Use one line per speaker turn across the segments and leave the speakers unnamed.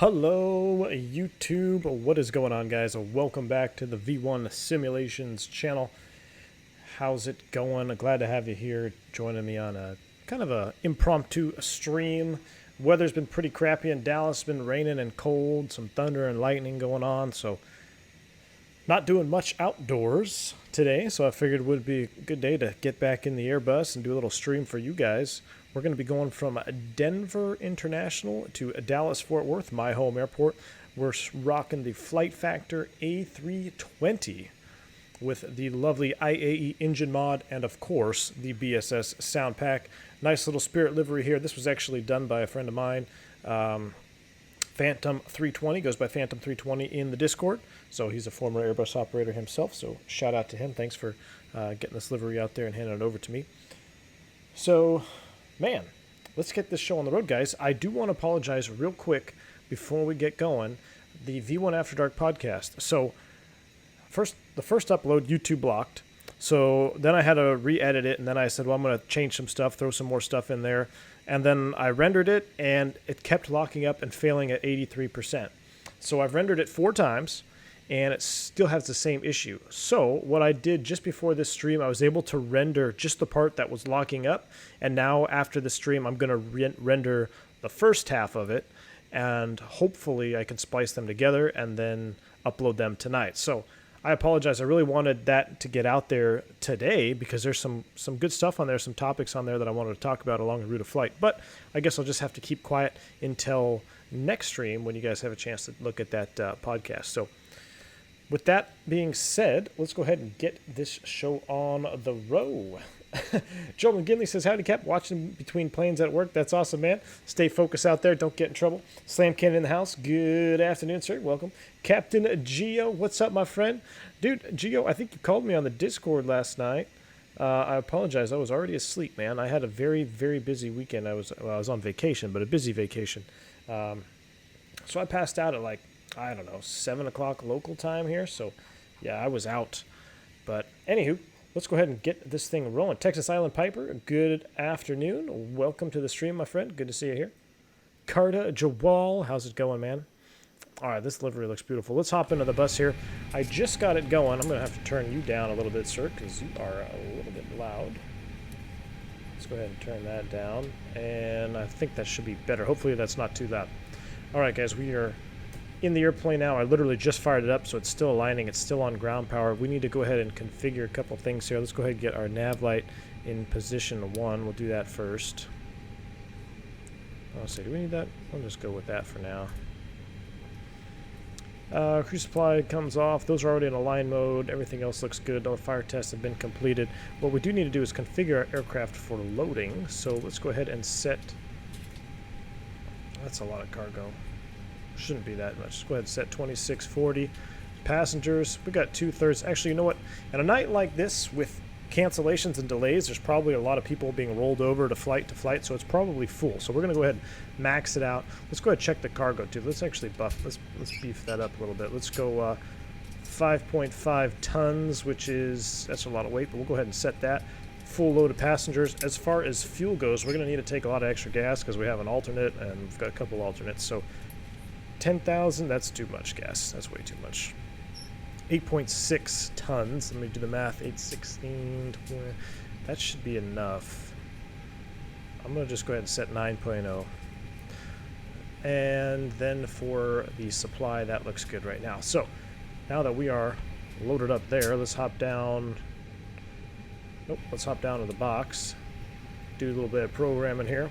Hello YouTube, what is going on guys? Welcome back to the V1 Simulations channel. How's it going? Glad to have you here joining me on a kind of a impromptu stream. Weather's been pretty crappy in Dallas, it's been raining and cold, some thunder and lightning going on, so not doing much outdoors today, so I figured it would be a good day to get back in the Airbus and do a little stream for you guys. We're going to be going from Denver International to Dallas-Fort Worth, my home airport. We're rocking the FlightFactor A320 with the lovely IAE engine mod and, of course, the BSS sound pack. Nice little Spirit livery here. This was actually done by a friend of mine, Phantom 320, goes by Phantom 320 in the Discord. So he's a former Airbus operator himself, so shout out to him. Thanks for getting this livery out there and handing it over to me. So, man, let's get this show on the road, guys. I do want to apologize real quick before we get going. The V1 After Dark podcast. So, the first upload, YouTube blocked. So then I had to re-edit it, and then I said, well, I'm going to change some stuff, throw some more stuff in there. And then I rendered it, and it kept locking up and failing at 83%. So I've rendered it 4 times, and it still has the same issue. So what I did just before this stream, I was able to render just the part that was locking up. And now after the stream, I'm going to render the first half of it, and hopefully I can splice them together and then upload them tonight. So I apologize. I really wanted that to get out there today because there's some good stuff on there, some topics on there that I wanted to talk about along the route of flight. But I guess I'll just have to keep quiet until next stream when you guys have a chance to look at that podcast. So with that being said, let's go ahead and get this show on the road. Joe McGinley says, howdy, Cap. Watching between planes at work. That's awesome, man. Stay focused out there. Don't get in trouble. Slam Cannon in the house. Good afternoon, sir. Welcome. Captain Gio, what's up, my friend? Dude, Gio, I think you called me on the Discord last night. I apologize. I was already asleep, man. I had a very, very busy weekend. I was on vacation, but a busy vacation. So I passed out at like, I don't know, 7 o'clock local time here. So Yeah, I was out. But anywho, let's go ahead and get this thing rolling. Texas Island Piper, good afternoon. Welcome to the stream, my friend. Good to see you here. Carta Jawal, how's it going, man? All right, this livery looks beautiful. Let's hop into the bus here. I just got it going. I'm going to have to turn you down a little bit, sir, because you are a little bit loud. Let's go ahead and turn that down. And I think that should be better. Hopefully that's not too loud. All right, guys, we are in the airplane now. I literally just fired it up, so it's still aligning. It's still on ground power. We need to go ahead and configure a couple things here. Let's go ahead and get our nav light in position 1. We'll do that first. Let's see, do we need that? We'll just go with that for now. Crew supply comes off. Those are already in align mode. Everything else looks good. All fire tests have been completed. What we do need to do is configure our aircraft for loading. So let's go ahead and set... That's a lot of cargo. Shouldn't be that much. Let's go ahead and set 2640. Passengers, we got 2/3. Actually, you know what? On a night like this with cancellations and delays, there's probably a lot of people being rolled over to flight, so it's probably full. So we're going to go ahead and max it out. Let's go ahead and check the cargo too. Let's actually buff. Let's beef that up a little bit. Let's go 5.5 tons, that's a lot of weight, but we'll go ahead and set that. Full load of passengers. As far as fuel goes, we're going to need to take a lot of extra gas because we have an alternate and we've got a couple alternates. So 10,000, that's too much gas. That's way too much. 8.6 tons. Let me do the math. 816. That should be enough. I'm going to just go ahead and set 9.0. And then for the supply, that looks good right now. So now that we are loaded up there, let's hop down. Nope, let's hop down to the box. Do a little bit of programming here.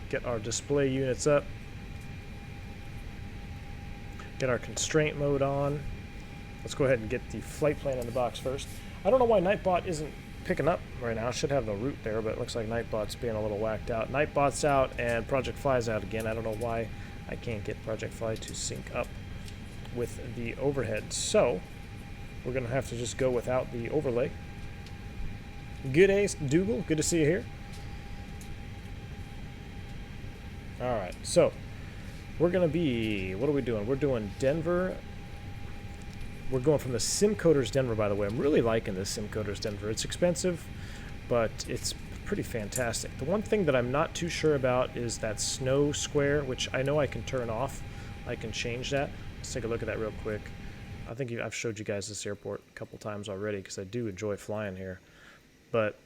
Get our display units up. Get our constraint mode on. Let's go ahead and get the flight plan in the box first. I don't know why Nightbot isn't picking up right now. Should have the route there, but it looks like Nightbot's being a little whacked out. Nightbot's out and Project Fly's out again. I don't know why I can't get Project Fly to sync up with the overhead. So we're going to have to just go without the overlay. Good day, Dougal. Good to see you here. All right, so we're going to be, what are we doing? We're doing Denver. We're going from the SimCoders Denver, by the way. I'm really liking this SimCoders Denver. It's expensive, but it's pretty fantastic. The one thing that I'm not too sure about is that snow square, which I know I can turn off. I can change that. Let's take a look at that real quick. I think I've showed you guys this airport a couple times already because I do enjoy flying here. But,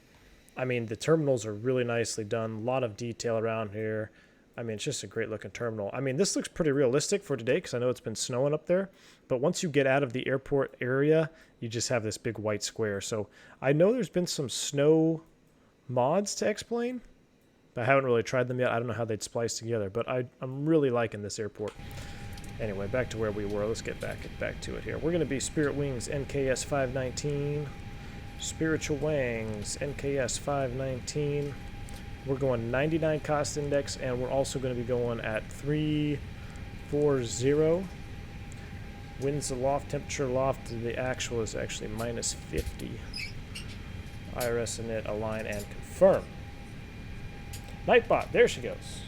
I mean, the terminals are really nicely done. A lot of detail around here. I mean, it's just a great looking terminal. I mean, this looks pretty realistic for today because I know it's been snowing up there. But once you get out of the airport area, you just have this big white square. So I know there's been some snow mods to X-Plane, but I haven't really tried them yet. I don't know how they'd splice together, but I'm really liking this airport. Anyway, back to where we were. Let's get back to it here. We're going to be Spirit Wings NKS 519. Spiritual Wings NKS 519. We're going 99 cost index, and we're also going to be going at 340. Winds, the loft temperature, loft, the actual is actually minus 50. IRS init, align, and confirm. Nightbot, there she goes.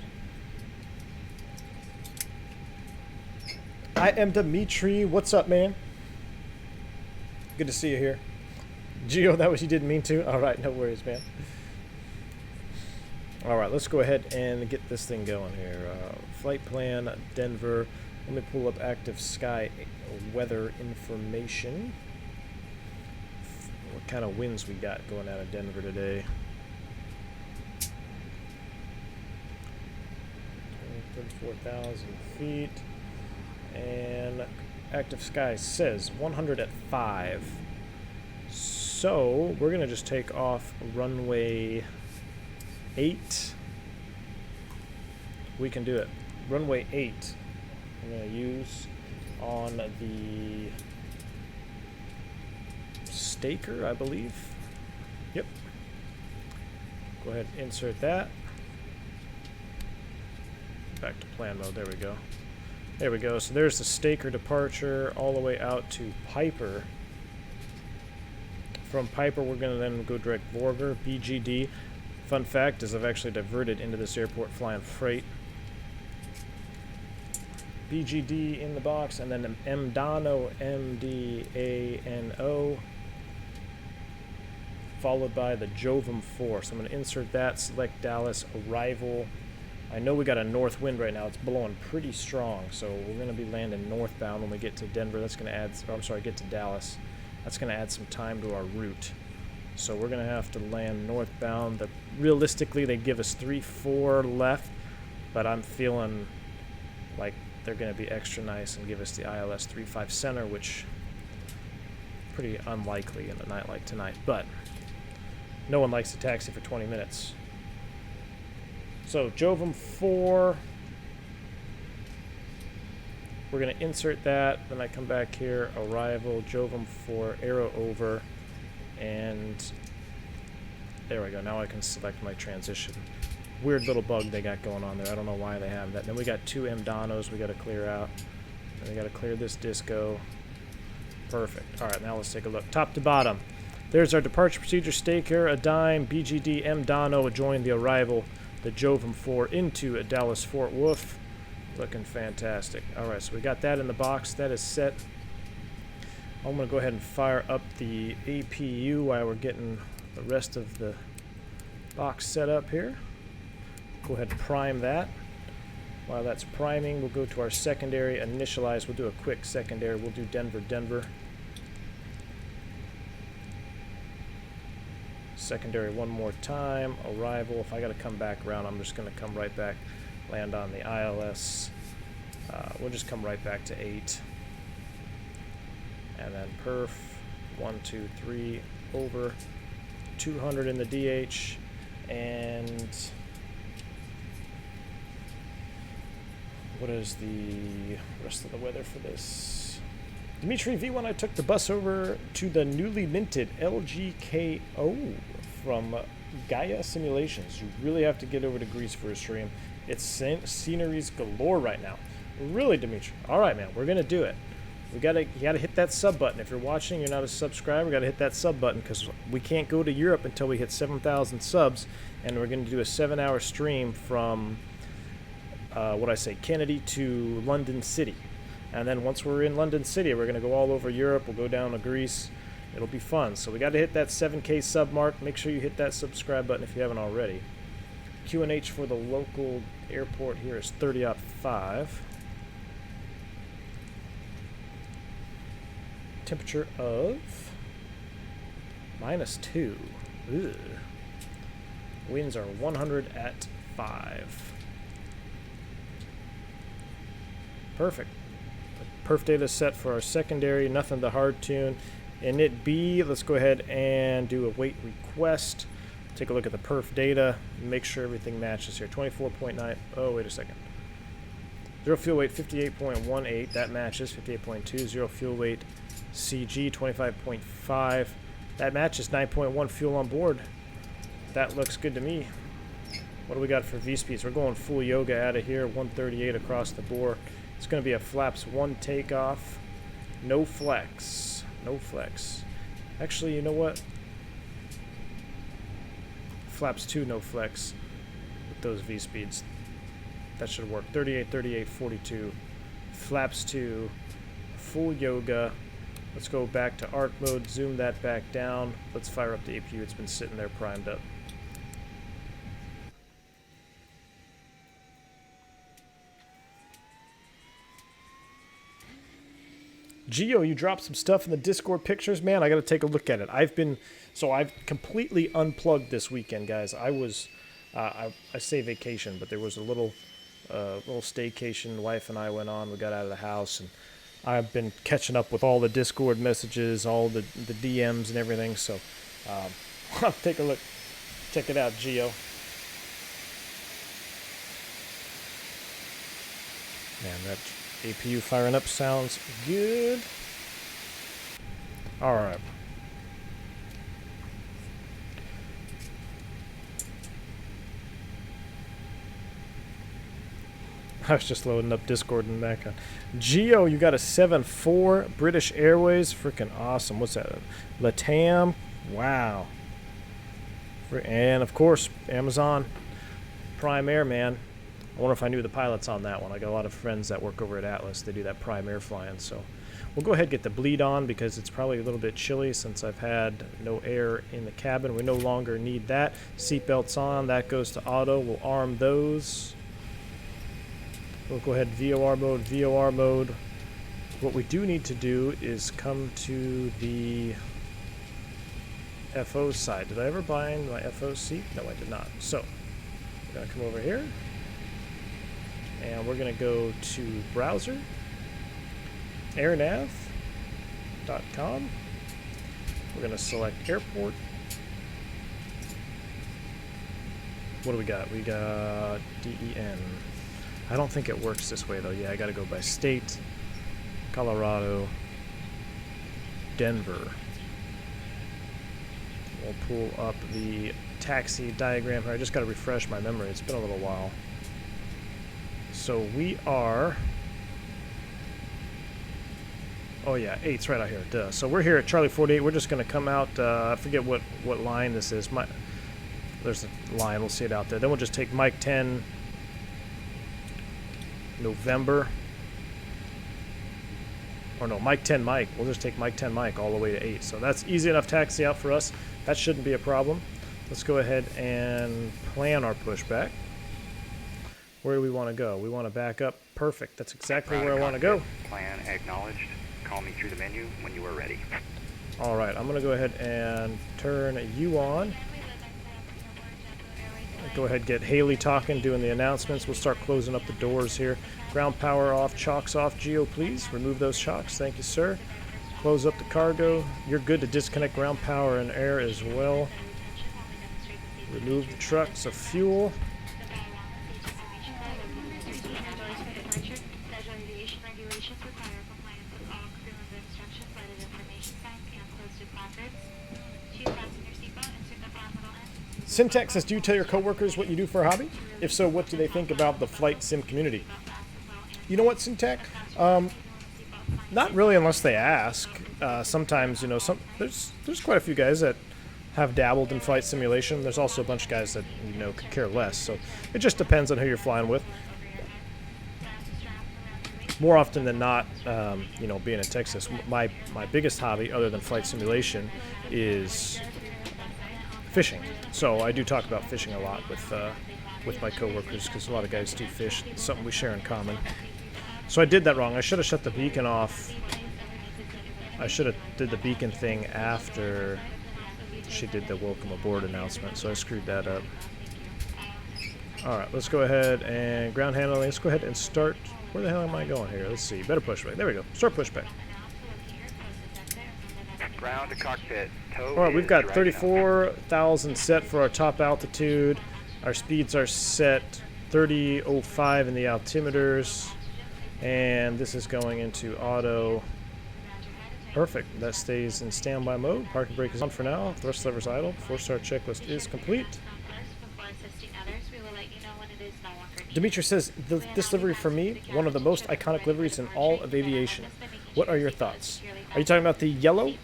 IMDimitri, what's up, man? Good to see you here. Gio, that was you didn't mean to? All right, no worries, man. All right, let's go ahead and get this thing going here. Flight plan, Denver. Let me pull up active sky weather information. What kind of winds we got going out of Denver today? 34,000 feet. And active sky says 100 at 5. So we're going to just take off runway 8. We can do it. Runway 8. I'm going to use on the Staker, I believe. Yep. Go ahead and insert that. Back to plan mode. There we go. There we go. So there's the Staker departure all the way out to Piper. From Piper, we're going to then go direct Vorger, BGD. Fun fact is I've actually diverted into this airport flying freight. BGD in the box, and then an MDANO, MDANO, followed by the Jovem 4. So I'm going to insert that, select Dallas, arrival. I know we got a north wind right now. It's blowing pretty strong, so we're going to be landing northbound when we get to Denver. That's going to add, or I'm sorry, get to Dallas. That's going to add some time to our route. So we're going to have to land northbound. Realistically, they give us 3-4 left, but I'm feeling like they're going to be extra nice and give us the ILS 3-5 center, which is pretty unlikely in a night like tonight. But no one likes to taxi for 20 minutes. So Jovem 4, we're going to insert that. Then I come back here, arrival, Jovem 4, arrow over, and there we go. Now I can select my transition. Weird little bug they got going on there. I don't know why they have that. Then we got 2 MDANOs we got to clear out. Then we got to clear this disco. Perfect. All right, now let's take a look. Top to bottom. There's our departure procedure staker, a dime, BGD, MDANO join the arrival, the Jovem 4 into a Dallas Fort Worth. Looking fantastic. All right, so we got that in the box. That is set. I'm going to go ahead and fire up the APU while we're getting the rest of the box set up here. Go ahead and prime that. While that's priming, we'll go to our secondary, initialize. We'll do a quick secondary. We'll do Denver, Denver. Secondary one more time, arrival. If I got to come back around, I'm just going to come right back, land on the ILS. We'll just come right back to 8. And then perf, 1, 2, 3, over, 200 in the DH, and what is the rest of the weather for this? Dimitri V1, I took the bus over to the newly minted LGKO from Gaia Simulations. You really have to get over to Greece for a stream. It's sceneries galore right now. Really, Dimitri. All right, man, we're gonna do it. You gotta hit that sub button. If you're watching, you're not a subscriber, gotta hit that sub button, because we can't go to Europe until we hit 7,000 subs, and we're gonna do a 7-hour stream from Kennedy to London City. And then once we're in London City, we're gonna go all over Europe. We'll go down to Greece. It'll be fun. So we gotta hit that 7K sub mark. Make sure you hit that subscribe button if you haven't already. QNH for the local airport here is 30.5. Temperature of -2. Ugh. Winds are 100 at 5. Perfect. Perf data set for our secondary. Nothing to hard tune. Init B, let's go ahead and do a wait request. Take a look at the perf data. Make sure everything matches here. 24.9. Oh, wait a second. 0 fuel weight 58.18. That matches. 58.2. 0 fuel weight CG 25.5. That matches. 9.1 fuel on board. That looks good to me. What do we got for V-speeds? We're going full yoga out of here. 138 across the board. It's going to be a flaps 1 takeoff. No flex. No flex. Actually, you know what? Flaps 2 no flex with those V-speeds. That should work. 38, 38, 42. Flaps 2. Full yoga. Let's go back to arc mode. Zoom that back down. Let's fire up the APU. It's been sitting there primed up. Geo, you dropped some stuff in the Discord pictures, man. I got to take a look at it. I've completely unplugged this weekend, guys. I say vacation, but there was a little staycation the wife and I went on. We got out of the house, and I've been catching up with all the Discord messages, all the DMs and everything. So I'll take a look. Check it out, Geo. Man, that APU firing up sounds good. All right. I was just loading up Discord in the background. Geo, you got a 7.4 British Airways. Freaking awesome. What's that? Latam. Wow. And, of course, Amazon Prime Air, man. I wonder if I knew the pilots on that one. I got a lot of friends that work over at Atlas. They do that prime air flying. So we'll go ahead and get the bleed on because it's probably a little bit chilly since I've had no air in the cabin. We no longer need that. Seatbelts on. That goes to auto. We'll arm those. We'll go ahead VOR mode, VOR mode. What we do need to do is come to the FO side. Did I ever bind my FO seat? No, I did not. So we're going to come over here. And we're going to go to browser, airnav.com. We're going to select airport. What do we got? We got DEN. I don't think it works this way though. Yeah, I got to go by state. Colorado, Denver. We'll pull up the taxi diagram here. I just got to refresh my memory. It's been a little while. So we are, oh yeah, 8's right out here, duh. So we're here at Charlie 48. We're just going to come out, I forget what line this is. There's a line, we'll see it out there. Then we'll just take Mike 10, November. Or no, Mike 10 Mike. We'll just take Mike 10 Mike all the way to 8. So that's easy enough taxi out for us. That shouldn't be a problem. Let's go ahead and plan our pushback. Where do we want to go? We want to back up. Perfect. That's exactly where I want to go.
Plan acknowledged. Call me through the menu when you are ready.
All right. I'm going to go ahead and turn you on. Go ahead and get Haley talking, doing the announcements. We'll start closing up the doors here. Ground power off, chocks off. Geo, please. Remove those chocks. Thank you, sir. Close up the cargo. You're good to disconnect ground power and air as well. Remove the trucks of fuel. Simtech says, do you tell your coworkers what you do for a hobby? If so, what do they think about the flight sim community? You know what, Simtech? Not really unless they ask. Sometimes, you know, there's quite a few guys that have dabbled in flight simulation. There's also a bunch of guys that, you know, could care less. So it just depends on who you're flying with. More often than not, you know, being in Texas, my biggest hobby other than flight simulation is fishing. So I do talk about fishing a lot with my coworkers because a lot of guys do fish. It's something we share in common. So I did that wrong. I should have shut the beacon off. I should have did the beacon thing after she did the welcome aboard announcement. So I screwed that up. All right, let's go ahead and ground handling. Let's go ahead and start. Where the hell am I going here? Let's see. Better pushback. There we go. Start pushback.
Ground to cockpit.
All right, we've got 34,000 set for our top altitude. Our speeds are set 30.05 in the altimeters. And this is going into auto. Perfect. That stays in standby mode. Parking brake is on for now. Thrust lever's idle. 4-star checklist is complete. Dimitri says, this livery for me, one of the most iconic liveries in all of aviation. What are your thoughts? Are you talking about the yellow?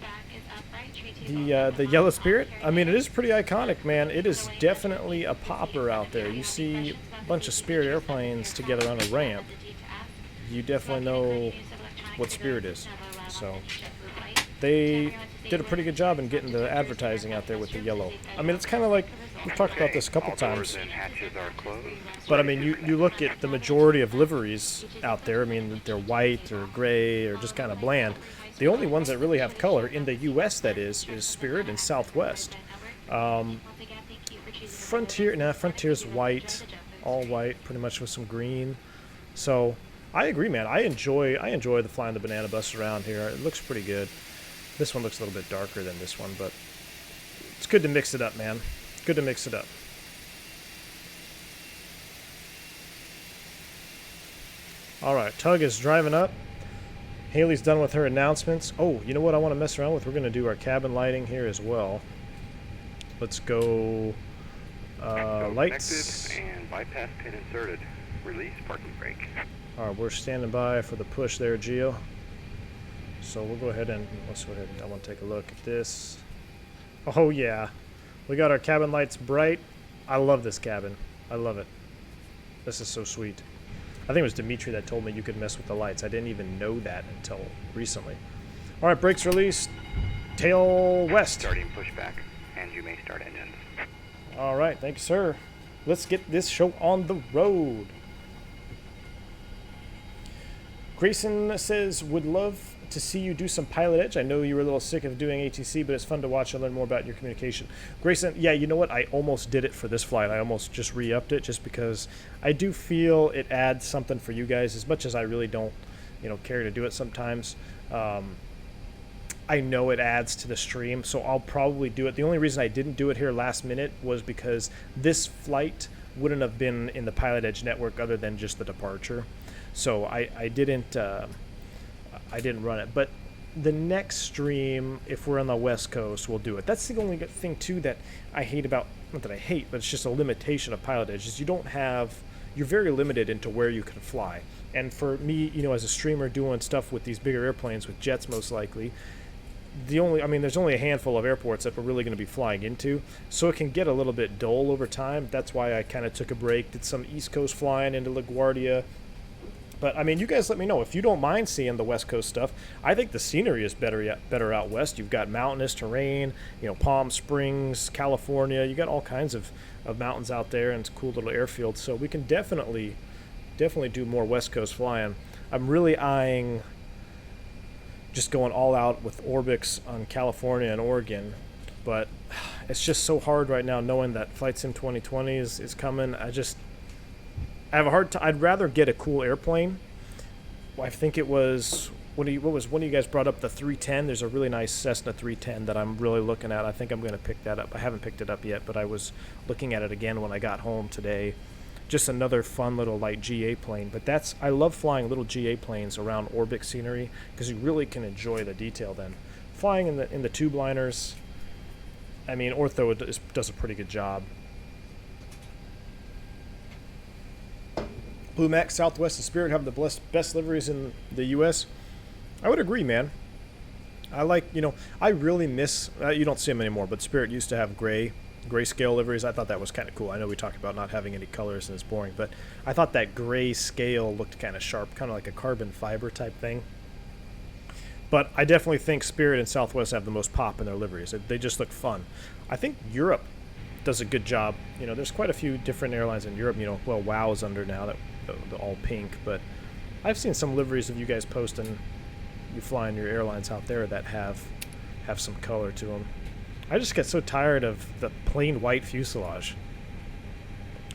The yellow Spirit? I mean, it is pretty iconic, man. It is definitely a popper out there. You see a bunch of Spirit airplanes together on a ramp. You definitely know what Spirit is. So they did a pretty good job in getting the advertising out there with the yellow. I mean, it's kind of like, we've talked about this a couple times. But I mean, you look at the majority of liveries out there, I mean, they're white or gray or just kind of bland. The only ones that really have color in the U.S. that is Spirit and Southwest. Frontier's white, all white, pretty much with some green. So I agree, man. I enjoy the flying the banana bus around here. It looks pretty good. This one looks a little bit darker than this one, but it's good to mix it up, man. Good to mix it up. All right, Tug is driving up. Haley's done with her announcements. Oh, you know what I want to mess around with? We're going to do our cabin lighting here as well. Let's go lights.
And bypass pin inserted. Release parking brake.
All right, we're standing by for the push there, Geo. So we'll go ahead and let's go ahead. I want to take a look at this. Oh yeah, we got our cabin lights bright. I love this cabin. I love it. This is so sweet. I think it was Dimitri that told me you could mess with the lights. I didn't even know that until recently. All right, brakes released. Tail west.
Starting pushback, and you may start engines.
All right, thank you, sir. Let's get this show on the road. Grayson says, would love to see you do some pilot edge. I know you were a little sick of doing ATC, but it's fun to watch and learn more about your communication. Grayson, yeah, you know what? I almost did it for this flight. I almost just re-upped it just because I do feel it adds something for you guys as much as I really don't, care to do it sometimes. I know it adds to the stream, so I'll probably do it. The only reason I didn't do it here last minute was because this flight wouldn't have been in the Pilot Edge network other than just the departure. So I didn't run it. But the next stream, if we're on the West Coast, we'll do it. That's the only thing, too, that I hate about, not that I hate, but it's just a limitation of Pilot Edge, is you're very limited into where you can fly. And for me, as a streamer doing stuff with these bigger airplanes, with jets most likely, there's only a handful of airports that we're really going to be flying into, so it can get a little bit dull over time. That's why I kind of took a break, did some East Coast flying into LaGuardia. But, you guys let me know. If you don't mind seeing the West Coast stuff, I think the scenery is better out west. You've got mountainous terrain, Palm Springs, California. You got all kinds of mountains out there, and it's a cool little airfield. So we can definitely do more West Coast flying. I'm really eyeing just going all out with Orbix on California and Oregon. But it's just so hard right now knowing that Flight Sim 2020 is coming. I have a hard time. I'd rather get a cool airplane. I think it was one of you guys brought up the 310. There's a really nice Cessna 310 that I'm really looking at. I think I'm going to pick that up. I haven't picked it up yet, but I was looking at it again when I got home today. Just another fun little light GA plane. But I love flying little GA planes around Orbix scenery because you really can enjoy the detail then. Flying in the tube liners, Ortho does a pretty good job. Blue Max, Southwest, and Spirit have the best liveries in the U.S. I would agree, man. I I really miss, you don't see them anymore, but Spirit used to have grayscale liveries. I thought that was kind of cool. I know we talked about not having any colors and it's boring, but I thought that gray scale looked kind of sharp, kind of like a carbon fiber type thing. But I definitely think Spirit and Southwest have the most pop in their liveries. They just look fun. I think Europe does a good job. There's quite a few different airlines in Europe. WOW is under now, that the all pink, but I've seen some liveries of you guys posting you flying your airlines out there that have some color to them. I just get so tired of the plain white fuselage.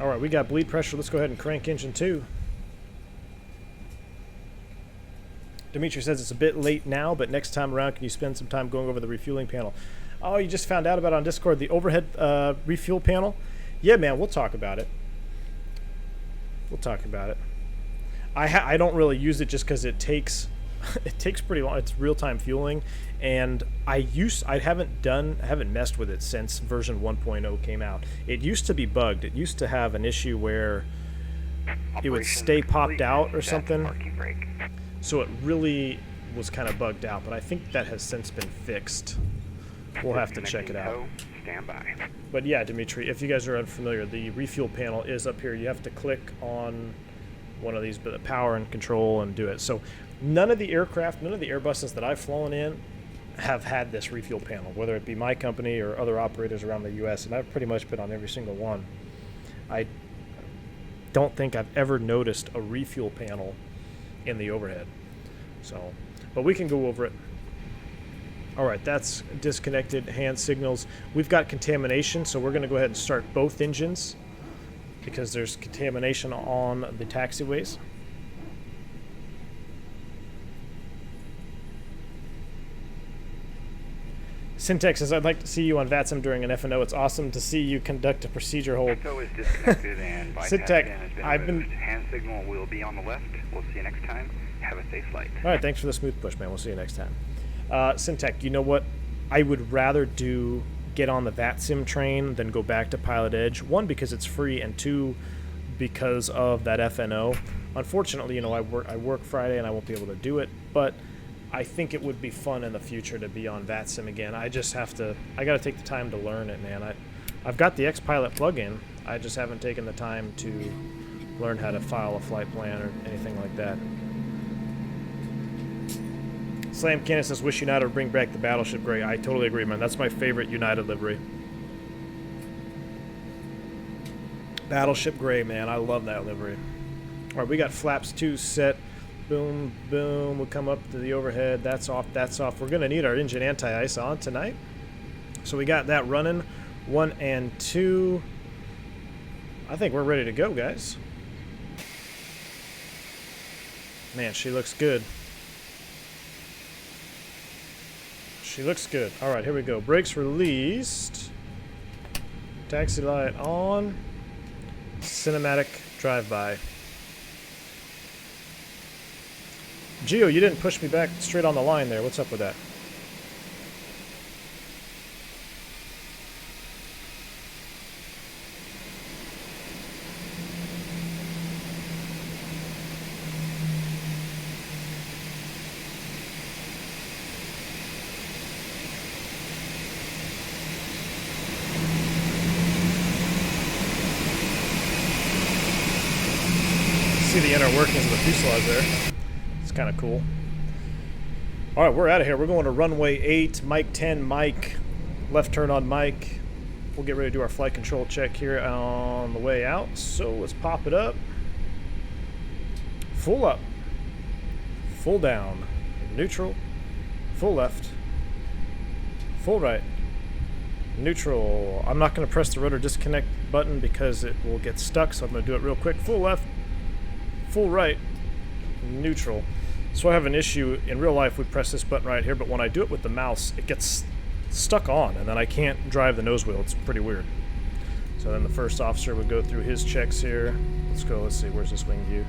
All right, we got bleed pressure. Let's go ahead and crank engine 2. Dimitri says it's a bit late now, but next time around, can you spend some time going over the refueling panel? Oh, you just found out about it on Discord, the overhead refuel panel? Yeah, man, we'll talk about it. I don't really use it just because it takes pretty long. It's real-time fueling, and I haven't messed with it since version 1.0 came out. It used to be bugged. It used to have an issue where it would stay popped out or something. So it really was kind of bugged out, but I think that has since been fixed. We'll have to check it out.
Stand by.
But yeah, Dimitri, if you guys are unfamiliar, the refuel panel is up here. You have to click on one of these, but the power and control, and do it. So none of the Airbuses that I've flown in have had this refuel panel, whether it be my company or other operators around the U.S., and I've pretty much been on every single one. I don't think I've ever noticed a refuel panel in the overhead. So, but we can go over it. All right, that's disconnected hand signals. We've got contamination, so we're going to go ahead and start both engines because there's contamination on the taxiways. Syntax says, I'd like to see you on VATSIM during an FNO. It's awesome to see you conduct a procedure hold.
Echo is disconnected and
Syntax,
has been removed. Hand signal will be on the left. We'll see you next time. Have a safe flight.
All right, thanks for the smooth push, man. We'll see you next time. Syntech, you know what? I would rather get on the VATSIM train than go back to Pilot Edge. One, because it's free, and two, because of that FNO. Unfortunately, I work Friday and I won't be able to do it, but I think it would be fun in the future to be on VATSIM again. I got to take the time to learn it, man. I've got the X-Pilot plugin. I just haven't taken the time to learn how to file a flight plan or anything like that. Slam Cannon says, wish United would bring back the Battleship Gray. I totally agree, man. That's my favorite United livery. Battleship Gray, man. I love that livery. All right, we got flaps 2 set. Boom, boom. We'll come up to the overhead. That's off, that's off. We're going to need our engine anti-ice on tonight. So we got that running. 1 and 2. I think we're ready to go, guys. Man, she looks good. She looks good. All right, here we go. Brakes released. Taxi light on. Cinematic drive-by. Geo, you didn't push me back straight on the line there. What's up with that? See the inner workings of the fuselage there. It's kind of cool. All right, we're out of here. We're going to runway 8, Mike 10, Mike. Left turn on Mike. We'll get ready to do our flight control check here on the way out. So let's pop it up. Full up. Full down. Neutral. Full left. Full right. Neutral. I'm not going to press the rotor disconnect button because it will get stuck, so I'm going to do it real quick. Full left. Full right. Neutral. So I have an issue in real life. We press this button right here, but when I do it with the mouse, it gets stuck on, and then I can't drive the nose wheel. It's pretty weird. So then the first officer would go through his checks here. Let's go. Let's see. Where's this wing view?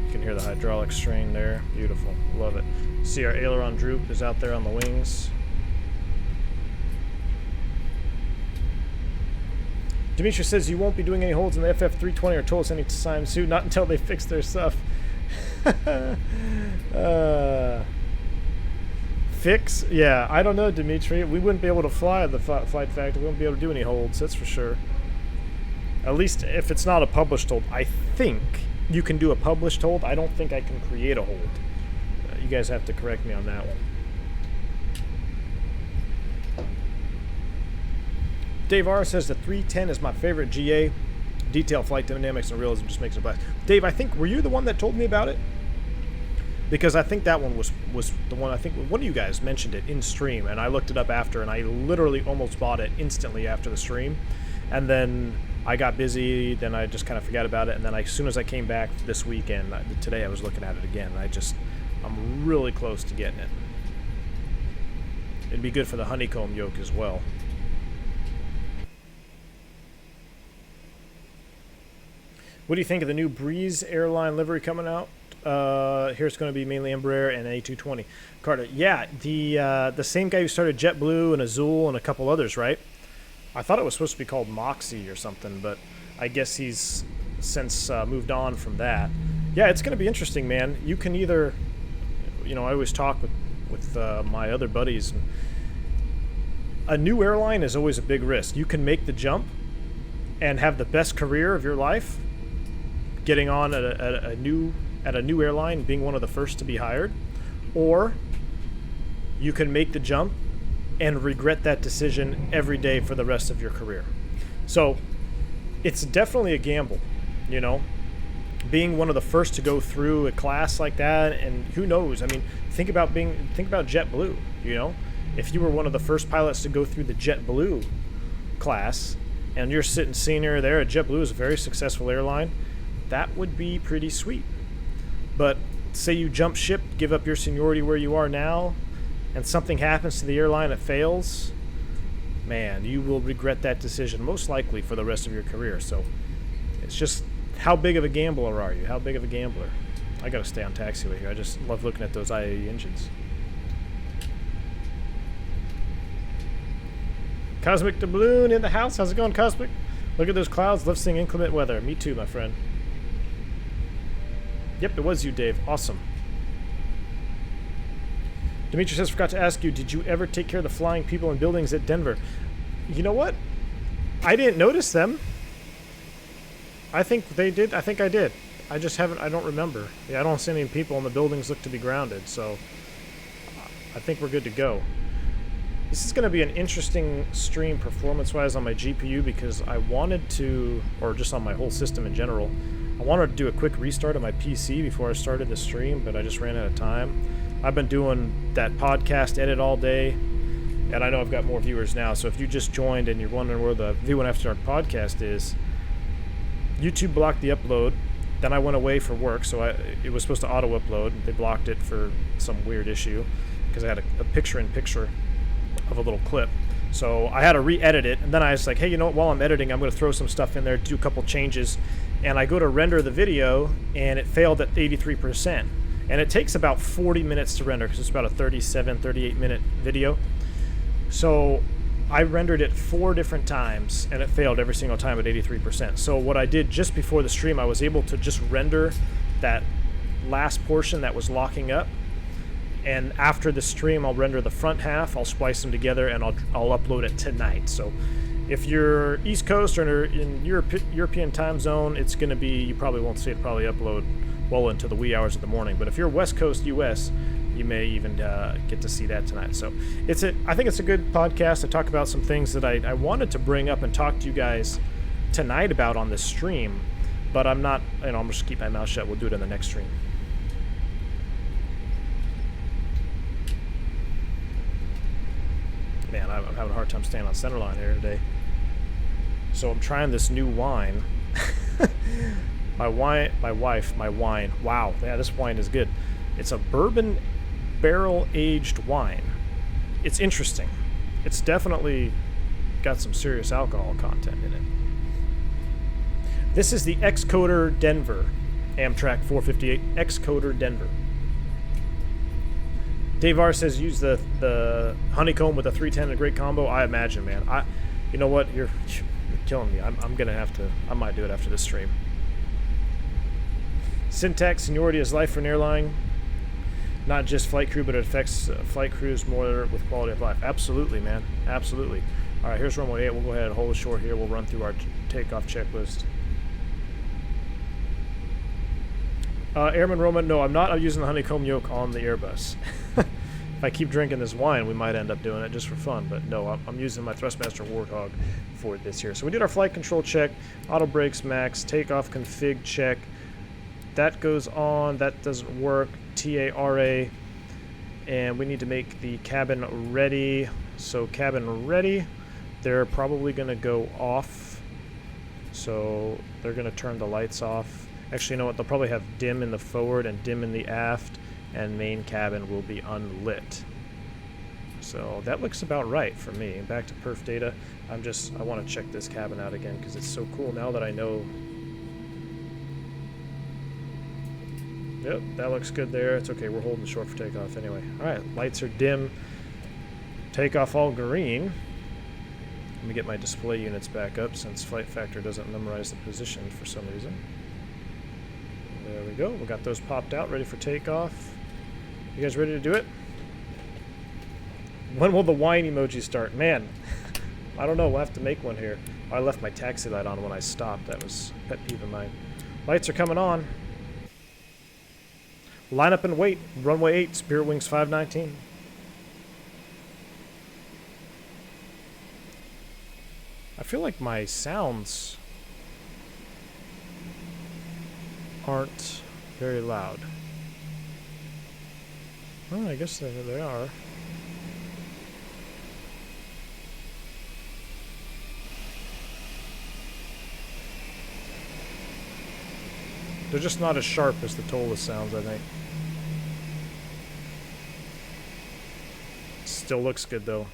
You can hear the hydraulic strain there. Beautiful. Love it. See our aileron droop is out there on the wings. Dimitri says you won't be doing any holds in the FF320 or told us any time soon, not until they fix their stuff. Fix? Yeah, I don't know, Dimitri. We wouldn't be able to fly the FlightFactor. We wouldn't be able to do any holds, that's for sure. At least if it's not a published hold. I think you can do a published hold. I don't think I can create a hold. You guys have to correct me on that one. Dave R says the 310 is my favorite GA. Detail, flight dynamics, and realism just makes it blast. Dave, I think, were you the one that told me about it? Because I think that one was the one, I think one of you guys mentioned it in stream, and I looked it up after, and I literally almost bought it instantly after the stream. And then I got busy, then I just kind of forgot about it, and then as soon as I came back this weekend, today I was looking at it again, and I'm really close to getting it. It'd be good for the honeycomb yoke as well. What do you think of the new Breeze airline livery coming out? Here's going to be mainly Embraer and A320. Carter, yeah, the same guy who started JetBlue and Azul and a couple others, right? I thought it was supposed to be called Moxie or something, but I guess he's since moved on from that. Yeah, it's going to be interesting, man. You can either, I always talk with my other buddies. A new airline is always a big risk. You can make the jump and have the best career of your life, getting on at a new airline, being one of the first to be hired, or you can make the jump and regret that decision every day for the rest of your career. So it's definitely a gamble, being one of the first to go through a class like that. And who knows? I mean, think about JetBlue. If you were one of the first pilots to go through the JetBlue class, and you're sitting senior there at JetBlue, is a very successful airline. That would be pretty sweet. But say you jump ship, give up your seniority where you are now, and something happens to the airline, it fails, man, you will regret that decision most likely for the rest of your career. So it's just, how big of a gambler are you? How big of a gambler? I gotta stay on taxiway here. I just love looking at those IAE engines. Cosmic Doubloon in the house. How's it going, Cosmic? Look at those clouds. Love seeing inclement weather. Me too, my friend. Yep, it was you, Dave. Awesome. Dimitri says, forgot to ask you, did you ever take care of the flying people in buildings at Denver? You know what? I didn't notice them. I think they did. I think I did. I just haven't. I don't remember. Yeah, I don't see any people, and the buildings look to be grounded. So I think we're good to go. This is going to be an interesting stream performance-wise on my GPU because I wanted to, or just on my whole system in general, I wanted to do a quick restart of my PC before I started the stream, but I just ran out of time. I've been doing that podcast edit all day, and I know I've got more viewers now, so if you just joined and you're wondering where the V1 After Dark podcast is, YouTube blocked the upload. Then I went away for work, so it was supposed to auto-upload. They blocked it for some weird issue because I had a picture-in-picture of a little clip. So I had to re-edit it, and then I was like, hey, you know what, while I'm editing, I'm going to throw some stuff in there, do a couple changes, and I go to render the video, and it failed at 83%. And it takes about 40 minutes to render because it's about a 37, 38-minute video. So I rendered it 4 different times, and it failed every single time at 83%. So what I did just before the stream, I was able to just render that last portion that was locking up. And after the stream, I'll render the front half, I'll splice them together, and I'll upload it tonight. So if you're East Coast or in European time zone, it's going to be, you probably won't see it probably upload well into the wee hours of the morning. But if you're West Coast US, you may even get to see that tonight. So I think it's a good podcast. I talk about some things that I wanted to bring up and talk to you guys tonight about on this stream, but I'm not, I'm just keep my mouth shut. We'll do it in the next stream. Man, I'm having a hard time staying on center line here today. So I'm trying this new wine. My wine. Wow, yeah, this wine is good. It's a bourbon barrel-aged wine. It's interesting. It's definitely got some serious alcohol content in it. This is the Xcoder Denver. Amtrak 458 Xcoder Denver. Dave R says use the honeycomb with a 310 a great combo. I imagine, man. You know what? You're killing me. I'm gonna have to. I might do it after this stream. Syntax seniority is life for an airline. Not just flight crew, but it affects flight crews more with quality of life. Absolutely, man. Absolutely. All right, here's runway 8. We'll go ahead and hold it short here. We'll run through our takeoff checklist. Airman Roman, no, I'm not. I'm using the honeycomb yolk on the Airbus. If I keep drinking this wine, we might end up doing it just for fun. But no, I'm using my Thrustmaster Warthog for this here. So we did our flight control check, auto brakes max, takeoff config check. That goes on. That doesn't work. TARA. And we need to make the cabin ready. So cabin ready. They're probably going to go off. So they're going to turn the lights off. Actually, you know what? They'll probably have dim in the forward and dim in the aft, and main cabin will be unlit. So that looks about right for me. Back to perf data. I want to check this cabin out again because it's so cool now that I know. Yep, that looks good there. It's okay. We're holding short for takeoff anyway. All right, lights are dim. Takeoff all green. Let me get my display units back up since FlightFactor doesn't memorize the position for some reason. There we go. We got those popped out, ready for takeoff. You guys ready to do it? When will the wine emoji start? Man, I don't know. We'll have to make one here. I left my taxi light on when I stopped. That was a pet peeve of mine. Lights are coming on. Line up and wait. Runway 8, Spirit Wings 519. I feel like my sounds aren't very loud. Well, I guess they are. They're just not as sharp as the Tola sounds, I think. Still looks good, though.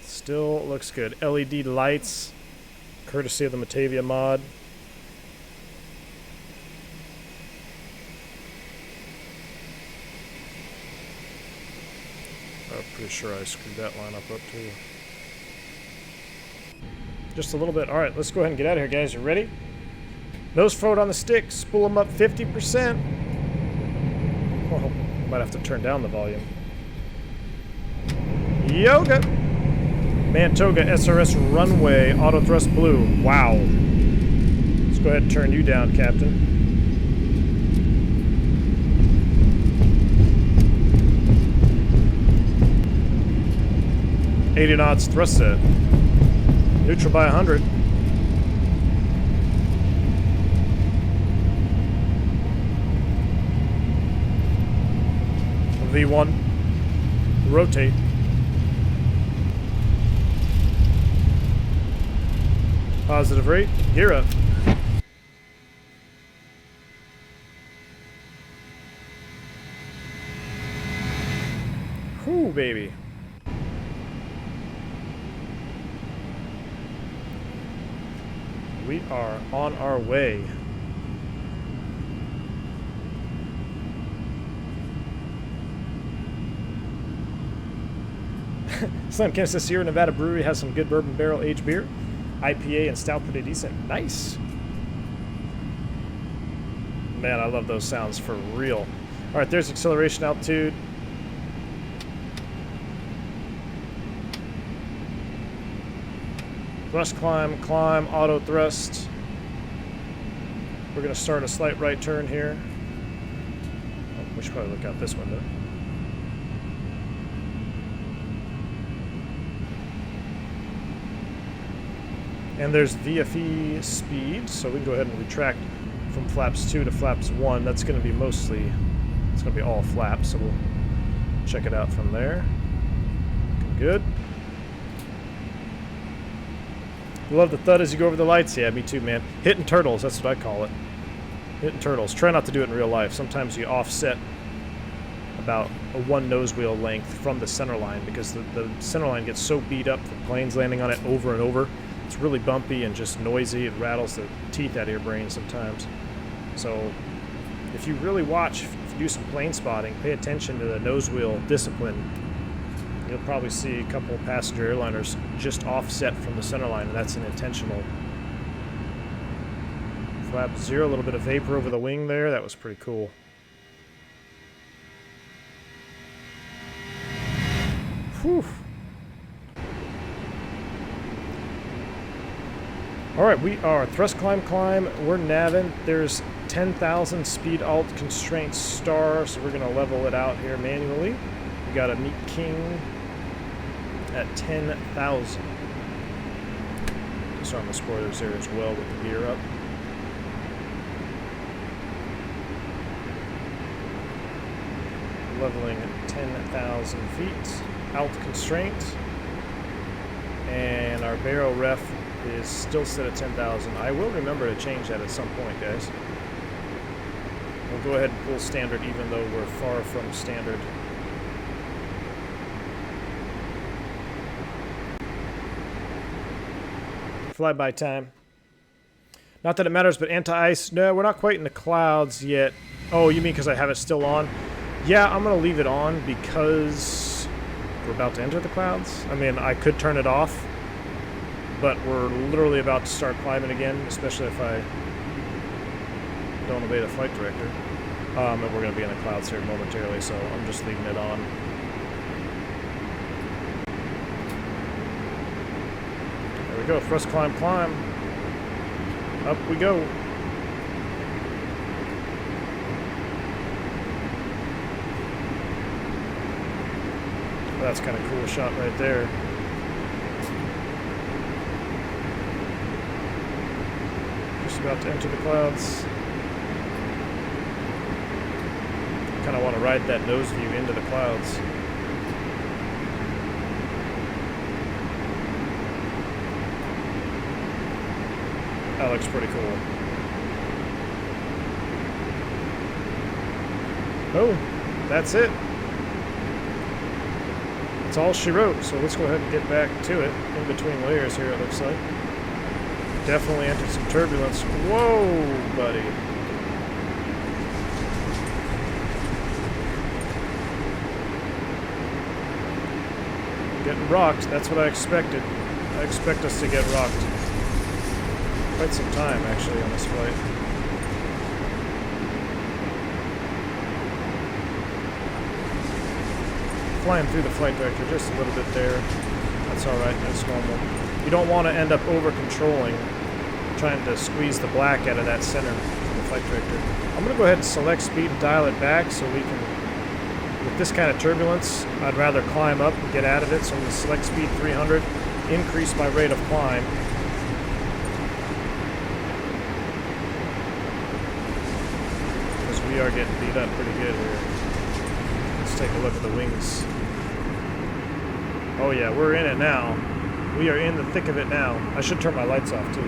Still looks good. LED lights, courtesy of the Matavia mod. I'm pretty sure I screwed that line up too. Just a little bit. All right, let's go ahead and get out of here, guys. You ready? Nose forward on the stick. Spool them up 50%. Well, might have to turn down the volume. Yoga. Mantoga SRS runway, auto thrust blue. Wow. Let's go ahead and turn you down, Captain. $80 knots thrust set. Neutral by 100. V1. Rotate. Positive rate. Gear up. Whew, baby. We are on our way. Slim Kansas Sierra Nevada Brewery has some good bourbon barrel aged beer. IPA and stout pretty decent. Nice. Man, I love those sounds for real. All right, there's acceleration altitude. Thrust climb, climb, auto thrust. We're going to start a slight right turn here. Oh, we should probably look out this window. And there's VFE speed, so we can go ahead and retract from flaps 2 to flaps 1. That's going to be mostly, it's going to be all flaps, so we'll check it out from there. Looking good. Love the thud as you go over the lights. Yeah, me too, man. Hitting turtles, that's what I call it. Hitting turtles. Try not to do it in real life. Sometimes you offset about a 1 nose wheel length from the center line because the center line gets so beat up from planes landing on it over and over. It's really bumpy and just noisy. It rattles the teeth out of your brain sometimes. So if you really watch, if you do some plane spotting, pay attention to the nose wheel discipline. You'll probably see a couple of passenger airliners just offset from the center line, and that's an intentional. Flap 0, a little bit of vapor over the wing there. That was pretty cool. Whew. All right, we are thrust climb, climb. We're navin'. There's 10,000 speed alt constraint star, so we're gonna level it out here manually. We got to meet King at 10,000. So on the spoilers there as well with the gear up. Leveling at 10,000 feet. Alt constraint. And our barrel ref is still set at 10,000. I will remember to change that at some point, guys. We'll go ahead and pull standard even though we're far from standard. Flyby time. Not that it matters, but anti-ice. No, we're not quite in the clouds yet. Oh, you mean because I have it still on? Yeah, I'm going to leave it on because we're about to enter the clouds. I mean, I could turn it off, but we're literally about to start climbing again, especially if I don't obey the flight director. And we're going to be in the clouds here momentarily, so I'm just leaving it on. There we go, thrust climb, climb. Up we go. That's kind of cool shot right there. Just about to enter the clouds. Kind of want to ride that nose view into the clouds. That looks pretty cool. Oh, that's it. That's all she wrote, so let's go ahead and get back to it. In between layers here, it looks like. Definitely entered some turbulence. Whoa, buddy. Getting rocked, that's what I expected. I expect us to get rocked. Quite some time, actually, on this flight. Flying through the flight director just a little bit there. That's alright, that's normal. You don't want to end up over-controlling, trying to squeeze the black out of that center of the flight director. I'm going to go ahead and select speed and dial it back so we can, with this kind of turbulence, I'd rather climb up and get out of it. So I'm going to select speed 300, increase my rate of climb. Because we are getting beat up pretty good here. Let's take a look at the wings. Oh yeah, we're in it now. We are in the thick of it now. I should turn my lights off too. In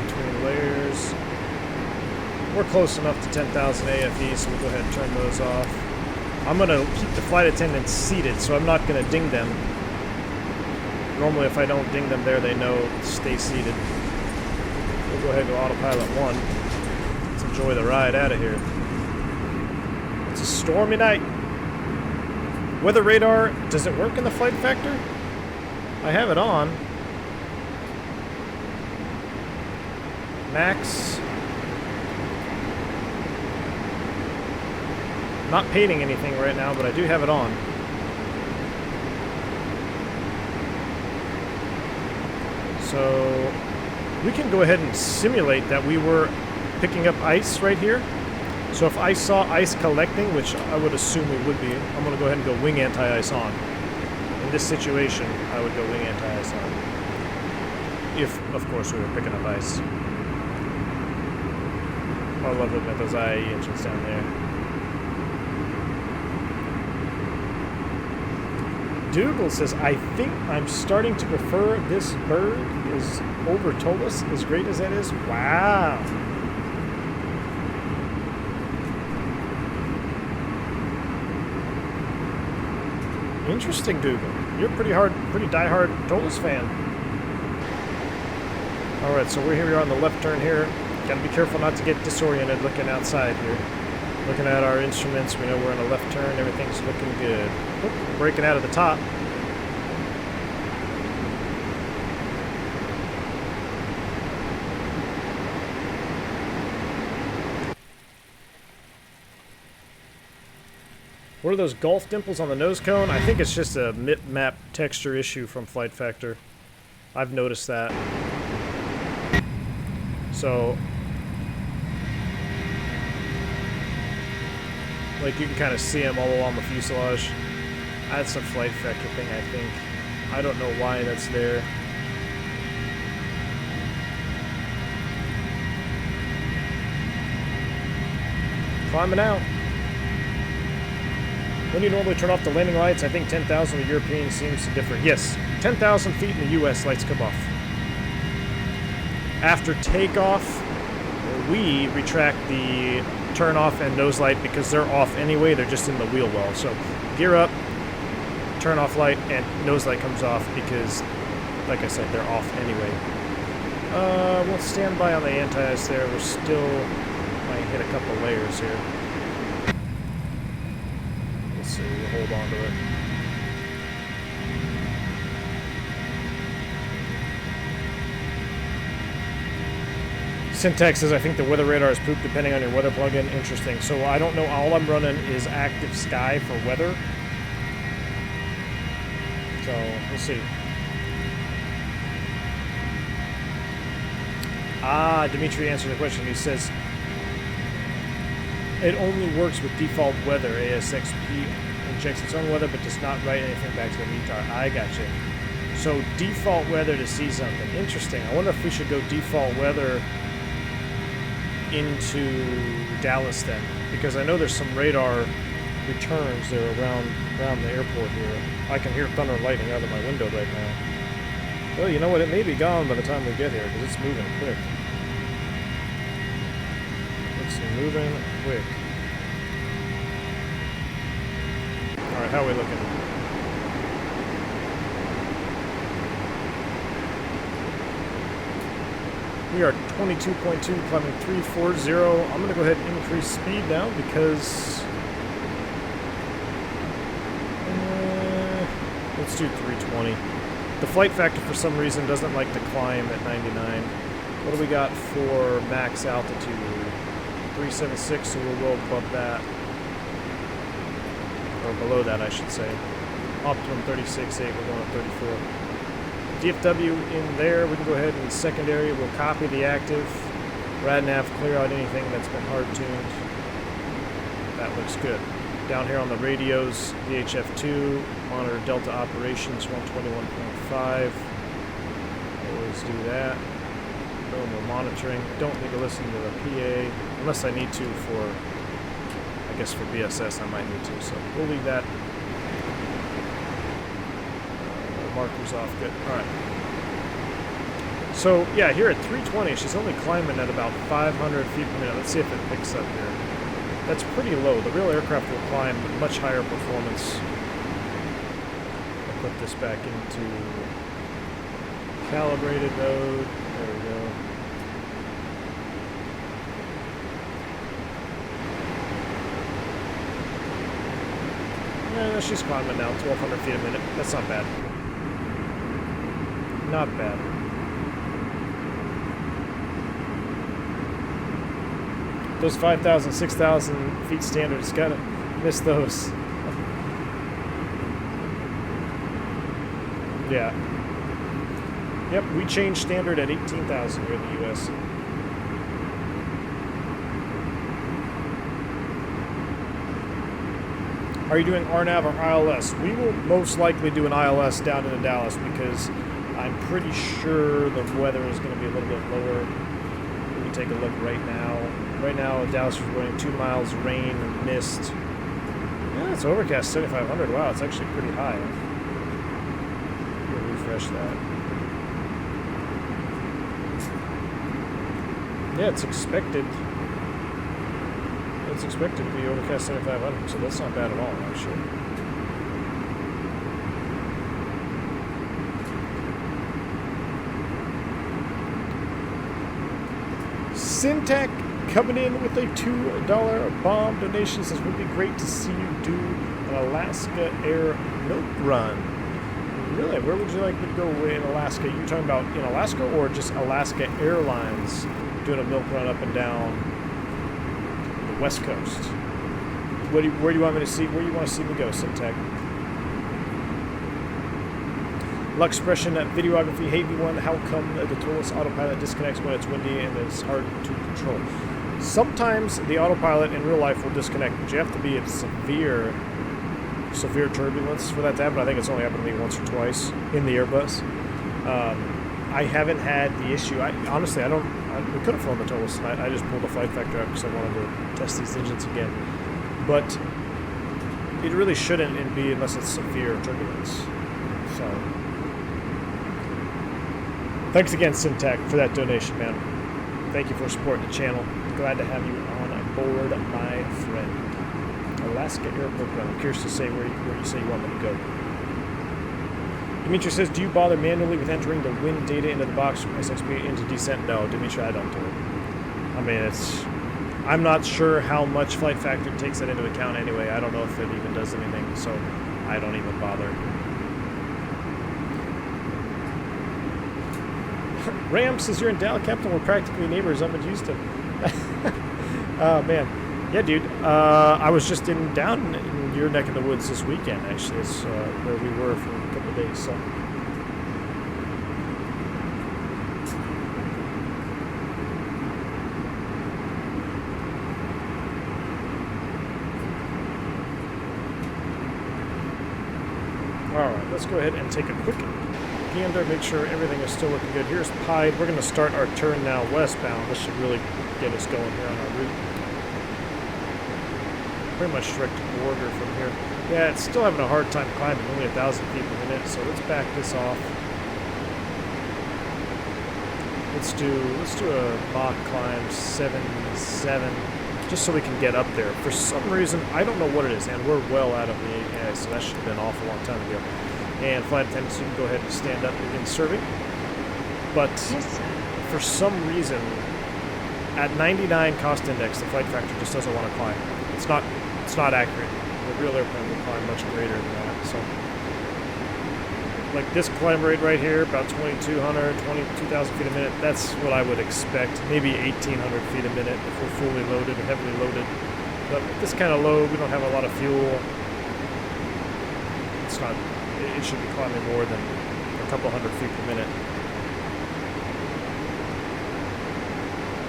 between layers. We're close enough to 10,000 AFE, so we'll go ahead and turn those off. I'm going to keep the flight attendants seated, so I'm not going to ding them. Normally if I don't ding them there, they know to stay seated. We'll go ahead and go autopilot 1. Let's enjoy the ride out of here. It's a stormy night. Weather radar, does it work in the FlightFactor? I have it on. Max. Not painting anything right now, but I do have it on. So we can go ahead and simulate that we were picking up ice right here. So if I saw ice collecting, which I would assume we would be, I'm going to go ahead and go wing anti-ice on. In this situation, I would go wing anti-ice on. If, of course, we were picking up ice. I love looking at those IAE engines down there. Dougal says, I think I'm starting to prefer this bird is over Tolas, as great as that is. Wow. Interesting, Dougal. You're pretty diehard Tolas fan. Alright, so here we are on the left turn here. Gotta be careful not to get disoriented looking outside here. Looking at our instruments, we know we're in a left turn, everything's looking good. Oop, we're breaking out of the top. What are those golf dimples on the nose cone? I think it's just a map texture issue from FlightFactor. I've noticed that. So, like you can kind of see them all along the fuselage. That's a FlightFactor thing, I think. I don't know why that's there. Climbing out. When do you normally turn off the landing lights? I think 10,000 in the European seems to differ. Yes, 10,000 feet in the US, lights come off. After takeoff, we retract the turn off and nose light because they're off anyway, they're just in the wheel well. So gear up, turn off light, and nose light comes off because, like I said, they're off anyway. We'll stand by on the anti-ice there. We're still, might hit a couple layers here. Let's see, we'll hold on to it. Syntax says, I think the weather radar is poop depending on your weather plugin. Interesting. So I don't know. All I'm running is Active Sky for weather. So we'll see. Dimitri answered the question. He says, it only works with default weather. ASXP injects its own weather but does not write anything back to the METAR. I gotcha. So default weather to see something. Interesting. I wonder if we should go default weather into Dallas then, because I know there's some radar returns there around the airport here. I can hear thunder and lightning out of my window right now. Well, you know what? It may be gone by the time we get here because it's moving quick. It's moving quick. All right, how are we looking? We are 22.2, climbing 340. I'm going to go ahead and increase speed now because... let's do 320. The FlightFactor for some reason doesn't like to climb at 99. What do we got for max altitude? 376, so we'll well above that. Or below that, I should say. Optimum 36.8, we're going up 34. DFW in there, we can go ahead and secondary, we'll copy the active. RadNav, clear out anything that's been hard-tuned. That looks good. Down here on the radios, VHF2, monitor Delta operations, 121.5. Always do that. Boom, we're monitoring. Don't need to listen to the PA, unless I need to for, I guess for BSS I might need to, so we'll leave that. Markers off, good. Alright. So, yeah, here at 320, she's only climbing at about 500 feet per minute. Let's see if it picks up here. That's pretty low. The real aircraft will climb much higher performance. I'll put this back into calibrated mode. There we go. Yeah, she's climbing now, 1,200 feet a minute. That's not bad. Not bad. Those 5,000, 6,000 feet standards, gotta miss those. Yeah. Yep, we changed standard at 18,000 here in the U.S. Are you doing RNAV or ILS? We will most likely do an ILS down into Dallas because I'm pretty sure the weather is going to be a little bit lower. We can take a look right now. Right now, Dallas is running 2 miles, rain, and mist. Yeah, it's overcast, 7,500. Wow, it's actually pretty high. We'll refresh that. Yeah, it's expected. It's expected to be overcast 7,500, so that's not bad at all, actually. Syntac coming in with a $2 bomb donation. Says, would be great to see you do an Alaska Air milk run. Really? Where would you like me to go in Alaska? You talking about in Alaska or just Alaska Airlines doing a milk run up and down the West Coast? Where do you want me to see? Where do you want to see me go, Syntac? Luxpression videography, hey V1, how come the toolless autopilot disconnects when it's windy and it's hard to control? Sometimes the autopilot in real life will disconnect, but you have to be in severe turbulence for that to happen. I think it's only happened to me once or twice in the Airbus. I haven't had the issue. Honestly, we could have flown the toolless tonight. I just pulled the FlightFactor out because I wanted to test these engines again. But it really shouldn't be unless it's severe turbulence. So. Thanks again, Syntac, for that donation, man. Thank you for supporting the channel. Glad to have you on board, my friend. Alaska Airport Run. I'm curious to say where you say you want me to go. Dimitri says, do you bother manually with entering the wind data into the box from SXP into descent? No, Dimitri, I don't do it. I mean, I'm not sure how much FlightFactor takes that into account anyway. I don't know if it even does anything, so I don't even bother. Ram says, you're in Dallas, Captain. We're practically neighbors up in Houston. Oh, man. Yeah, dude. I was just down in your neck of the woods this weekend, actually. It's where we were for a couple of days. So. All right, let's go ahead and take a quick gander, make sure everything is still looking good. Here's Pied. We're going to start our turn now westbound. This should really get us going here on our route. Pretty much direct border from here. Yeah, it's still having a hard time climbing, only 1,000 feet per minute, so let's back this off. Let's do a Mach climb 7.7, just so we can get up there. For some reason, I don't know what it is, and we're well out of the AAA, so that should have been an awful long time ago. And flight attendants, you can go ahead and stand up and begin serving. But for some reason, at 99 cost index, the FlightFactor just doesn't want to climb. It's not accurate. The real airplane will climb much greater than that. So like this climb rate right here, about 2,200, 22,000 feet a minute, that's what I would expect. Maybe 1,800 feet a minute if we're fully loaded or heavily loaded. But with this kind of load, we don't have a lot of fuel. It's not, it should be climbing more than a couple hundred feet per minute.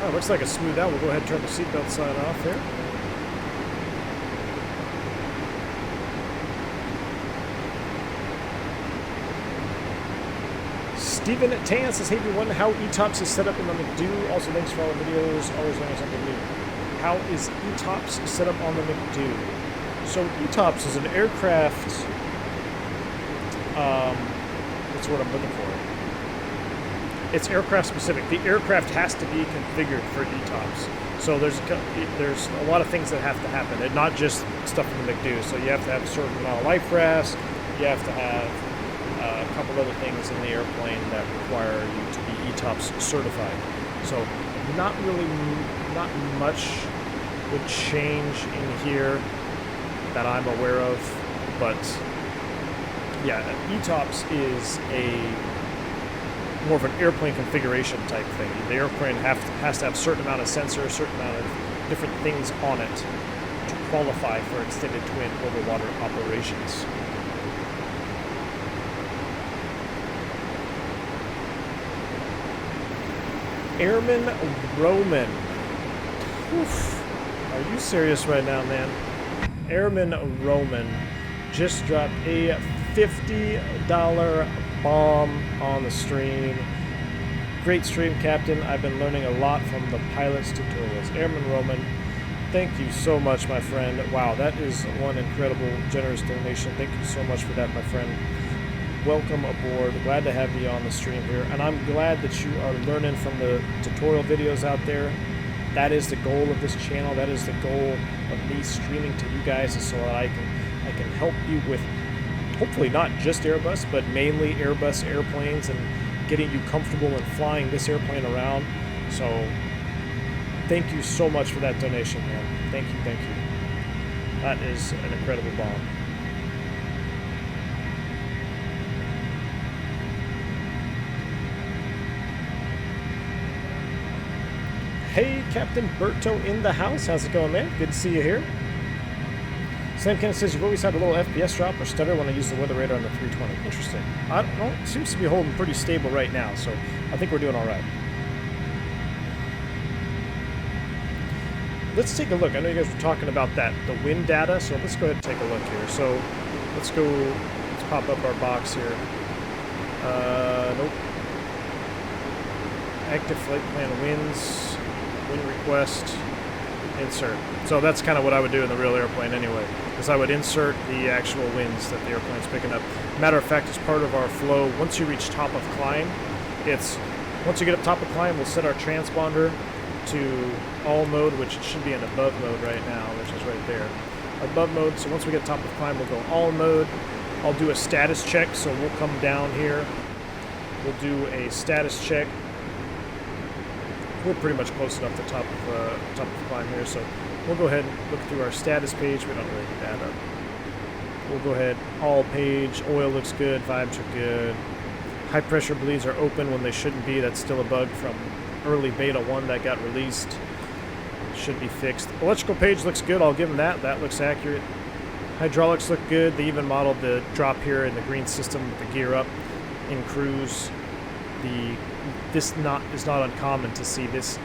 Oh, looks like a smooth out. We'll go ahead and turn the seatbelt sign off here. Stephen Tan says, hey everyone, how ETOPS is set up in the McDo? Also, thanks for all the videos. Always learning something new. How is ETOPS set up on the McDo? So ETOPS is an aircraft. That's what I'm looking for. It's aircraft specific. The aircraft has to be configured for ETOPS. So there's a lot of things that have to happen, and not just stuff in the McDo. So you have to have a certain amount of life rafts. You have to have a couple other things in the airplane that require you to be ETOPS certified. So not much would change in here that I'm aware of, but yeah, ETOPS is more of an airplane configuration type thing. The airplane has to have a certain amount of sensors, a certain amount of different things on it to qualify for extended twin over water operations. Airman Roman. Oof. Are you serious right now, man? Airman Roman just dropped a $50 bomb on the stream. Great stream, Captain. I've been learning a lot from the pilot's tutorials. Airman Roman, thank you so much, my friend. Wow, that is one incredible, generous donation. Thank you so much for that, my friend. Welcome aboard. Glad to have you on the stream here. And I'm glad that you are learning from the tutorial videos out there. That is the goal of this channel. That is the goal of me streaming to you guys, is so that I can help you with hopefully not just Airbus, but mainly Airbus airplanes, and getting you comfortable in flying this airplane around. So thank you so much for that donation, man. Thank you, thank you. That is an incredible bomb. Hey, Captain Berto in the house. How's it going, man? Good to see you here. Sam Kenneth says, you've always had a little FPS drop or stutter when I use the weather radar on the 320. Interesting. I don't know. It seems to be holding pretty stable right now, so I think we're doing all right. Let's take a look. I know you guys were talking about the wind data, so let's go ahead and take a look here. So let's pop up our box here. Nope. Active flight plan winds, wind request, insert. So that's kind of what I would do in the real airplane anyway, is I would insert the actual winds that the airplane's picking up. Matter of fact, as part of our flow, once you reach top of climb, once you get up top of climb, we'll set our transponder to all mode, which it should be in above mode right now, which is right there. Above mode, so once we get top of climb, we'll go all mode. I'll do a status check, so we'll come down here. We'll do a status check. We're pretty much close enough to top of climb here, so we'll go ahead and look through our status page. We don't really need that up. We'll go ahead, all page, oil looks good, vibes are good. High pressure bleeds are open when they shouldn't be. That's still a bug from early beta 1 that got released. Should be fixed. Electrical page looks good, I'll give them that. That looks accurate. Hydraulics look good. They even modeled the drop here in the green system with the gear up in cruise. This is not uncommon to see this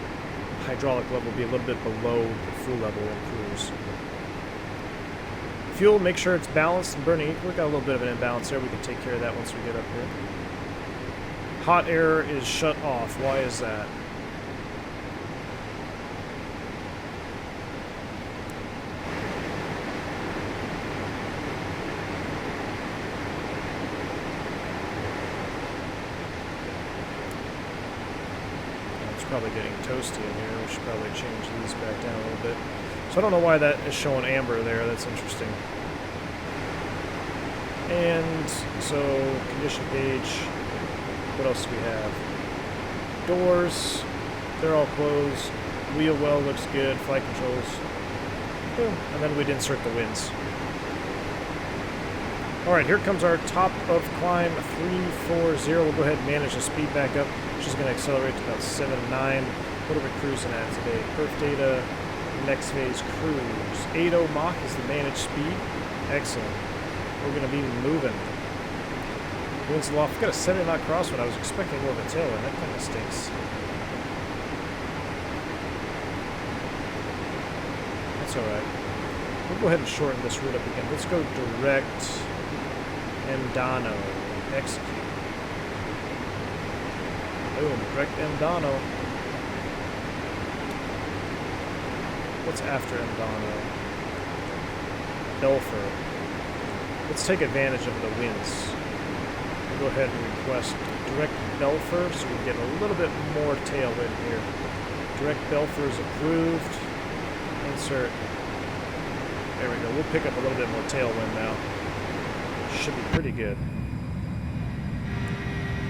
hydraulic level be a little bit below the fuel level in cruise. Fuel, make sure it's balanced and burning equally. Got a little bit of an imbalance there. We can take care of that once we get up here. Hot air is shut off. Why is that? Probably getting toasty in here. We should probably change these back down a little bit. So I don't know why that is showing amber there. That's interesting. And so condition page. What else do we have? Doors. They're all closed. Wheel well looks good. Flight controls. Boom. And then we'd insert the winds. Alright, here comes our top of climb 340. We'll go ahead and manage the speed back up. She's going to accelerate to about 7.9. What are we cruising at today? Perf data, next phase cruise. 80 Mach is the managed speed. Excellent. We're going to be moving. Winds aloft. We've got a 70 knot crosswind. I was expecting more of a tailwind. That kind of stinks. That's alright. We'll go ahead and shorten this route up again. Let's go direct Endano. Execute. Boom. Direct Endano. What's after Endano? Belfer. Let's take advantage of the winds. We'll go ahead and request direct Belfer so we get a little bit more tailwind here. Direct Belfer is approved. Insert. There we go. We'll pick up a little bit more tailwind now. Should be pretty good.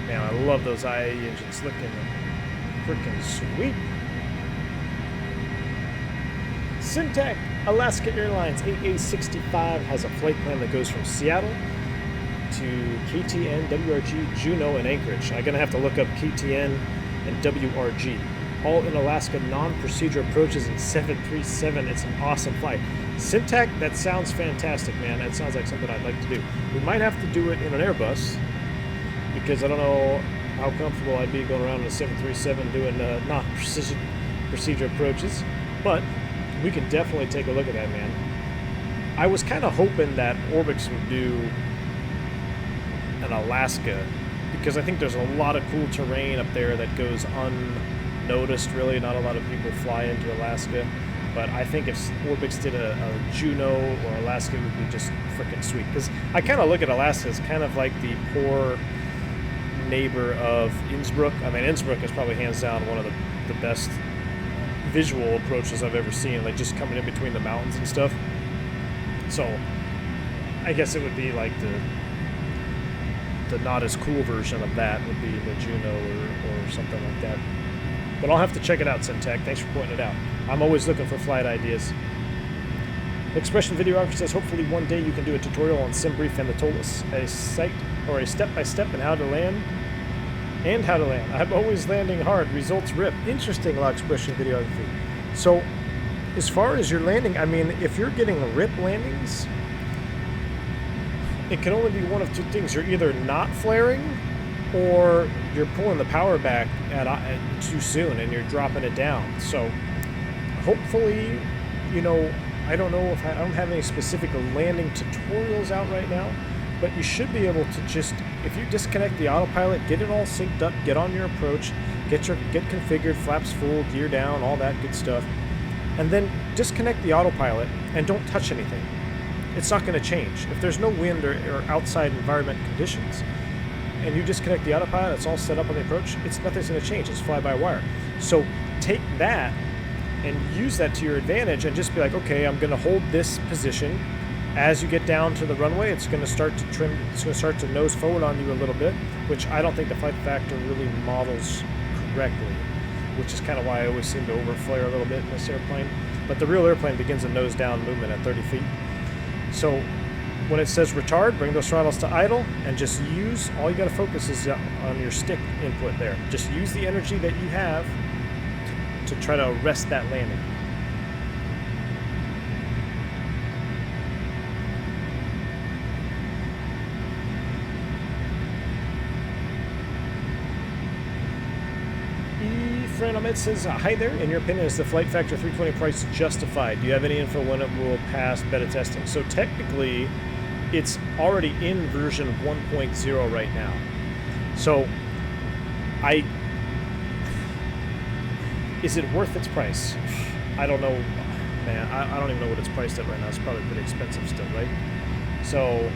Man, I love those IAE engines. Looking freaking sweet. Syntec Alaska Airlines 8865 has a flight plan that goes from Seattle to KTN, WRG, Juneau, and Anchorage. I'm going to have to look up KTN and WRG. All in Alaska, non-procedure approaches in 737. It's an awesome flight. Syntec, that sounds fantastic, man. That sounds like something I'd like to do. We might have to do it in an Airbus because I don't know how comfortable I'd be going around in a 737 doing non-procedure approaches, but we can definitely take a look at that, man. I was kind of hoping that Orbix would do an Alaska because I think there's a lot of cool terrain up there that goes unnoticed, really. Not a lot of people fly into Alaska. But I think if Orbix did a Juneau or Alaska, it would be just freaking sweet. Because I kind of look at Alaska as kind of like the poor neighbor of Innsbruck. I mean, Innsbruck is probably hands down one of the best visual approaches I've ever seen, like just coming in between the mountains and stuff. So I guess it would be like the not as cool version of that would be the Juneau or something like that. But I'll have to check it out, Syntec. Thanks for pointing it out. I'm always looking for flight ideas. Expression Videographer says, hopefully one day you can do a tutorial on SimBrief and the TOLUS, a site or a step-by-step and how to land. I'm always landing hard. Results rip. Interesting, law expression videography. So, as far as your landing, I mean, if you're getting rip landings, it can only be one of two things. You're either not flaring, or you're pulling the power back too soon and you're dropping it down. So, hopefully, you know, I don't know if I don't have any specific landing tutorials out right now, but you should be able to just, if you disconnect the autopilot, get it all synced up, get on your approach, get configured, flaps full, gear down, all that good stuff, and then disconnect the autopilot and don't touch anything. It's not going to change. If there's no wind or outside environment conditions, and you disconnect the autopilot, it's all set up on the approach, nothing's going to change. It's fly-by-wire. So take that and use that to your advantage and just be like, okay, I'm going to hold this position. As you get down to the runway, it's going to start to trim, it's going to start to nose forward on you a little bit, which I don't think the FlightFactor really models correctly, which is kind of why I always seem to overflare a little bit in this airplane. But the real airplane begins a nose down movement at 30 feet. So when it says retard, bring those throttles to idle and just use, all you got to focus is on your stick input there. Just use the energy that you have to try to arrest that landing. Franomet says, hi there. In your opinion, is the FlightFactor 320 price justified? Do you have any info when it will pass beta testing? So technically, it's already in version 1.0 right now. So, is it worth its price? I don't know, man. I don't even know what it's priced at right now. It's probably pretty expensive still, right? So,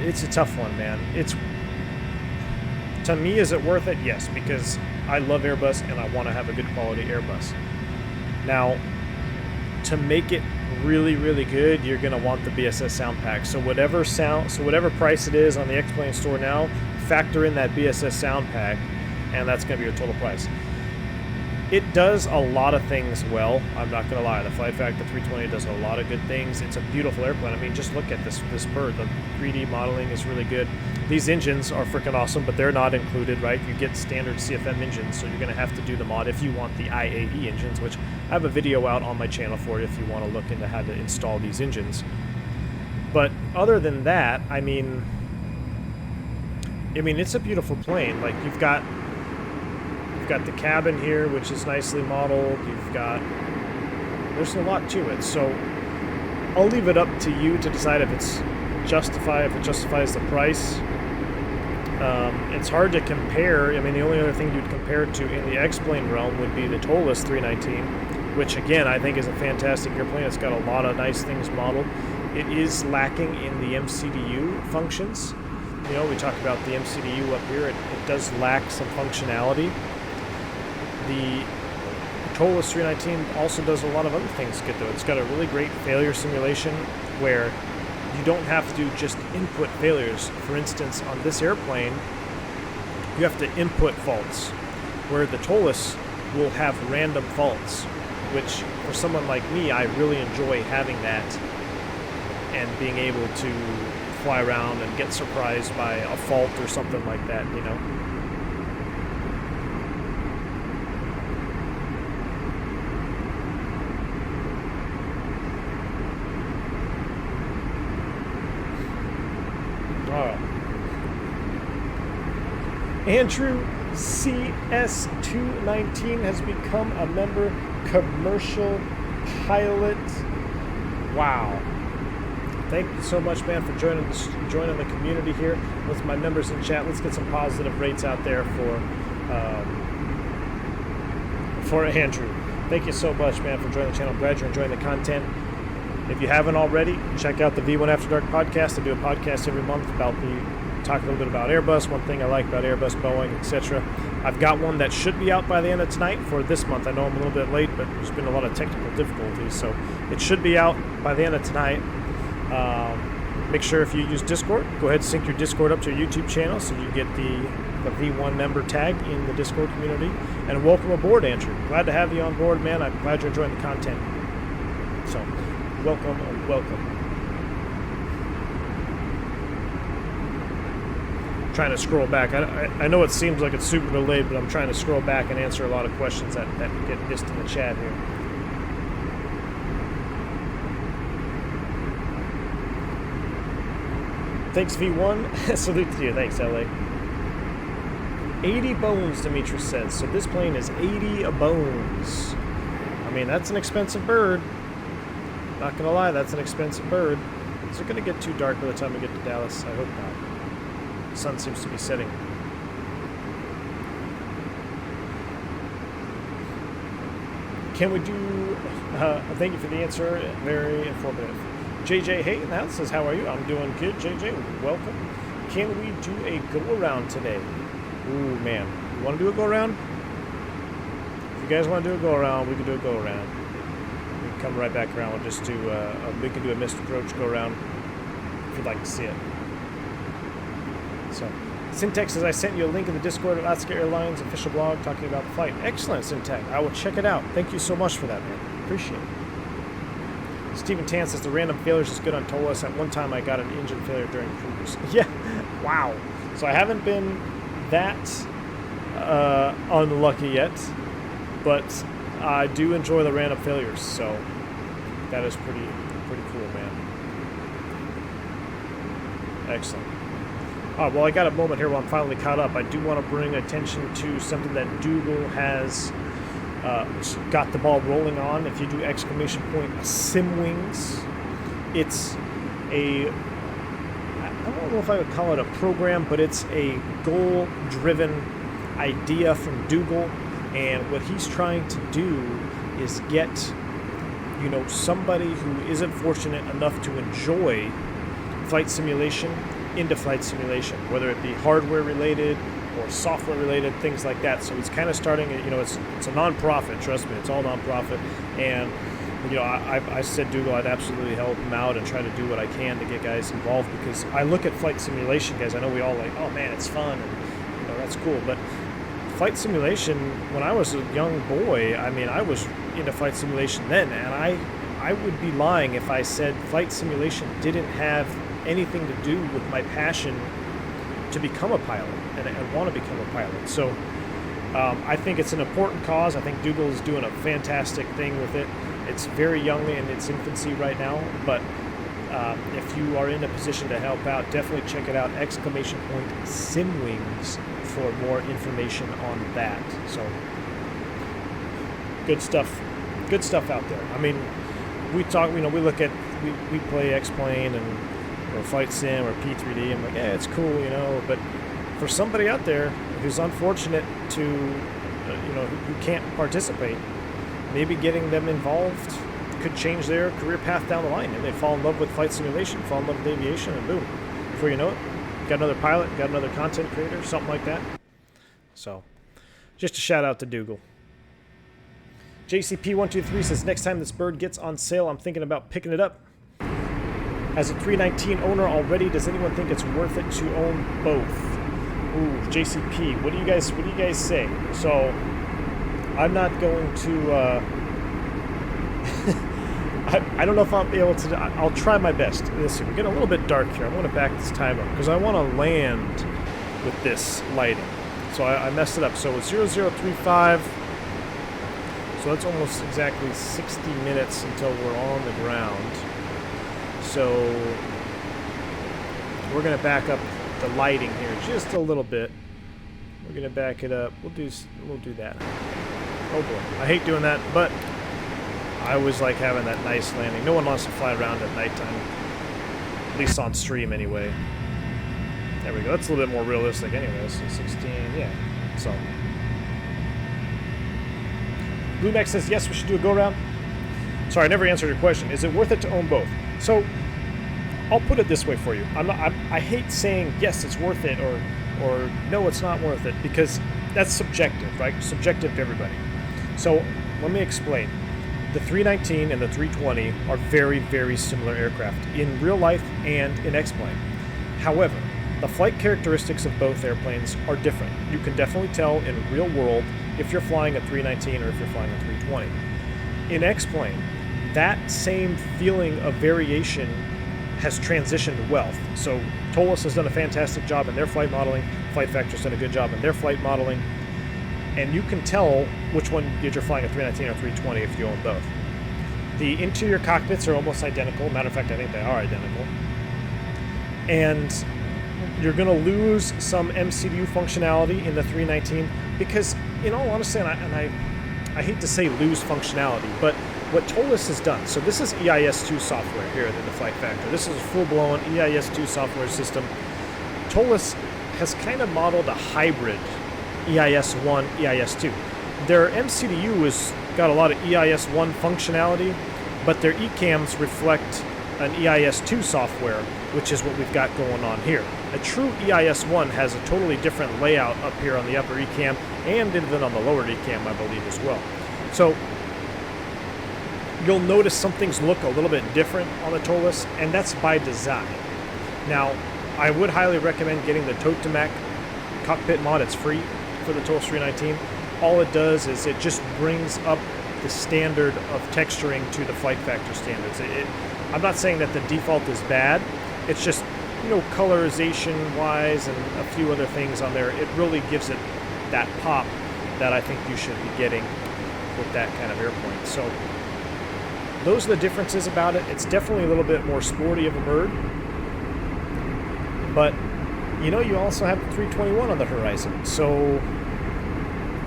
it's a tough one, man. To me, is it worth it? Yes, because I love Airbus and I want to have a good quality Airbus. Now, to make it really, really good, you're going to want the BSS sound pack. So whatever price it is on the X-Plane store now, factor in that BSS sound pack, and that's going to be your total price. it does a lot of things well. I'm not gonna lie. The FlightFactor 320 does a lot of good things. It's a beautiful airplane. I mean, just look at this bird. The 3D modeling is really good. These engines are freaking awesome, but they're not included, right? You get standard CFM engines, so you're gonna have to do the mod if you want the IAE engines, which I have a video out on my channel for you if you want to look into how to install these engines. But other than that, I mean, it's a beautiful plane. Like, you've got the cabin here, which is nicely modeled. There's a lot to it. So I'll leave it up to you to decide if it justifies the price. It's hard to compare. I mean, the only other thing you'd compare it to in the X-Plane realm would be the TOLUS 319, which again I think is a fantastic airplane. It's got a lot of nice things modeled. It is lacking in the MCDU functions. You know, we talked about the MCDU up here. It does lack some functionality. The TOLUS 319 also does a lot of other things good, though. It's got a really great failure simulation where you don't have to just input failures. For instance, on this airplane, you have to input faults, where the TOLUS will have random faults, which for someone like me, I really enjoy having that and being able to fly around and get surprised by a fault or something like that, you know. Andrew CS219 has become a member commercial pilot. Wow. Thank you so much, man, for joining the community here with my members in chat. Let's get some positive rates out there for Andrew. Thank you so much, man, for joining the channel. I'm glad you're enjoying the content. If you haven't already, check out the V1 After Dark podcast. I do a podcast every month talk a little bit about Airbus, one thing I like about Airbus, Boeing, etc. I've got one that should be out by the end of tonight for this month. I know I'm a little bit late, but there's been a lot of technical difficulties, so it should be out by the end of tonight. Make sure if you use Discord, go ahead and sync your Discord up to your YouTube channel so you get the V1 member tag in the Discord community. And welcome aboard, Andrew. Glad to have you on board, man. I'm glad you're enjoying the content. So, welcome. Trying to scroll back. I know it seems like it's super delayed, but I'm trying to scroll back and answer a lot of questions that get missed in the chat here. Thanks, V1. Salute to you. Thanks, LA. 80 bones, Dimitri says. So this plane is 80 bones. I mean, that's an expensive bird. Not gonna lie, that's an expensive bird. Is it gonna get too dark by the time we get to Dallas? I hope not. The sun seems to be setting. Can we do... thank you for the answer. Very informative. JJ Hay in the house says, how are you? I'm doing good, JJ. Welcome. Can we do a go-around today? Ooh, man. You want to do a go-around? If you guys want to do a go-around, we can do a go-around. We can come right back around. We'll just do we can do a missed approach go-around if you'd like to see it. So, Syntax says, I sent you a link in the Discord of Alaska Airlines official blog talking about the flight. Excellent, Syntax. I will check it out. Thank you so much for that, man. Appreciate it. Stephen Tan says, the random failures is good on TOLUS. At one time, I got an engine failure during cruise. Yeah, wow. So I haven't been that unlucky yet, but I do enjoy the random failures. So that is pretty cool, man. Excellent. Well, I got a moment here while I'm finally caught up. I do want to bring attention to something that Dougal has got the ball rolling on. If you do exclamation point SimWings, it's I don't know if I would call it a program, but it's a goal-driven idea from Dougal, and what he's trying to do is get, somebody who isn't fortunate enough to enjoy flight simulation into flight simulation, whether it be hardware related or software related, things like that. So he's kind of starting, it's a non-profit, trust me, it's all non-profit. And, I said Dougal, I'd absolutely help him out and try to do what I can to get guys involved, because I look at flight simulation, guys, I know we all like, oh man, it's fun, and, that's cool, but flight simulation, when I was a young boy, I mean, I was into flight simulation then, and I would be lying if I said flight simulation didn't have anything to do with my passion to become a pilot and want to become a pilot. So I think it's an important cause. I think Dougal is doing a fantastic thing with it. It's very young in its infancy right now, but if you are in a position to help out, definitely check it out, ! Simwings for more information on that. So good stuff out there. I mean, we talk, we look at, we play X-Plane or Flight Sim or P3D. I'm like, yeah, it's cool, but for somebody out there who's unfortunate to, who can't participate, maybe getting them involved could change their career path down the line, and they fall in love with flight simulation, fall in love with aviation, and boom, before you know it, got another pilot, got another content creator, something like that. So, just a shout out to Dougal. JCP123 says, next time this bird gets on sale, I'm thinking about picking it up. As a 319 owner already, does anyone think it's worth it to own both? Ooh, JCP, what do you guys say? So, I'm not going to, I don't know if I'll be able to, I'll try my best. Listen, we're getting a little bit dark here. I want to back this time up because I want to land with this lighting. So I messed it up. So it's 0035. So that's almost exactly 60 minutes until we're on the ground. So we're going to back up the lighting here just a little bit. We're going to back it up. We'll do that. Oh boy, I hate doing that, but I always like having that nice landing. No one wants to fly around at nighttime, at least on stream anyway. There we go. That's a little bit more realistic anyway. So 16, yeah. So Blue Max says, yes, we should do a go-around. Sorry, I never answered your question. Is it worth it to own both? So I'll put it this way for you. I hate saying, yes, it's worth it, or no, it's not worth it, because that's subjective, right? Subjective to everybody. So let me explain. The 319 and the 320 are very, very similar aircraft in real life and in X-Plane. However, the flight characteristics of both airplanes are different. You can definitely tell in real world if you're flying a 319 or if you're flying a 320. In X-Plane, that same feeling of variation has transitioned to wealth. So Tolis has done a fantastic job in their flight modeling. FlightFactor's done a good job in their flight modeling. And you can tell which one you're flying, a 319 or 320, if you own both. The interior cockpits are almost identical. Matter of fact, I think they are identical. And you're going to lose some MCU functionality in the 319 because, in all honesty, and I hate to say lose functionality, but what Tolis has done, so this is EIS2 software here in the FlightFactor. This is a full-blown EIS2 software system. Tolis has kind of modeled a hybrid EIS1, EIS2. Their MCDU has got a lot of EIS1 functionality, but their ECAMs reflect an EIS2 software, which is what we've got going on here. A true EIS1 has a totally different layout up here on the upper ECAM and even on the lower ECAM, I believe, as well. So you'll notice some things look a little bit different on the Tolis, and that's by design. Now, I would highly recommend getting the Totemac cockpit mod. It's free for the Tolis 319. All it does is it just brings up the standard of texturing to the FlightFactor standards. I'm not saying that the default is bad. It's just, colorization wise and a few other things on there. It really gives it that pop that I think you should be getting with that kind of airplane. So those are the differences about it. It's definitely a little bit more sporty of a bird. But, you also have the 321 on the horizon. So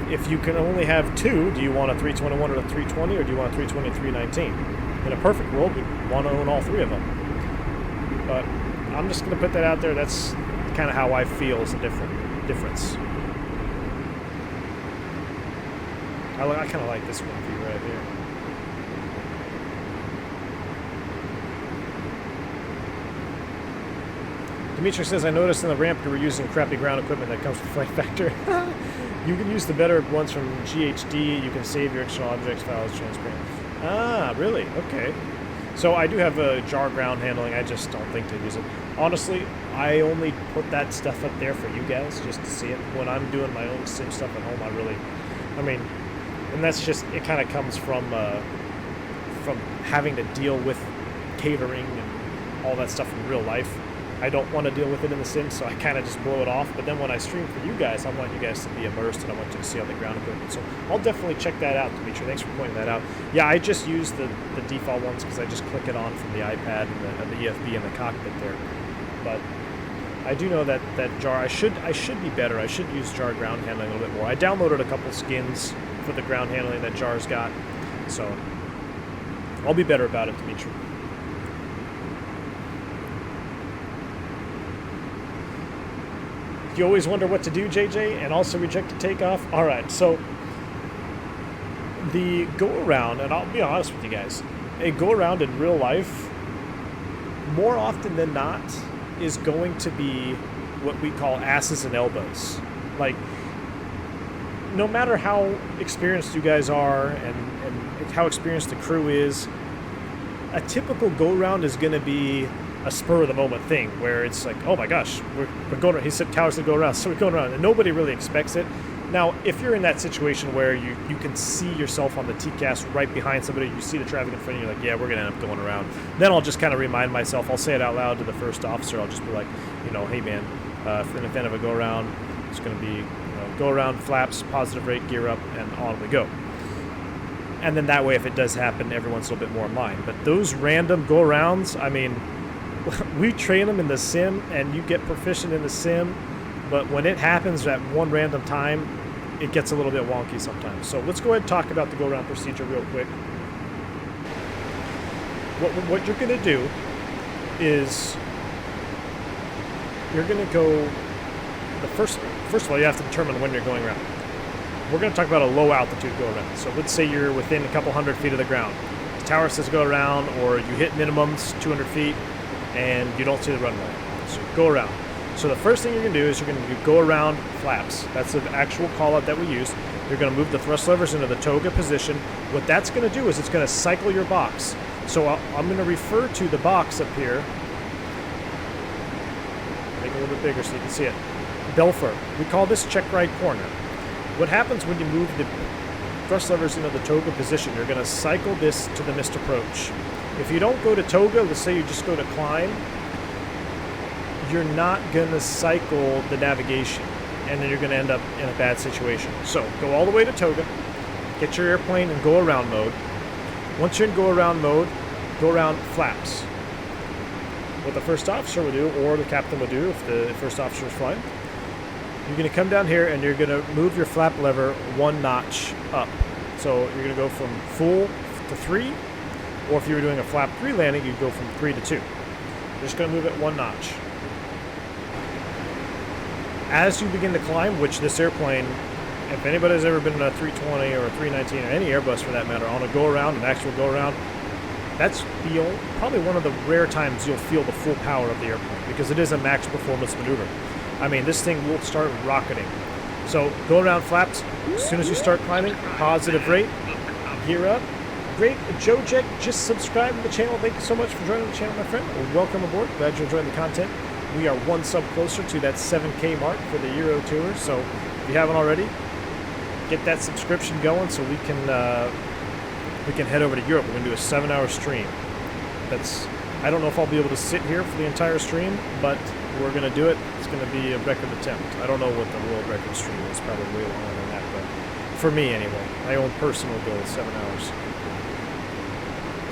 if you can only have two, do you want a 321 or a 320, or do you want a 320 and 319? In a perfect world, we want to own all three of them. But I'm just going to put that out there. That's kind of how I feel is the difference. I kind of like this one view right here. Dimitri says, I noticed in the ramp you were using crappy ground equipment that comes with FlightFactor. You can use the better ones from GHD. You can save your external objects files transparent. Ah, really? Okay. So I do have a jar ground handling. I just don't think to use it. honestly, I only put that stuff up there for you guys just to see it. When I'm doing my own sim stuff at home, I mean, and that's just, it kind of comes from having to deal with catering and all that stuff in real life. I don't want to deal with it in the sim, so I kind of just blow it off. But then when I stream for you guys, I want you guys to be immersed, and I want you to see all the ground equipment. So I'll definitely check that out, Dimitri. Thanks for pointing that out. Yeah, I just use the default ones because I just click it on from the iPad and the EFB and the cockpit there. But I do know that jar, I should be better. I should use jar ground handling a little bit more. I downloaded a couple skins for the ground handling that jar's got, so I'll be better about it, Dimitri. You always wonder what to do, JJ, and also reject a takeoff? All right, so the go-around, and I'll be honest with you guys, a go-around in real life, more often than not, is going to be what we call asses and elbows. Like, no matter how experienced you guys are and how experienced the crew is, a typical go-around is going to be a spur-of-the-moment thing where it's like, oh my gosh, we're going around. He said towers to go around, so we're going around. And nobody really expects it. Now, if you're in that situation where you can see yourself on the TCAS right behind somebody, you see the traffic in front of you, you're like, yeah, we're going to end up going around. Then I'll just kind of remind myself, I'll say it out loud to the first officer. I'll just be like, hey man, for an event of a go-around, it's going to be go-around, flaps, positive rate, gear up, and on we go. And then that way, if it does happen, everyone's a little bit more in line. But those random go-arounds, I mean, we train them in the sim, and you get proficient in the sim, but when it happens at one random time, it gets a little bit wonky sometimes. So let's go ahead and talk about the go-around procedure real quick. What you're going to do is you're going to go, first of all, you have to determine when you're going around. We're going to talk about a low altitude go-around. So let's say you're within a couple hundred feet of the ground. The tower says go around, or you hit minimums 200 feet, and you don't see the runway. So go around. So the first thing you're going to do is you're going to go around flaps. That's the actual call-out that we use. You're going to move the thrust levers into the toga position. What that's going to do is it's going to cycle your box. So I'm going to refer to the box up here. Make it a little bit bigger so you can see it. Belfer. We call this check right corner. What happens when you move the thrust levers into the toga position, you're going to cycle this to the missed approach. If you don't go to toga, let's say you just go to climb, you're not going to cycle the navigation, and then you're going to end up in a bad situation. So go all the way to toga, get your airplane in go around mode. Once you're in go around mode, go around flaps. What the first officer would do, or the captain would do if the first officer is flying, you're going to come down here and you're going to move your flap lever one notch up. So you're going to go from full to 3, or if you were doing a flap 3 landing, you'd go from 3 to 2. You're just going to move it one notch. As you begin to climb, which this airplane, if anybody's ever been in a 320 or a 319 or any Airbus for that matter, on a go-around, an actual go-around, that's probably one of the rare times you'll feel the full power of the airplane, because it is a max performance maneuver. I mean, this thing will start rocketing. So go around flaps. As soon as you start climbing, positive rate, gear up. Great. Joe Jack just subscribed to the channel. Thank you so much for joining the channel, my friend. Welcome aboard. Glad you're enjoying the content. We are one sub closer to that 7K mark for the Euro Tour. So if you haven't already, get that subscription going so we can head over to Europe. We're going to do a 7-hour stream. I don't know if I'll be able to sit here for the entire stream, but we're going to do it. It's going to be a record attempt. I don't know what the world record stream is. Probably way longer than that, but for me anyway, my own personal goal is 7 hours.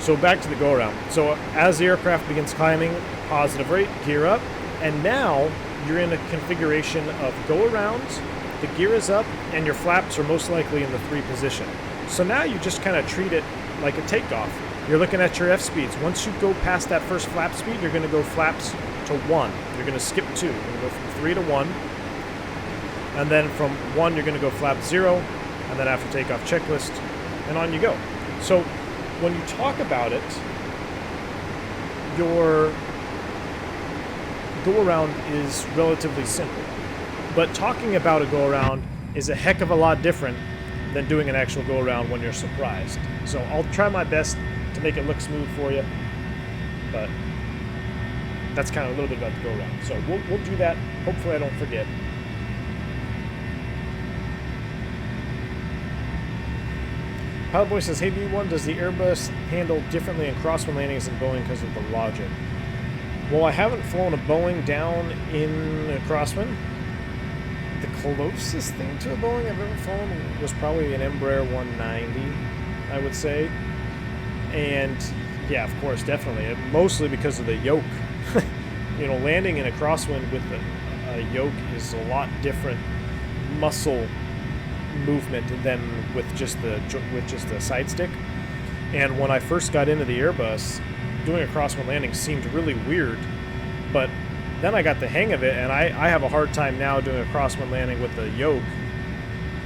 So back to the go-around. So as the aircraft begins climbing, positive rate, gear up, and now you're in a configuration of go-around, the gear is up, and your flaps are most likely in the 3 position. So now you just kind of treat it like a takeoff. You're looking at your F speeds. Once you go past that first flap speed, you're going to go flaps to 1. You're going to skip 2. You're going to go from 3 to 1. And then from 1, you're going to go flap 0. And then after takeoff checklist, and on you go. So when you talk about it, your go-around is relatively simple. But talking about a go-around is a heck of a lot different than doing an actual go-around when you're surprised. So I'll try my best to make it look smooth for you. But that's kind of a little bit about the go around. So we'll do that. Hopefully I don't forget. Pilotboy says, hey V1, does the Airbus handle differently in crosswind landings than Boeing because of the logic? Well, I haven't flown a Boeing down in a crosswind. The closest thing to a Boeing I've ever flown was probably an Embraer 190, I would say. And yeah, of course, definitely. Mostly because of the yoke. You know, landing in a crosswind with a yoke is a lot different muscle movement than with just the side stick. And when I first got into the Airbus, doing a crosswind landing seemed really weird, but then I got the hang of it, and I have a hard time now doing a crosswind landing with the yoke,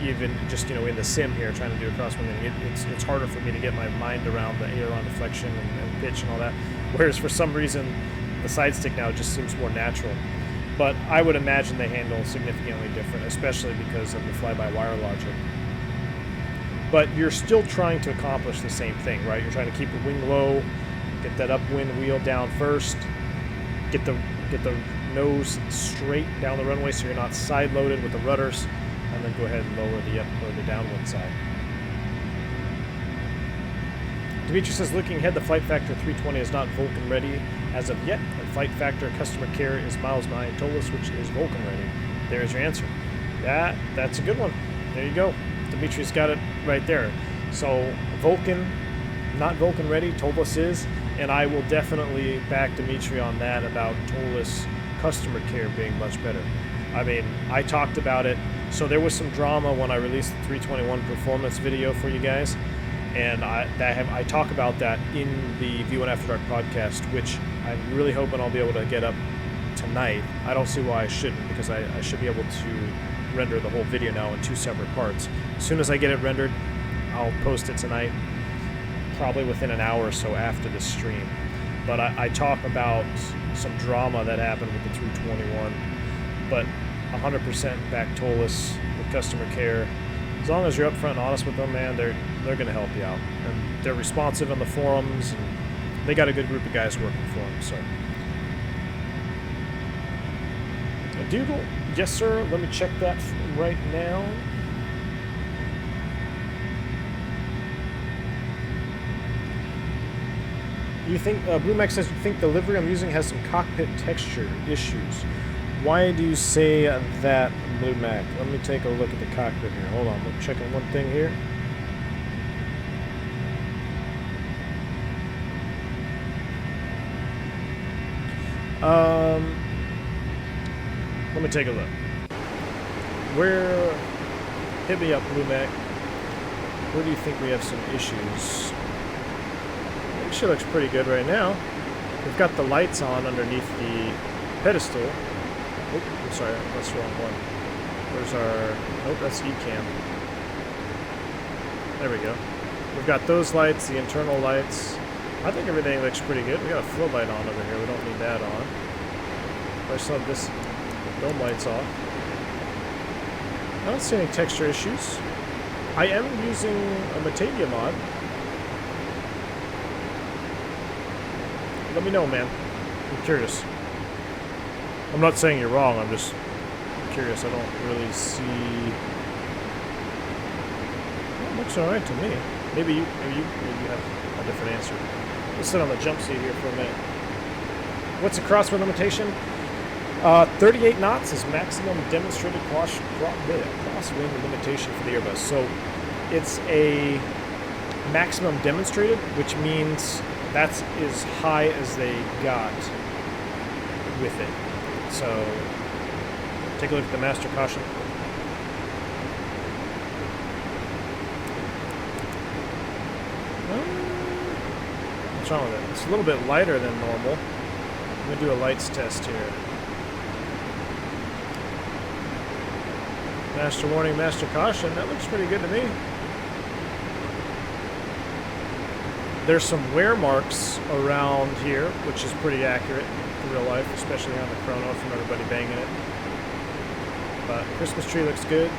even just, you know, in the sim here, trying to do a crosswind landing. It's harder for me to get my mind around the aileron deflection and pitch and all that, whereas for some reason the side stick now just seems more natural. But I would imagine they handle significantly different, especially because of the fly-by-wire logic. But you're still trying to accomplish the same thing, right? You're trying to keep the wing low, get that upwind wheel down first, get the nose straight down the runway so you're not side-loaded with the rudders, and then go ahead and lower the up or the downwind side. Dimitri says, looking ahead, the FlightFactor 320 is not Vulcan ready as of yet, and FlightFactor customer care is miles behind TOLUS, which is Vulcan ready. There's your answer. That's a good one. There you go. Dimitri's got it right there. So Vulcan, not Vulcan ready, TOLUS is, and I will definitely back Dimitri on that about TOLUS customer care being much better. I mean, I talked about it. So there was some drama when I released the 321 performance video for you guys. And I talk about that in the V1 After Dark podcast, which I'm really hoping I'll be able to get up tonight. I don't see why I shouldn't, because I should be able to render the whole video now in 2 separate parts. As soon as I get it rendered, I'll post it tonight, probably within an hour or so after the stream. But I talk about some drama that happened with the 321, but 100% back TOLUS with customer care. As long as you're upfront and honest with them, man, they're going to help you out. And they're responsive on the forums, and they got a good group of guys working for them. So, Doodle, yes sir. Let me check that right now. You think Blue Max says you think the livery I'm using has some cockpit texture issues? Why do you say that, Blue Mac? Let me take a look at the cockpit here. Hold on, I'm checking one thing here. Let me take a look. Hit me up, Blue Mac. Where do you think we have some issues? It actually looks pretty good right now. We've got the lights on underneath the pedestal. Oh, I'm sorry, that's the wrong one. Where's our... Oh, that's ECAM. There we go. We've got those lights, the internal lights. I think everything looks pretty good. We got a flow light on over here. We don't need that on. I still have this dome lights off. I don't see any texture issues. I am using a Matavia mod. Let me know, man. I'm curious. I'm not saying you're wrong, I'm just curious. I don't really see... Well, it looks alright to me. Maybe you have a different answer. Let's sit on the jump seat here for a minute. What's the crosswind limitation? 38 knots is maximum demonstrated crosswind limitation for the Airbus. So it's a maximum demonstrated, which means that's as high as they got with it. So, take a look at the master caution. What's wrong with it? It's a little bit lighter than normal. I'm going to do a lights test here. Master warning, master caution. That looks pretty good to me. There's some wear marks around here, which is pretty accurate in real life, especially on the chrono from everybody banging it. But Christmas tree looks good.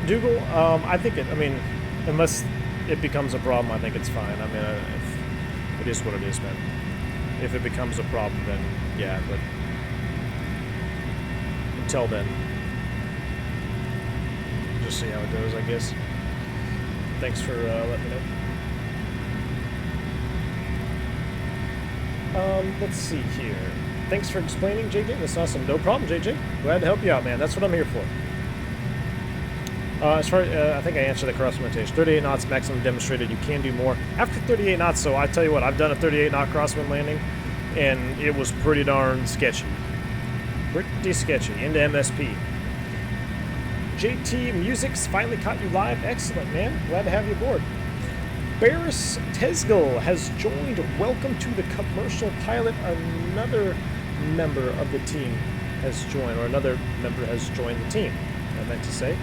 Dougal, I think I mean, unless it becomes a problem, I think it's fine. I mean, if it is what it is, man. If it becomes a problem, then yeah, but until then, just see how it goes, I guess. Thanks for letting me know. Let's see here. Thanks for explaining, JJ. That's awesome. No problem, JJ. Glad to help you out, man. That's what I'm here for. As far as, I think I answered the cross limitation. 38 knots maximum demonstrated. You can do more after 38 knots. So I tell you what, I've done a 38 knot crosswind landing, and it was pretty darn sketchy. Pretty sketchy. Into MSP. JT Music's finally caught you live. Excellent, man. Glad to have you aboard. Barris Tesgal has joined. Welcome to the commercial pilot. Another member of the team has joined, or another member has joined the team, I meant to say.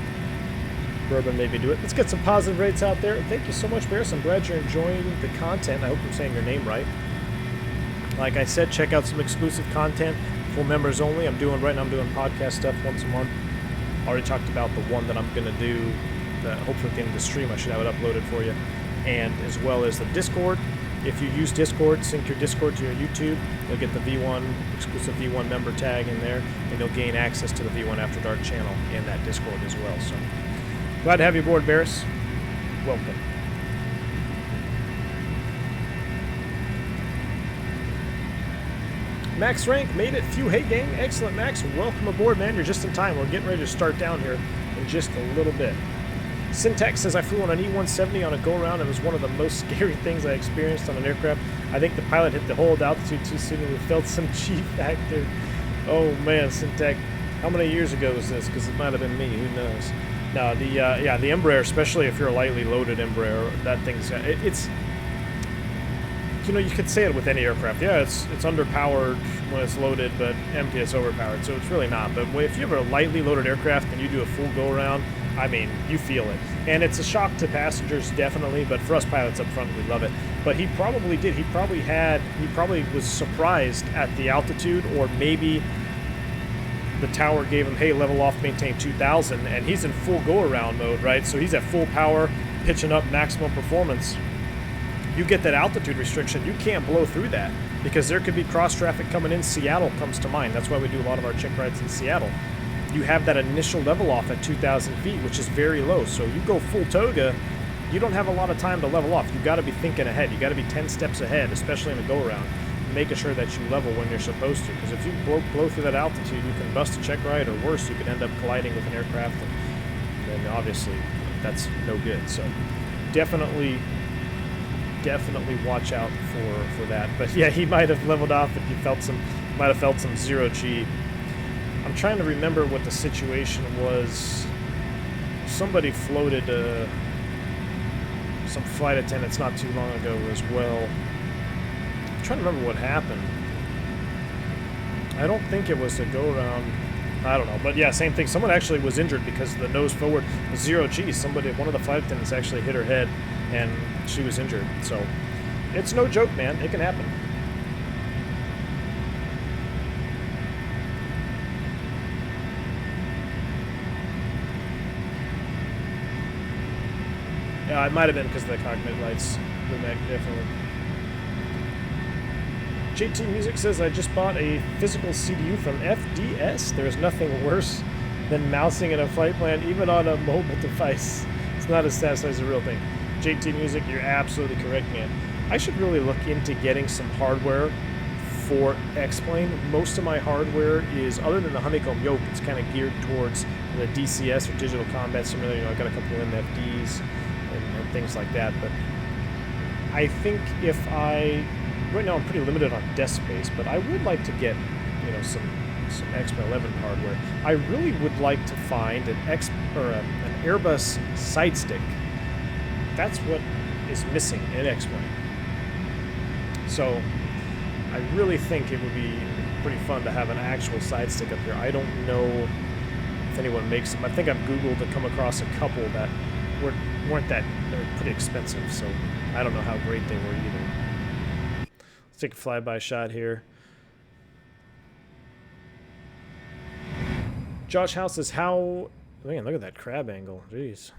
Bourbon made me do it. Let's get some positive rates out there. Thank you so much, Barris. I'm glad you're enjoying the content. I hope I'm saying your name right. Like I said, check out some exclusive content for members only. I'm doing right now, I'm doing podcast stuff once a month. Already talked about the one that I'm going to do, that hopefully at the end of the stream I should have it uploaded for you. And as well as the Discord. If you use Discord, sync your Discord to your YouTube, you'll get the V1, exclusive V1 member tag in there, and you'll gain access to the V1 After Dark channel in that Discord as well. So, glad to have you aboard, Barris. Welcome. Max Rank made it. Few Hey Gang. Excellent, Max. Welcome aboard, man. You're just in time. We're getting ready to start down here in just a little bit. Syntax says, I flew on an E-170 on a go-around. It was one of the most scary things I experienced on an aircraft. I think the pilot hit the hold altitude too soon and we felt some G-factor. Oh, man, Syntax. How many years ago was this? Because it might have been me. Who knows? No, the Embraer, especially if you're a lightly loaded Embraer, that thing's... It's... You know, you could say it with any aircraft. Yeah, it's underpowered when it's loaded, but empty it's overpowered. So it's really not. But if you have a lightly loaded aircraft and you do a full go-around, I mean, you feel it. And it's a shock to passengers, definitely, but for us pilots up front, we love it. But he probably did. He probably was surprised at the altitude, or maybe the tower gave him, hey, level off, maintain 2,000, and he's in full go-around mode, right? So he's at full power, pitching up maximum performance. You get that altitude restriction, you can't blow through that, because there could be cross-traffic coming in. Seattle comes to mind. That's why we do a lot of our check rides in Seattle. You have that initial level off at 2,000 feet, which is very low. So you go full toga, you don't have a lot of time to level off. You got to be thinking ahead. You got to be 10 steps ahead, especially in a go-around, making sure that you level when you're supposed to. Because if you blow through that altitude, you can bust a check ride, or worse, you could end up colliding with an aircraft, and then obviously that's no good. So definitely watch out for that. But yeah, he might have leveled off if you might have felt some zero G. I'm trying to remember what the situation was. Somebody floated some flight attendants not too long ago as well. I'm trying to remember what happened. I don't think it was a go-around. I don't know. But yeah, same thing. Someone actually was injured because the nose forward was zero G. One of the flight attendants actually hit her head, and she was injured. So it's no joke, man. It can happen. Yeah, it might have been because of the cockpit lights. The Mac, definitely. JT Music says, I just bought a physical CDU from FDS. There's nothing worse than mousing in a flight plan, even on a mobile device. It's not as satisfying as the real thing. JT Music, you're absolutely correct, man. I should really look into getting some hardware for X-Plane. Most of my hardware is, other than the honeycomb yoke, it's kind of geared towards the DCS, or Digital Combat Simulator. You know, I got a couple of MFDs and things like that. But I think right now I'm pretty limited on desk space, but I would like to get, you know, some X-Plane 11 hardware. I really would like to find an Airbus side stick. That's what is missing in X-Plane. So I really think it would be pretty fun to have an actual side stick up here. I don't know if anyone makes them. I think I've Googled to come across a couple that weren't that, they were pretty expensive, so I don't know how great they were either. Let's take a flyby shot here. Josh House says, how Man, look at that crab angle. Jeez.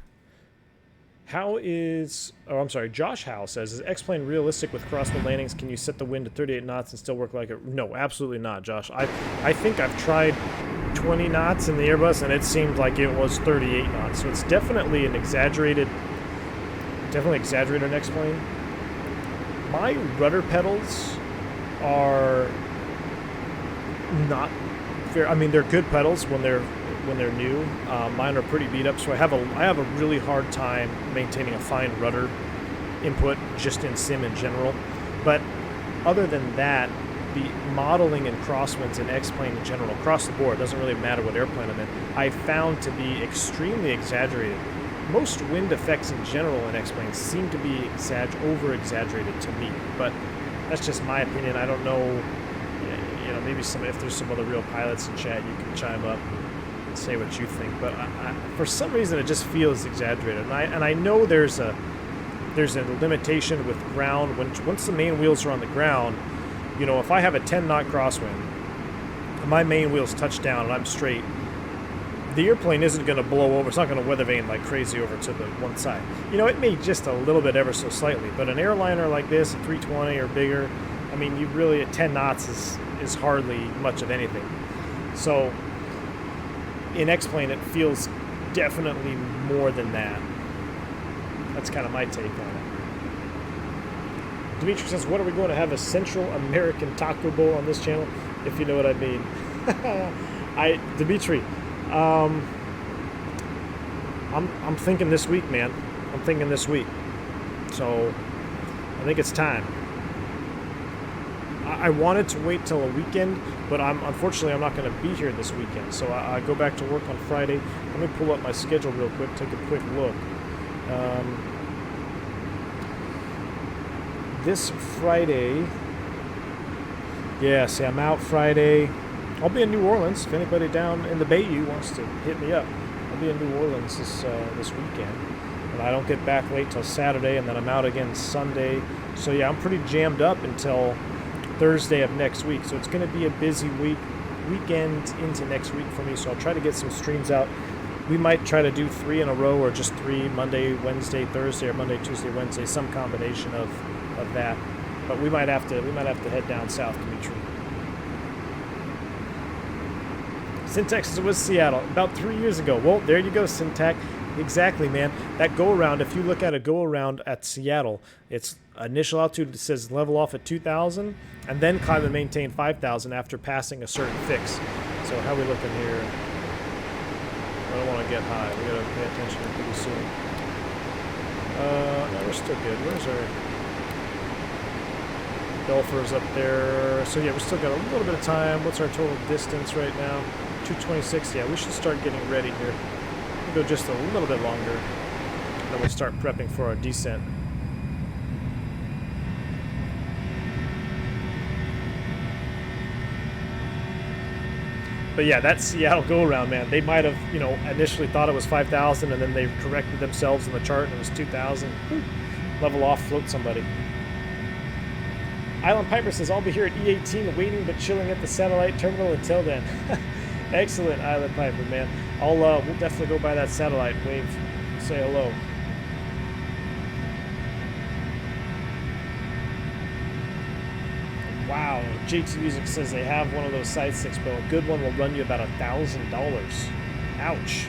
How is... Oh, I'm sorry. Josh Howe says, is X-Plane realistic with crosswind landings? Can you set the wind to 38 knots and still work like it? No, absolutely not, Josh. I think I've tried 20 knots in the Airbus, and it seemed like it was 38 knots. So it's definitely an exaggerated... Definitely exaggerated X-Plane. My rudder pedals are not fair. I mean, they're good pedals when they're new. Mine are pretty beat up, so I have a really hard time maintaining a fine rudder input just in sim in general. But other than that, the modeling and crosswinds in X-Plane in general, across the board, doesn't really matter what airplane I'm in, I found to be extremely exaggerated. Most wind effects in general in X-Plane seem to be over-exaggerated to me, but that's just my opinion. I don't know, you know, maybe if there's some other real pilots in chat, you can chime up and say what you think. But for some reason, it just feels exaggerated, and I know there's a limitation with ground. Once the main wheels are on the ground, you know, if I have a 10-knot crosswind, and my main wheels touch down and I'm straight, the airplane isn't going to blow over. It's not going to weather vane like crazy over to the one side. You know, it may just a little bit ever so slightly, but an airliner like this, a 320 or bigger, I mean, you really, at 10 knots is hardly much of anything. So in X-Plane, it feels definitely more than that. That's kind of my take on it. Dimitri says, what are we going to have, a Central American Taco Bowl on this channel? If you know what I mean. Dimitri, I'm thinking this week, man. I'm thinking this week. So I think it's time. I wanted to wait till a weekend, but unfortunately I'm not going to be here this weekend. So I go back to work on Friday. Let me pull up my schedule real quick, take a quick look. This Friday, yeah, see, I'm out Friday. I'll be in New Orleans. If anybody down in the Bayou wants to hit me up, I'll be in New Orleans this weekend. And I don't get back late till Saturday, and then I'm out again Sunday. So yeah, I'm pretty jammed up until Thursday of next week. So it's going to be a busy weekend into next week for me. So I'll try to get some streams out. We might try to do 3 in a row, or just 3 Monday, Wednesday, Thursday, or Monday, Tuesday, Wednesday, some combination of that. But we might have to head down south, Dimitri. Syntax was Seattle about 3 years ago. Well, there you go, Syntax. Exactly, man. That go-around, if you look at a go-around at Seattle, its initial altitude, it says level off at 2,000, and then climb and maintain 5,000 after passing a certain fix. So how are we looking here? I don't want to get high. We got to pay attention to pretty soon. No, we're still good. Where's our... Belfur's up there. So yeah, we still got a little bit of time. What's our total distance right now? 226. Yeah, we should start getting ready here. We'll go just a little bit longer, then we'll start prepping for our descent. But yeah, that Seattle go-around, man, they might have, you know, initially thought it was 5,000, and then they corrected themselves in the chart, and it was 2,000. Level off, float somebody. Island Piper says, I'll be here at E18 waiting but chilling at the satellite terminal until then. Excellent, Island Piper, man. We'll definitely go by that satellite, wave, say hello. Wow, JT Music says they have one of those side sticks, but a good one will run you about $1,000. Ouch.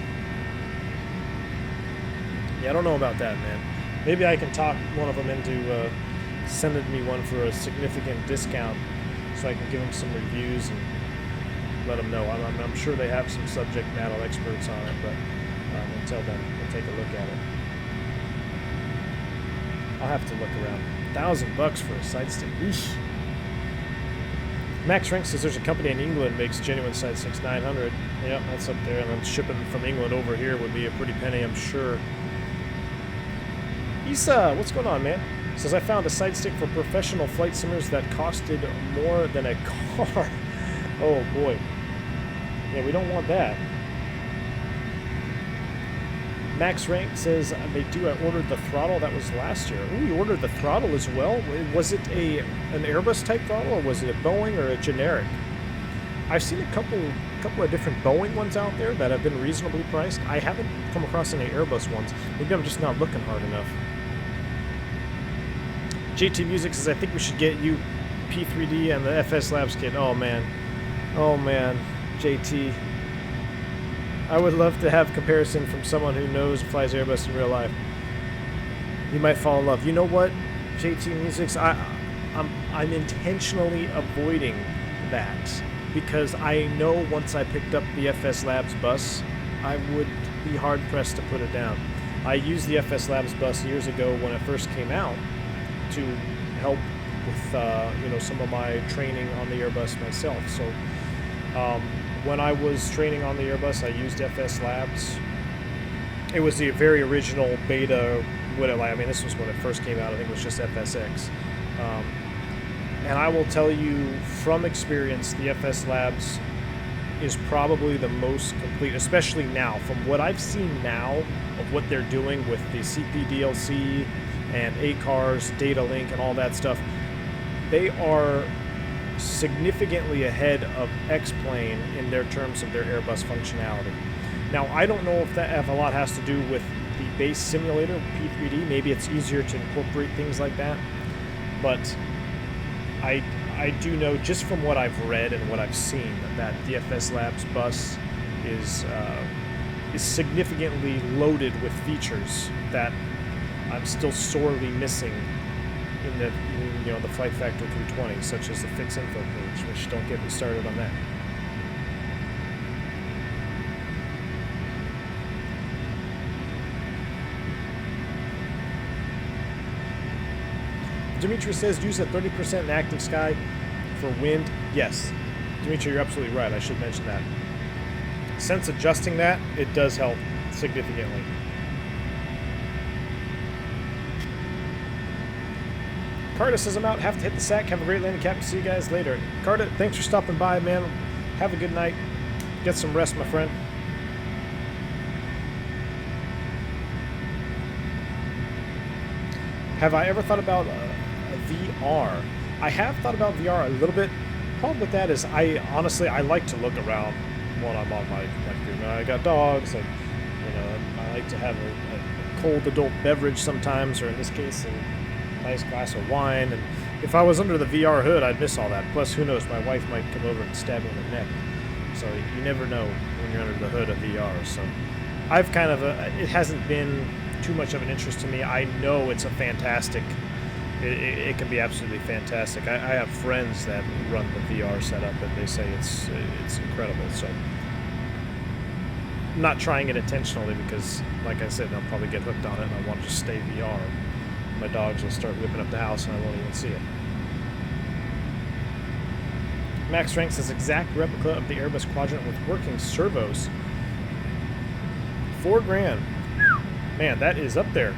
Yeah, I don't know about that, man. Maybe I can talk one of them into sending me one for a significant discount, so I can give them some reviews and let them know. I'm sure they have some subject matter experts on it, but until then, we'll take a look at it. I'll have to look around. $1,000 for a side stick. Eesh. Max Rank says there's a company in England makes genuine side sticks, 900. Yep, that's up there, and then shipping from England over here would be a pretty penny, I'm sure. Issa, what's going on, man? Says I found a side stick for professional flight simmers that costed more than a car. Oh boy. Yeah, we don't want that. Max Rank says they do. I ordered the throttle. That was last year. Ooh, you ordered the throttle as well? Was it an Airbus type throttle, or was it a Boeing or a generic? I've seen a couple couple of different Boeing ones out there that have been reasonably priced. I haven't come across any Airbus ones. Maybe I'm just not looking hard enough. JT Music says, I think we should get you P3D and the FS Labs kit. Oh man, JT. I would love to have comparison from someone who knows and flies Airbus in real life. You might fall in love. You know what, JT Music? I'm intentionally avoiding that because I know once I picked up the FS Labs bus, I would be hard pressed to put it down. I used the FS Labs bus years ago when it first came out to help with some of my training on the Airbus myself. So when I was training on the Airbus, I used FS Labs. It was the very original beta. This was when it first came out. I think it was just FSX. And I will tell you from experience, the FS Labs is probably the most complete, especially now. From what I've seen now of what they're doing with the CPDLC and ACARS, data link, and all that stuff, they are significantly ahead of X-Plane in their terms of their Airbus functionality. Now, I don't know if a lot has to do with the base simulator, P3D. Maybe it's easier to incorporate things like that. But I do know, just from what I've read and what I've seen, that the FS Labs bus is significantly loaded with features that I'm still sorely missing in the FlightFactor 320, such as the Fix info page, which don't get me started on that. Dimitri says use a 30% in active sky for wind. Yes, Dimitri, you're absolutely right. I should mention that. Since adjusting that, it does help significantly. Carter says I'm out. Have to hit the sack. Have a great landing, Captain. See you guys later. Carter, thanks for stopping by, man. Have a good night. Get some rest, my friend. Have I ever thought about VR? I have thought about VR a little bit. Problem with that is I like to look around when I'm on my computer. I got dogs, and I like to have a cold adult beverage sometimes, or in this case, a nice glass of wine. And if I was under the VR hood, I'd miss all that. Plus, who knows? My wife might come over and stab me in the neck. So you never know when you're under the hood of VR. So I've kind of it hasn't been too much of an interest to me. I know it's a fantastic. It can be absolutely fantastic. I have friends that run the VR setup, and they say it's incredible. So I'm not trying it intentionally because, like I said, I'll probably get hooked on it, and I want to just stay VR. My dogs will start whipping up the house, and I won't even see it. Max Rank says exact replica of the Airbus Quadrant with working servos. $4,000. Man, that is up there.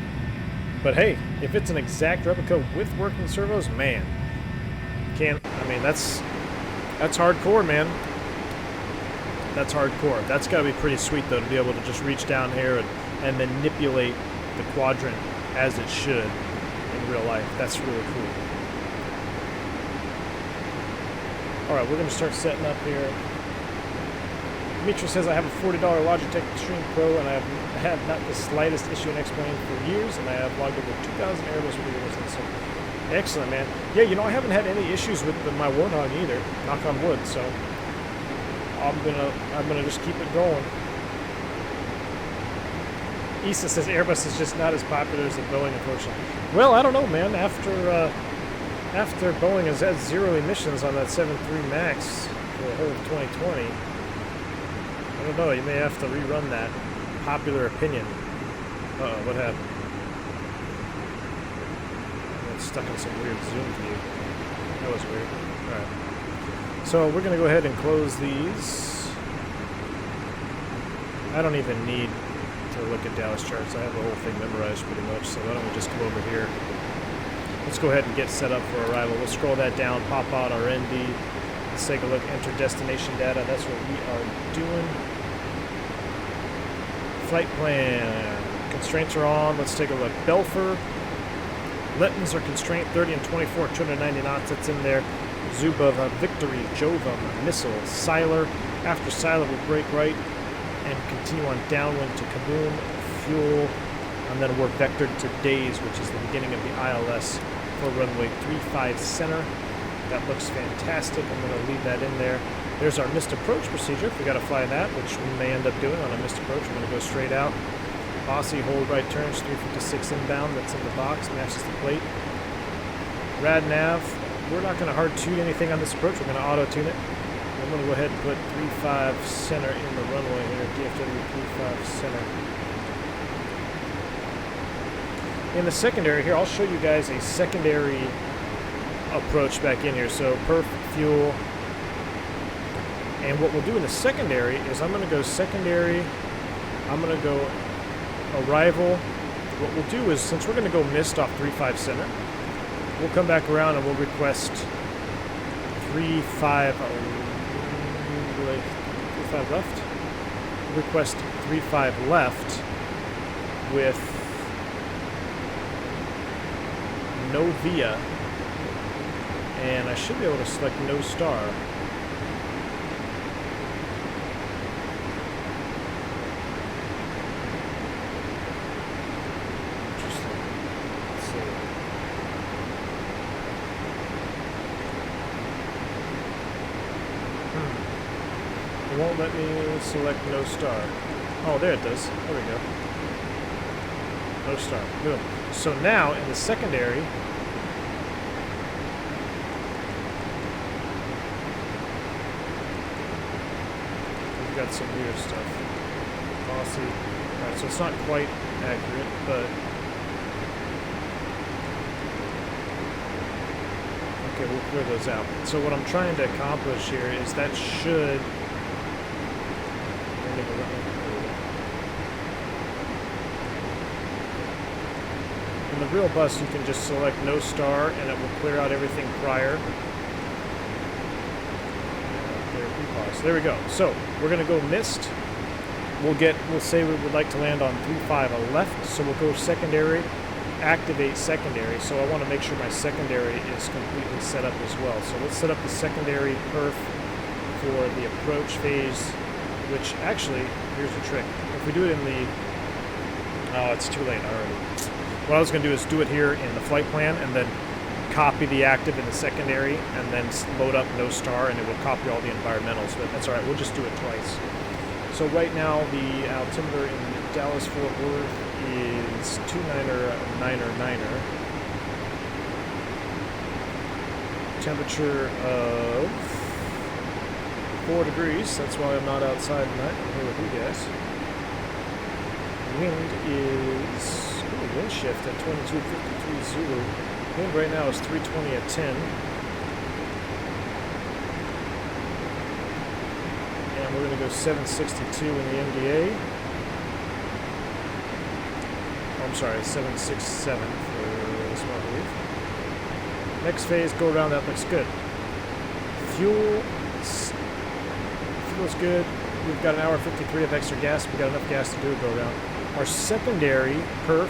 But hey, if it's an exact replica with working servos, man, that's hardcore, man. That's hardcore. That's got to be pretty sweet, though, to be able to just reach down here and manipulate the Quadrant as it should in real life. That's really cool. All right, we're going to start setting up here. Dimitri says, I have a $40 Logitech Extreme Pro, and I have not the slightest issue in X-Plane for years, and I have logged over 2,000 Airbus videos. And so, excellent, man. Yeah, I haven't had any issues with my Warthog either, knock on wood, so I'm gonna just keep it going. Issa says Airbus is just not as popular as the Boeing, unfortunately. Well, I don't know, man. After Boeing has had 0 emissions on that 73 Max for the whole of 2020, I don't know, you may have to rerun that. Popular opinion. Uh-oh, what happened? I got stuck in some weird zoom view. That was weird. Alright. So we're going to go ahead and close these. I don't even need to look at Dallas charts. I have the whole thing memorized pretty much, so why don't we just come over here. Let's go ahead and get set up for arrival. We'll scroll that down, pop out our ND. Let's take a look, enter destination data. That's what we are doing. Flight plan. Constraints are on. Let's take a look. Belfer. Lettons are constraint 30 and 24, 290 knots. That's in there. Zubov, Victory, Jovam, Missile, Siler, After silent, we'll brake right and continue on downwind to kaboom, fuel, and then we're vectored to days, which is the beginning of the ILS for runway 35 center. That looks fantastic. I'm going to leave that in there. There's our missed approach procedure. If we got to fly that, which we may end up doing on a missed approach, we're going to go straight out. Bossy, hold right turns, 356 inbound. That's in the box, matches the plate. Rad nav. We're not going to hard tune anything on this approach. We're going to auto tune it. I'm going to go ahead and put 35 center in the runway here. DFW 35 center. In the secondary here, I'll show you guys a secondary approach back in here. So perf, fuel. And what we'll do in the secondary is I'm going to go secondary. I'm going to go arrival. What we'll do is, since we're going to go missed off 35 center, we'll come back around and we'll request 35 left. Request 35 left with no via, and I should be able to select no star. Interesting. Let's see. It won't let me select no star. Oh, there it does. There we go. No star. Boom. So now in the secondary, we've got some weird stuff. Bossy. Alright, so it's not quite accurate, but okay, we'll clear those out. So what I'm trying to accomplish here is that should in the real bus, you can just select no star and it will clear out everything prior. There we go. So we're going to go missed. We'll say we would like to land on 35 left, so we'll go secondary, activate secondary. So I want to make sure my secondary is completely set up as well. So let's set up the secondary perf for the approach phase, which actually, here's the trick. If we do it in the, oh, it's too late already. What I was going to do is do it here in the flight plan and then copy the active in the secondary and then load up no star and it will copy all the environmentals, but that's all right. We'll just do it twice. So right now the altimeter in Dallas Fort Worth is 299er. Temperature of 4 degrees. That's why I'm not outside tonight. I'm here with you guys. Wind is wind shift at 22.53 Zulu. Wind right now is 320 at 10. And we're going to go 762 in the MDA. Oh, I'm sorry, 767 for this one, I believe. Next phase, go around, that looks good. Fuel's good. We've got an hour 53 of extra gas. We've got enough gas to do a go around. Our secondary perf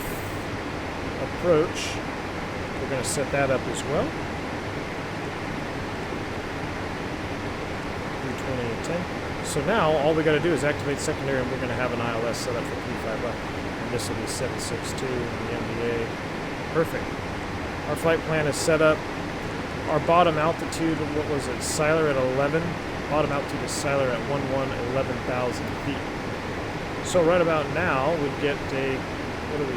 approach, we're going to set that up as well. 320 and 10. So now all we got to do is activate secondary, and we're going to have an ILS set up for 35 left. And this will be 762 in the MDA. Perfect. Our flight plan is set up. Our bottom altitude, what was it? Siler at 11. Bottom altitude is Siler at 11,000 feet. So right about now, we get a, what do we,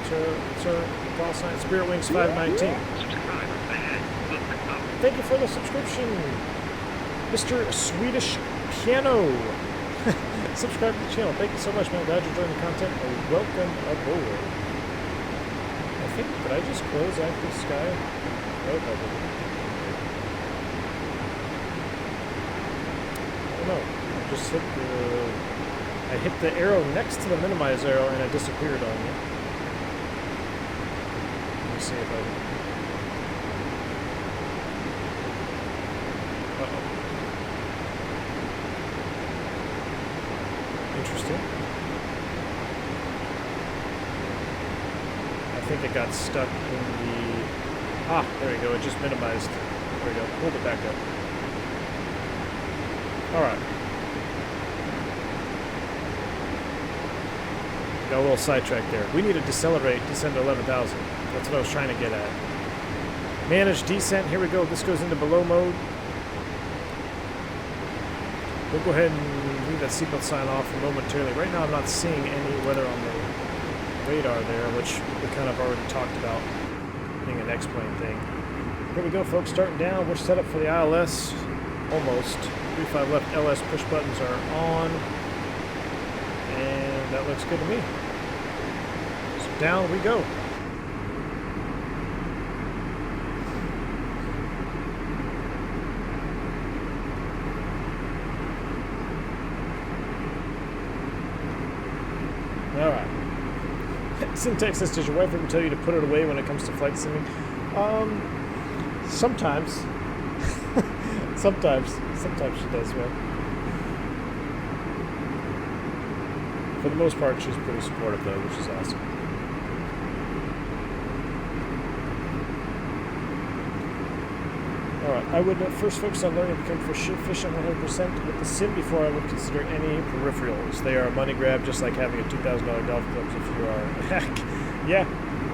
what's our call sign? Spirit Wings 519. Thank you for the subscription, Mr. Swedish Piano. Subscribe to the channel. Thank you so much, man. Glad you're enjoying the content. And welcome aboard. I think, did I just close Active Sky? Nope, I didn't. I don't know. I just hit the... I hit the arrow next to the minimize arrow and it disappeared on me. Let me see if I can... Uh-oh. Interesting. I think it got stuck in the... Ah, there we go. It just minimized. There we go. Hold it back up. Alright. Got a little sidetracked there. We need to decelerate, descend to 11,000. That's what I was trying to get at. Manage descent. Here we go. This goes into below mode. We'll go ahead and leave that seatbelt sign off momentarily. Right now I'm not seeing any weather on the radar there, which we kind of already talked about being an X-plane thing. Here we go, folks. Starting down. We're set up for the ILS. Almost. 3-5 left LS push buttons are on. And that looks good to me. So down we go. Alright. Syntax says, does your wife ever tell you to put it away when it comes to flight simming? Sometimes. Sometimes she does, man. For the most part, she's pretty supportive, though, which is awesome. Alright, I would first focus on learning to become proficient 100% with the sim before I would consider any peripherals. They are a money grab, just like having a $2,000 golf clubs if you are.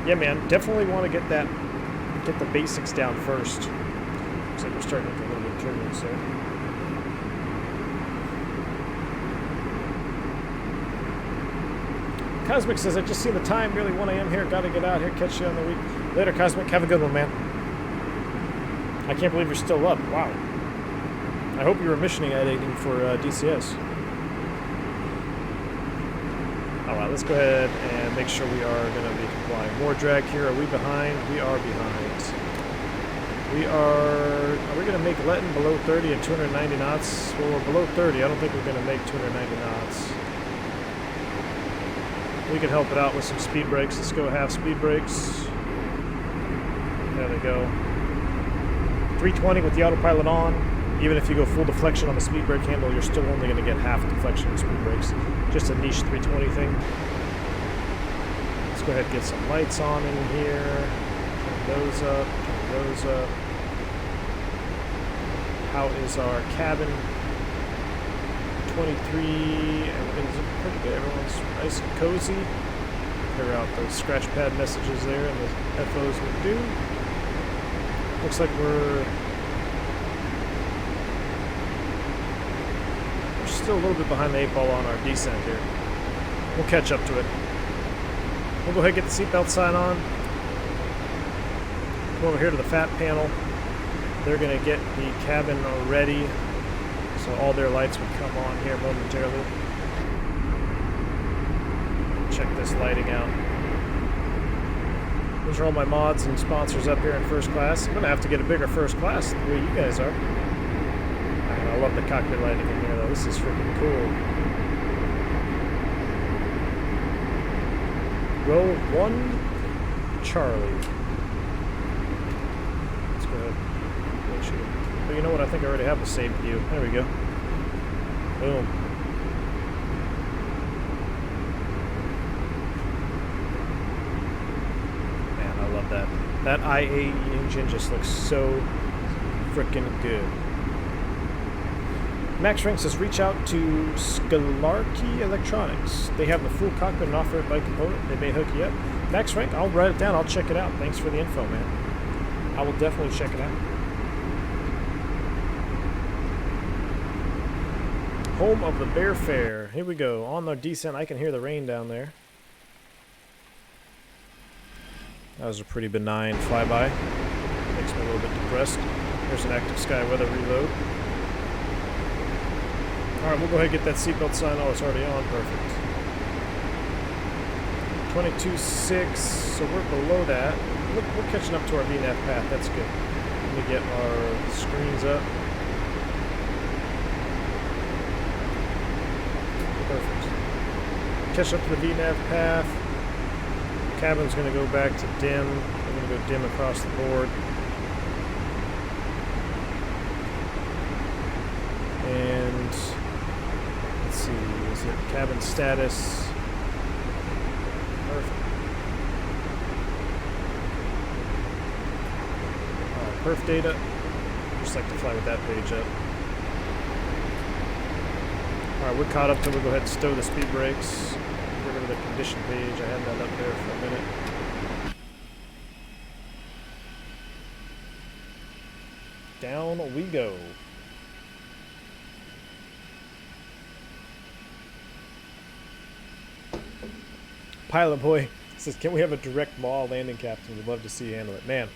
Yeah, man. Definitely want to get the basics down first. Looks like we're starting to get a little bit of turbulence there. Cosmic says, I just seen the time, nearly 1 a.m. here. Gotta get out here. Catch you on the week. Later, Cosmic. Have a good one, man. I can't believe you're still up. Wow. I hope you were missioning editing for DCS. Alright, let's go ahead and make sure we are going to be complying. More drag here. Are we behind? We are behind. Are we going to make Letton below 30 at 290 knots? Well, we're below 30. I don't think we're going to make 290 knots. We can help it out with some speed brakes. Let's go half speed brakes. There we go. 320 with the autopilot on. Even if you go full deflection on the speed brake handle, you're still only going to get half deflection in speed brakes. Just a niche 320 thing. Let's go ahead and get some lights on in here. Turn those up. Turn those up. How is our cabin? 23. Everything's pretty good. Everyone's nice and cozy. Clear out those scratch pad messages there and the FOs will do. Looks like we're still a little bit behind the 8-ball on our descent here. We'll catch up to it. We'll go ahead and get the seatbelt sign on. Come over here to the FAT panel. They're going to get the cabin ready, so all their lights will come on here momentarily. Check this lighting out. Those are all my mods and sponsors up here in first class. I'm going to have to get a bigger first class the way you guys are. I love the cockpit lighting in here, though. This is freaking cool. Row 1, Charlie. Let's go ahead. But you know what? I think I already have the saved view. There we go. Boom. That IAE engine just looks so freaking good. Max Rank says, reach out to Scalarkey Electronics. They have the full cockpit and off-road bike component. They may hook you up. Max Rank, I'll write it down. I'll check it out. Thanks for the info, man. I will definitely check it out. Home of the Bear Fair. Here we go. On the descent, I can hear the rain down there. That was a pretty benign flyby. Makes me a little bit depressed. There's an active sky weather reload. Alright, we'll go ahead and get that seatbelt sign. Oh, it's already on. Perfect. 22.6, so we're below that. We're catching up to our VNAV path. That's good. Let me get our screens up. Perfect. Catch up to the VNAV path. Cabin's going to go back to dim. We're going to go dim across the board. And let's see, is it cabin status? Perfect. Perf data. Just like to fly with that page up. Alright, we're caught up, so we'll go ahead and stow the speed brakes. Get rid of the condition page. I had that up there for a minute. Down we go. Pilot Boy says, can we have a direct maw landing, Captain? We'd love to see you handle it. Man.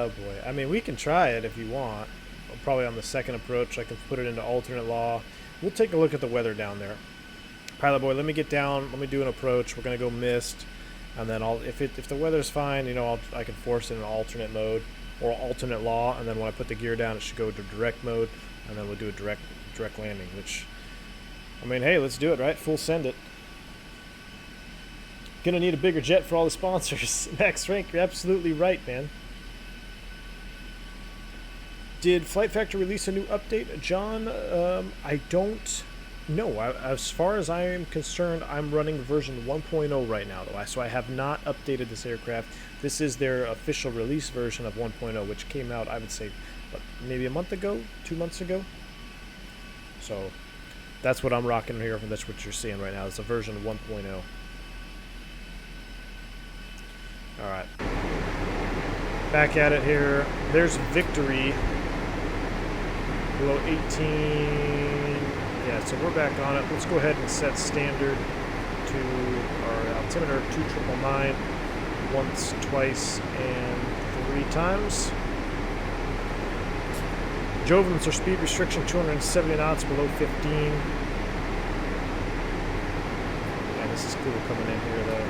Boy. I mean, we can try it if you want. Probably on the second approach. I can put it into alternate law. We'll take a look at the weather down there. Pilot Boy, let me get down. Let me do an approach. We're going to go mist. And then if the weather's fine, you know, I can force it in alternate mode or alternate law. And then when I put the gear down, it should go to direct mode. And then we'll do a direct landing, which, I mean, hey, let's do it, right? Full send it. Gonna need a bigger jet for all the sponsors. Max Rank, you're absolutely right, man. Did FlightFactor release a new update, John? I don't know. As far as I am concerned, I'm running version 1.0 right now, though. So I have not updated this aircraft. This is their official release version of 1.0, which came out, I would say, maybe a month ago, 2 months ago. So that's what I'm rocking here. That's what you're seeing right now. It's a version 1.0. All right. Back at it here. There's Victory. Below 18. Yeah, so we're back on it. Let's go ahead and set standard to our altimeter 2999 once, twice, and 3 times. Jovens or speed restriction 270 knots below 15. Yeah, this is cool coming in here though.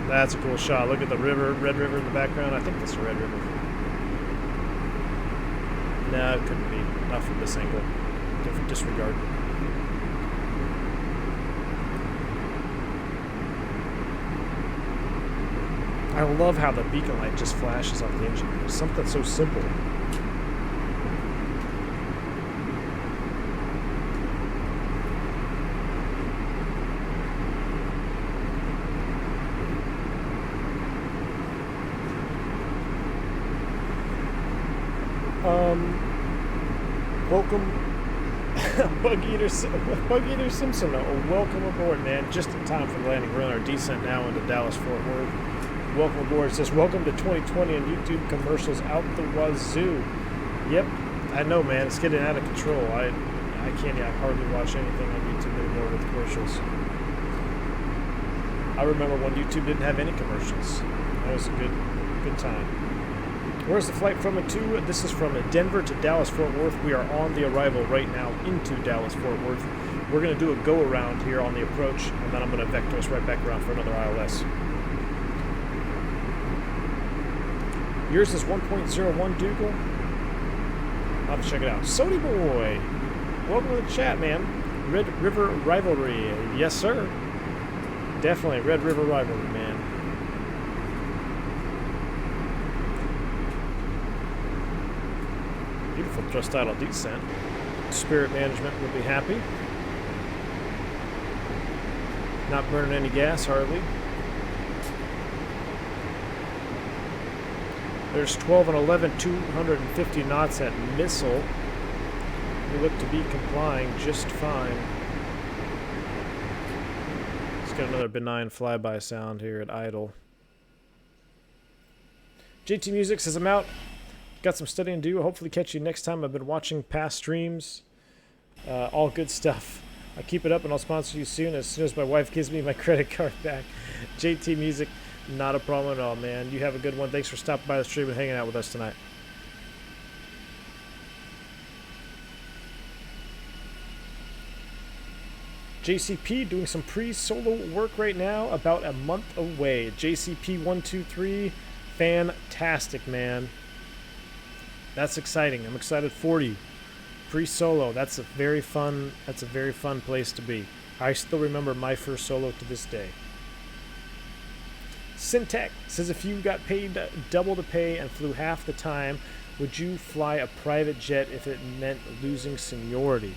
That's a cool shot. Look at the river, Red River in the background. I think that's a Red River. No, it couldn't be. Not from this angle. Disregard. I love how the beacon light just flashes on the engine. It's something so simple. Welcome, Bug Eater Simpson. Welcome aboard, man. Just in time for the landing. We're on our descent now into Dallas-Fort Worth. Welcome aboard. It says, welcome to 2020 and YouTube commercials out the wazoo. Yep, I know, man. It's getting out of control. I hardly watch anything on YouTube anymore with commercials. I remember when YouTube didn't have any commercials. That was a good time. Where's the flight from and to? This is from Denver to Dallas-Fort Worth. We are on the arrival right now into Dallas-Fort Worth. We're going to do a go-around here on the approach, and then I'm going to vector us right back around for another ILS. Yours is 1.01 Dougal. I'll have to check it out. Sody Boy, welcome to the chat, man. Red River Rivalry. Yes, sir. Definitely Red River Rivalry, man. Beautiful thrust idle descent. Spirit management will be happy. Not burning any gas, hardly. There's 12 and 11, 250 knots at missile. We look to be complying just fine. Let's get another benign flyby sound here at idle. JT Music says, I'm out. Got some studying to do. Hopefully catch you next time. I've been watching past streams. All good stuff. I'll keep it up and I'll sponsor you soon as my wife gives me my credit card back. JT Music, not a problem at all, man. You have a good one. Thanks for stopping by the stream and hanging out with us tonight. JCP doing some pre-solo work right now, about a month away. JCP123, fantastic, man. That's exciting. I'm excited for you. Pre-solo, that's a very fun place to be. I still remember my first solo to this day. Syntech says, if you got paid double the pay and flew half the time, would you fly a private jet if it meant losing seniority?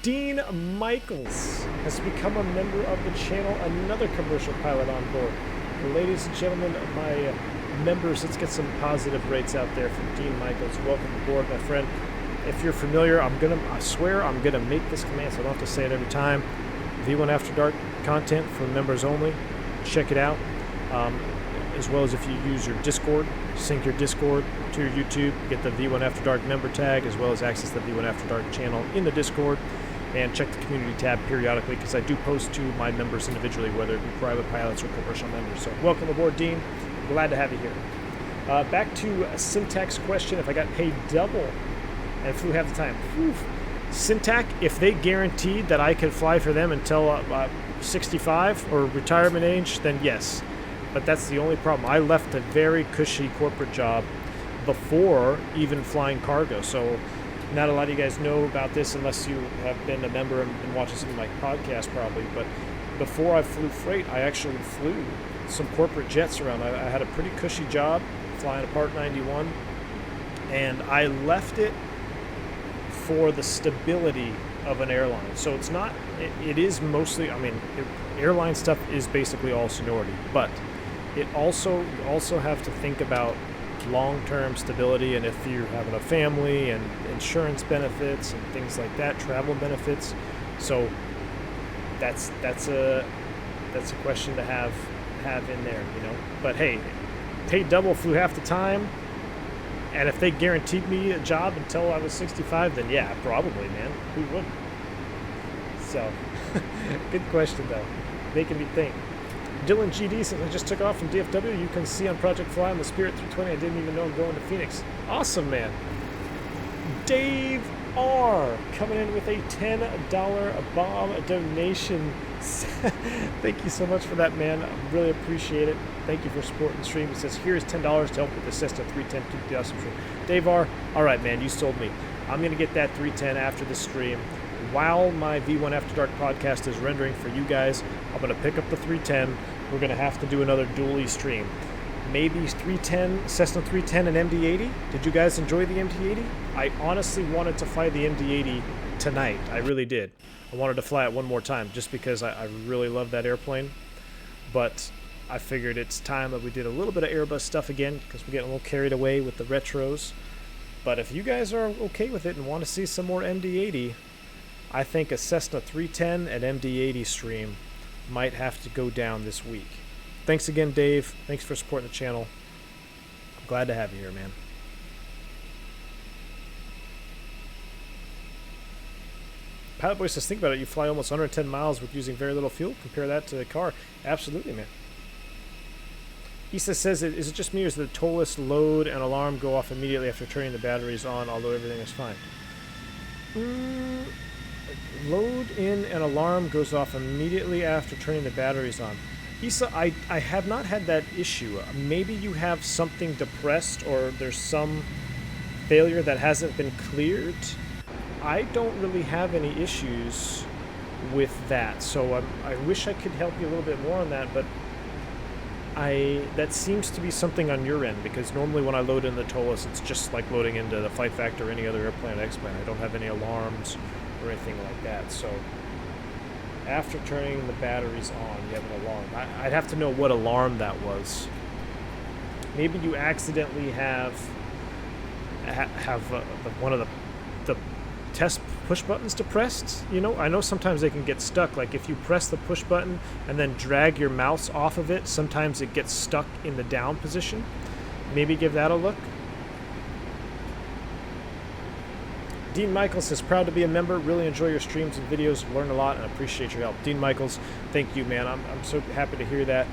Dean Michaels has become a member of the channel, another commercial pilot on board. Ladies and gentlemen, my members, let's get some positive rates out there from Dean Michaels. Welcome aboard, my friend. If you're familiar, I swear I'm gonna make this command so I don't have to say it every time. V1 After Dark content for members only. Check it out. As well as if you use your Discord, sync your Discord to your YouTube, get the V1 After Dark member tag, as well as access the V1 After Dark channel in the Discord, and check the community tab periodically because I do post to my members individually, whether it be private pilots or commercial members. So welcome aboard, Dean. Glad to have you here. Back to a syntax question. If I got paid double and flew half the time, Syntac, if they guaranteed that I could fly for them until 65 or retirement age, then yes. But that's the only problem. I left a very cushy corporate job before even flying cargo. So not a lot of you guys know about this unless you have been a member and been watching some of my podcasts probably. But before I flew freight, I actually flew some corporate jets around. I had a pretty cushy job flying a Part 91. And I left it for the stability of an airline. So it's not, it is mostly, airline stuff is basically all seniority, but you also have to think about long-term stability, and if you're having a family and insurance benefits and things like that, travel benefits. So that's a question to have in there, you know. But hey, paid double, flew half the time. And if they guaranteed me a job until I was 65, then yeah, probably, man. Who wouldn't? So, good question, though. Making me think. Dylan GD says, I just took off from DFW. You can see on Project Fly on the Spirit 320. I didn't even know I'm going to Phoenix. Awesome, man. Dave R. coming in with a $10 bomb donation. Thank you so much for that, man. I really appreciate it. Thank you for supporting the stream. He says, here's $10 to help with the Cessna 310 2000 stream. Dave R., all right, man, you sold me. I'm going to get that 310 after the stream. While my V1 After Dark podcast is rendering for you guys, I'm going to pick up the 310. We're going to have to do another dually stream. Maybe 310, Cessna 310 and MD-80. Did you guys enjoy the MD-80? I honestly wanted to fly the MD-80 tonight. I really did. I wanted to fly it one more time just because I really love that airplane. But I figured it's time that we did a little bit of Airbus stuff again because we're getting a little carried away with the retros. But if you guys are okay with it and want to see some more MD-80, I think a Cessna 310 and MD-80 stream might have to go down this week. Thanks again, Dave. Thanks for supporting the channel. I'm glad to have you here, man. Pilot Boy says, think about it. You fly almost 110 miles with using very little fuel. Compare that to the car. Absolutely, man. Issa says, is it just me or does the tollless load and alarm go off immediately after turning the batteries on, although everything is fine? Load in and alarm goes off immediately after turning the batteries on. Issa, I have not had that issue. Maybe you have something depressed or there's some failure that hasn't been cleared. I don't really have any issues with that, so I wish I could help you a little bit more on that, but that seems to be something on your end, because normally when I load in the tollless, it's just like loading into the FlightFactor or any other airplane I X-plane. I don't have any alarms or anything like that, so after turning the batteries on, you have an alarm. I'd have to know what alarm that was. Maybe you accidentally have one of the test push buttons depressed. You know, I know sometimes they can get stuck. Like if you press the push button and then drag your mouse off of it, sometimes it gets stuck in the down position. Maybe give that a look. Dean Michaels says, proud to be a member. Really enjoy your streams and videos. Learn a lot and appreciate your help. Dean Michaels, thank you, man. I'm so happy to hear that.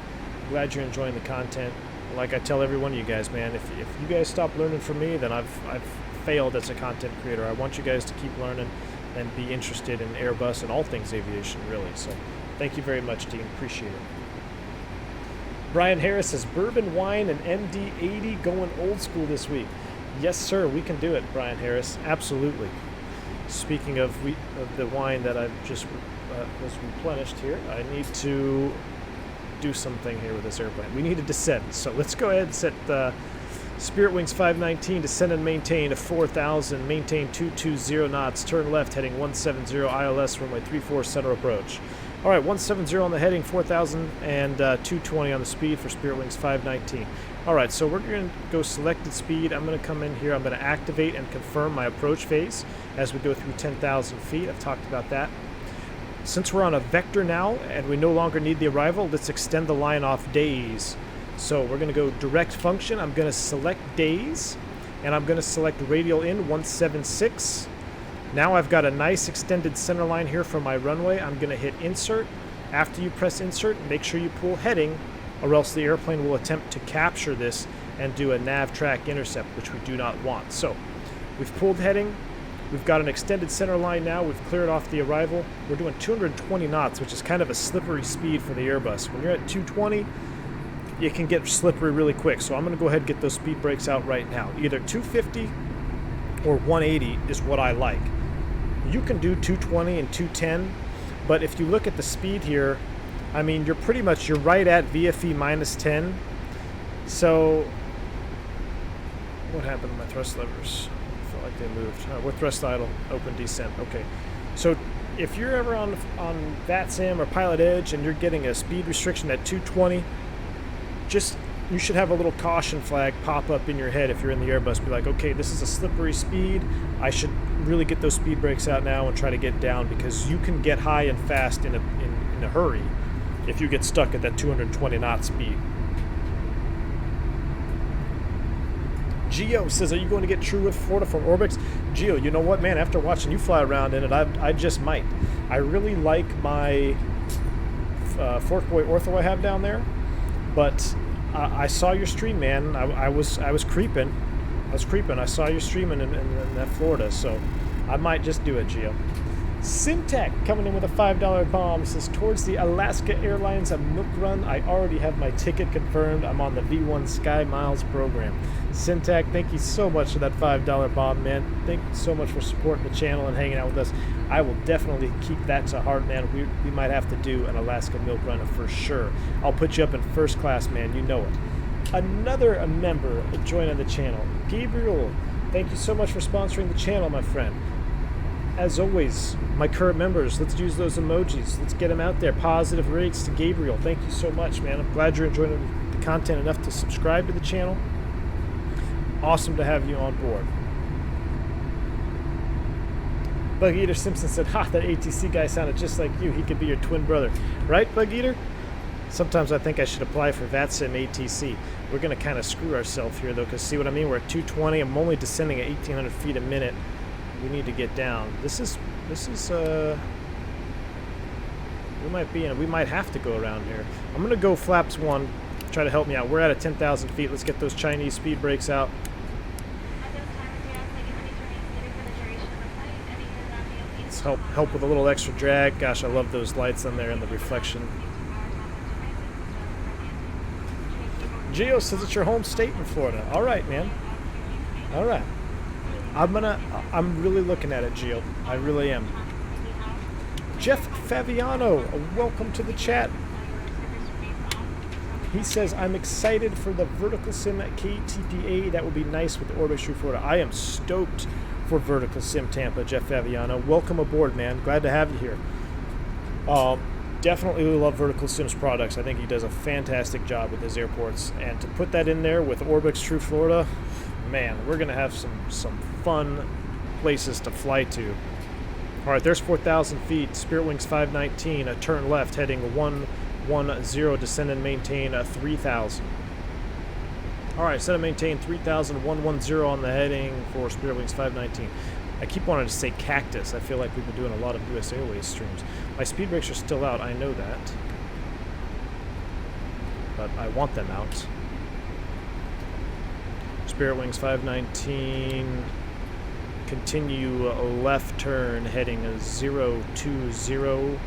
Glad you're enjoying the content. Like I tell every one of you guys, man, if you guys stop learning from me, then I've failed as a content creator. I want you guys to keep learning and be interested in Airbus and all things aviation, really. So thank you very much, Dean. Appreciate it. Brian Harris says, bourbon wine and MD-80 going old school this week. Yes, sir, we can do it, Brian Harris. Absolutely. Speaking of the wine that I've just was replenished here, I need to do something here with this airplane. We need to descend, so let's go ahead and set Spirit Wings 519, descend and maintain 4,000, maintain 220 knots, turn left heading 170 ILS, runway 34 center approach. All right, 170 on the heading, 4,000, and 220 on the speed for Spirit Wings 519. All right, so we're going to go selected speed. I'm going to come in here. I'm going to activate and confirm my approach phase as we go through 10,000 feet. I've talked about that. Since we're on a vector now and we no longer need the arrival, let's extend the line off days. So we're going to go direct function. I'm going to select days, and I'm going to select radial in 176. Now I've got a nice extended center line here for my runway. I'm going to hit insert. After you press insert, make sure you pull heading, or else the airplane will attempt to capture this and do a nav track intercept, which we do not want. So we've pulled heading. We've got an extended center line now. We've cleared off the arrival. We're doing 220 knots, which is kind of a slippery speed for the Airbus. When you're at 220, it can get slippery really quick. So I'm going to go ahead and get those speed brakes out right now. Either 250 or 180 is what I like. You can do 220 and 210, but if you look at the speed here, I mean, you're right at VFE minus 10. So what happened to my thrust levers? I felt like they moved. We're thrust idle, open descent. Okay. So if you're ever on VATSIM or Pilot Edge and you're getting a speed restriction at 220, you should have a little caution flag pop up in your head if you're in the Airbus. Be like, okay, this is a slippery speed. I should really get those speed brakes out now and try to get down, because you can get high and fast in a hurry if you get stuck at that 220 knot speed. Geo says, are you going to get True with Florida from Orbix? Geo, you know what, man? After watching you fly around in it, I just might. I really like my Fork Boy Ortho I have down there. But I saw your stream, man. I was creeping. I saw you streaming in that Florida, so I might just do it, Gio. Simtech coming in with a $5 bomb. He says, towards the Alaska Airlines Milk Run. I already have my ticket confirmed. I'm on the V1 Sky Miles program. Simtech, thank you so much for that $5 bomb, man. Thank you so much for supporting the channel and hanging out with us. I will definitely keep that to heart, man. We might have to do an Alaska Milk Run for sure. I'll put you up in first class, man. You know it. Another member joining the channel, Gabriel. Thank you so much for sponsoring the channel, my friend. As always, my current members, let's use those emojis. Let's get them out there. Positive rates to Gabriel. Thank you so much, man. I'm glad you're enjoying the content enough to subscribe to the channel. Awesome to have you on board. Bug Eater Simpson said, ha, that ATC guy sounded just like you. He could be your twin brother. Right, Bug Eater? Sometimes I think I should apply for VATSIM ATC. We're going to kind of screw ourselves here, though, because see what I mean? We're at 220. I'm only descending at 1,800 feet a minute. We need to get down. This is we might have to go around here. I'm gonna go flaps 1, try to help me out. We're at 10,000 feet. Let's get those Chinese speed brakes out. Let's help with a little extra drag. Gosh, I love those lights on there and the reflection. Geo says it's your home state in Florida. All right, man. All right. I'm really looking at it, Gio. I really am. Jeff Faviano, welcome to the chat. He says, I'm excited for the Vertical Sim at KTPA. That will be nice with the Orbix True Florida. I am stoked for Vertical Sim Tampa, Jeff Faviano. Welcome aboard, man. Glad to have you here. Definitely love Vertical Sim's products. I think he does a fantastic job with his airports. And to put that in there with Orbix True Florida, man, we're going to have some fun places to fly to. All right, there's 4,000 feet. Spirit Wings 519, a turn left, heading 110, descend and maintain 3,000. All right, descend and maintain 3,000, 110 on the heading for Spirit Wings 519. I keep wanting to say cactus. I feel like we've been doing a lot of US Airways streams. My speed brakes are still out, I know that. But I want them out. Spirit Wings 519, continue left turn, heading 020.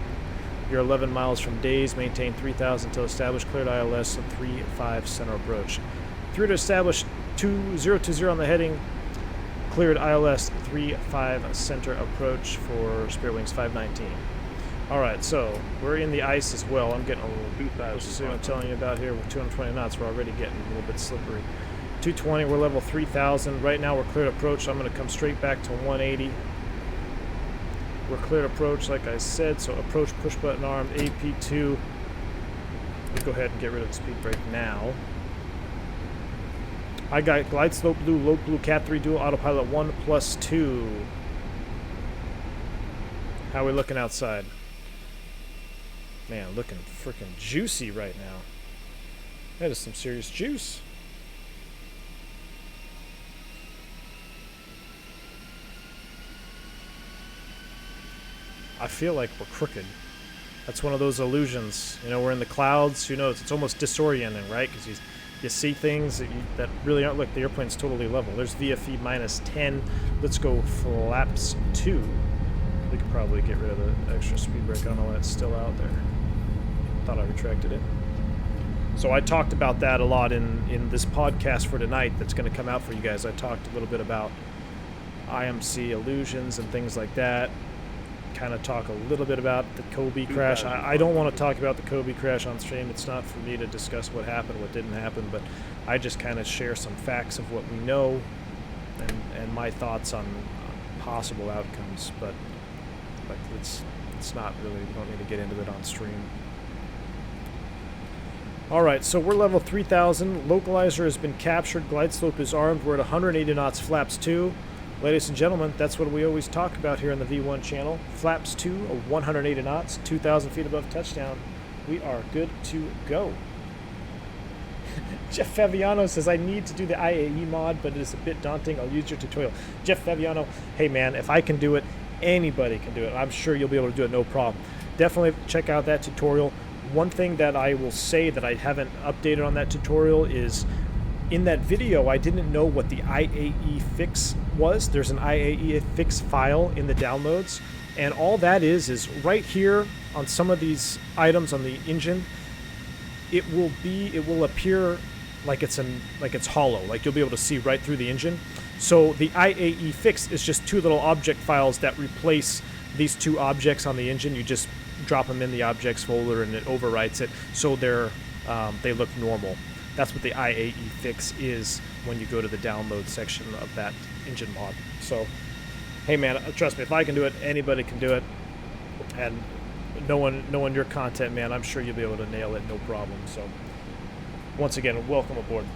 You're 11 miles from days, maintain 3,000 until established, cleared ILS, 35 center approach. 3 to establish, 2020 on the heading, cleared ILS, 35 center approach for Spirit Wings 519. Alright, so we're in the ice as well. I'm getting a little beat by what I'm telling you about here with 220 knots. We're already getting a little bit slippery. 220, we're level 3000. Right now we're cleared approach, so I'm going to come straight back to 180. We're cleared approach, like I said, so approach push button armed, AP2. Let's go ahead and get rid of the speed brake now. I got glide slope blue, low blue, cat 3 dual, autopilot 1+2. How are we looking outside? Man, looking freaking juicy right now. That is some serious juice. I feel like we're crooked. That's one of those illusions. You know, we're in the clouds. Who knows? It's almost disorienting, right? Because you see things that really aren't. Look, the airplane's totally level. There's VFE -10. Let's go flaps 2. We could probably get rid of the extra speed brake. I don't know why it's still out there. Thought I retracted it. So I talked about that a lot in this podcast for tonight that's going to come out for you guys. I talked a little bit about IMC illusions and things like that. Kind of talk a little bit about the Kobe crash. I don't want to talk about the Kobe crash on stream. It's not for me to discuss what happened, what didn't happen, but I just kind of share some facts of what we know and my thoughts on possible outcomes. But it's not really, we don't need to get into it on stream. Alright, so we're level 3000. Localizer has been captured. Glide slope is armed. We're at 180 knots, flaps 2. Ladies and gentlemen, that's what we always talk about here on the V1 channel. Flaps 2, 180 knots, 2,000 feet above touchdown. We are good to go. Jeff Faviano says, I need to do the IAE mod, but it is a bit daunting. I'll use your tutorial. Jeff Faviano, hey man, if I can do it, anybody can do it. I'm sure you'll be able to do it, no problem. Definitely check out that tutorial. One thing that I will say that I haven't updated on that tutorial is in that video, I didn't know what the IAE fix was. There's an IAE fix file in the downloads, and all that is right here on some of these items on the engine. It will appear like it's hollow, like you'll be able to see right through the engine. So the IAE fix is just two little object files that replace these two objects on the engine. You just drop them in the objects folder and it overwrites it, so they look normal. That's what the IAE fix is when you go to the download section of that engine mod. So, hey man, trust me, if I can do it, anybody can do it. And knowing your content, man, I'm sure you'll be able to nail it, no problem. So, once again, welcome aboard.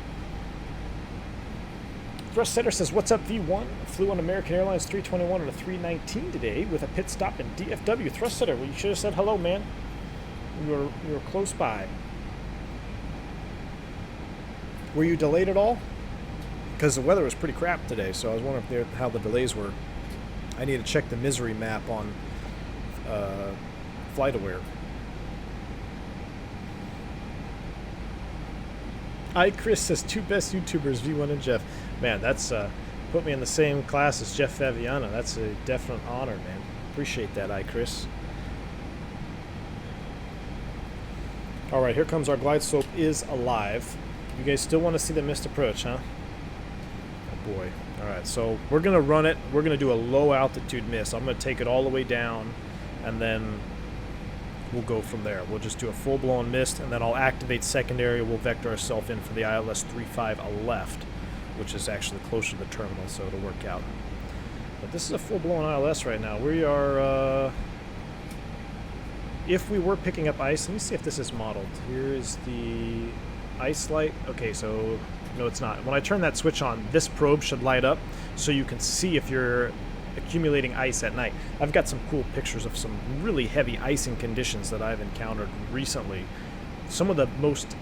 Thrust Setter says, what's up, V1? Flew on American Airlines 321 and a 319 today with a pit stop in DFW. Thrust Setter, well, you should have said hello, man. You were close by. Were you delayed at all? Because the weather was pretty crap today, so I was wondering how the delays were. I need to check the misery map on FlightAware. Chris says, two best YouTubers, V1 and Jeff. Man, that's put me in the same class as Jeff Faviano. That's a definite honor, man. Appreciate that, Chris. All right, here comes our glide slope is alive. You guys still want to see the missed approach, huh? Oh boy. All right, so we're going to run it. We're going to do a low altitude miss. I'm going to take it all the way down, and then we'll go from there. We'll just do a full-blown mist, and then I'll activate secondary. We'll vector ourselves in for the ILS 35 left, which is actually closer to the terminal, so it'll work out. But this is a full-blown ILS right now. We are, if we were picking up ice, let me see if this is modeled. Here is the ice light. Okay, so no, it's not. When I turn that switch on, this probe should light up so you can see if you're accumulating ice at night. I've got some cool pictures of some really heavy icing conditions that I've encountered recently. Some of the most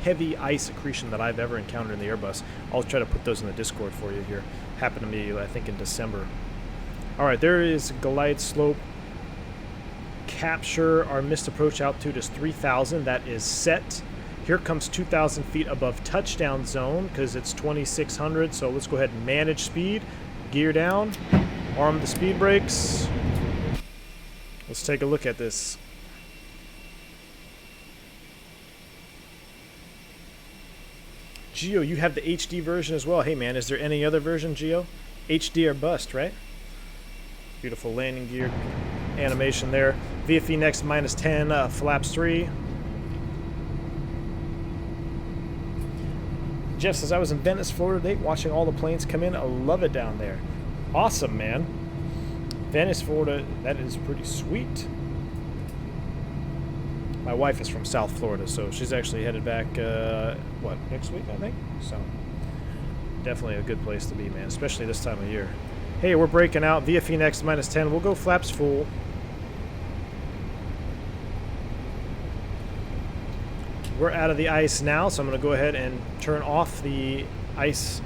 heavy ice accretion that I've ever encountered in the Airbus. I'll try to put those in the Discord for you here. Happened to me, I think, in December. All right, there is glide slope capture. Our missed approach altitude is 3,000. That is set. Here comes 2,000 feet above touchdown zone because it's 2,600. So let's go ahead and manage speed. Gear down. Arm the speed brakes. Let's take a look at this. Geo, you have the HD version as well. Hey man, is there any other version, Geo? HD or bust, right? Beautiful landing gear animation there. VFE next -10, flaps 3. Jeff says, I was in Venice, Florida today, watching all the planes come in. I love it down there. Awesome, man. Venice, Florida, that is pretty sweet. My wife is from South Florida, so she's actually headed back, next week, I think? So, definitely a good place to be, man, especially this time of year. Hey, we're breaking out. VFE next, -10. We'll go flaps full. We're out of the ice now, so I'm going to go ahead and turn off the ice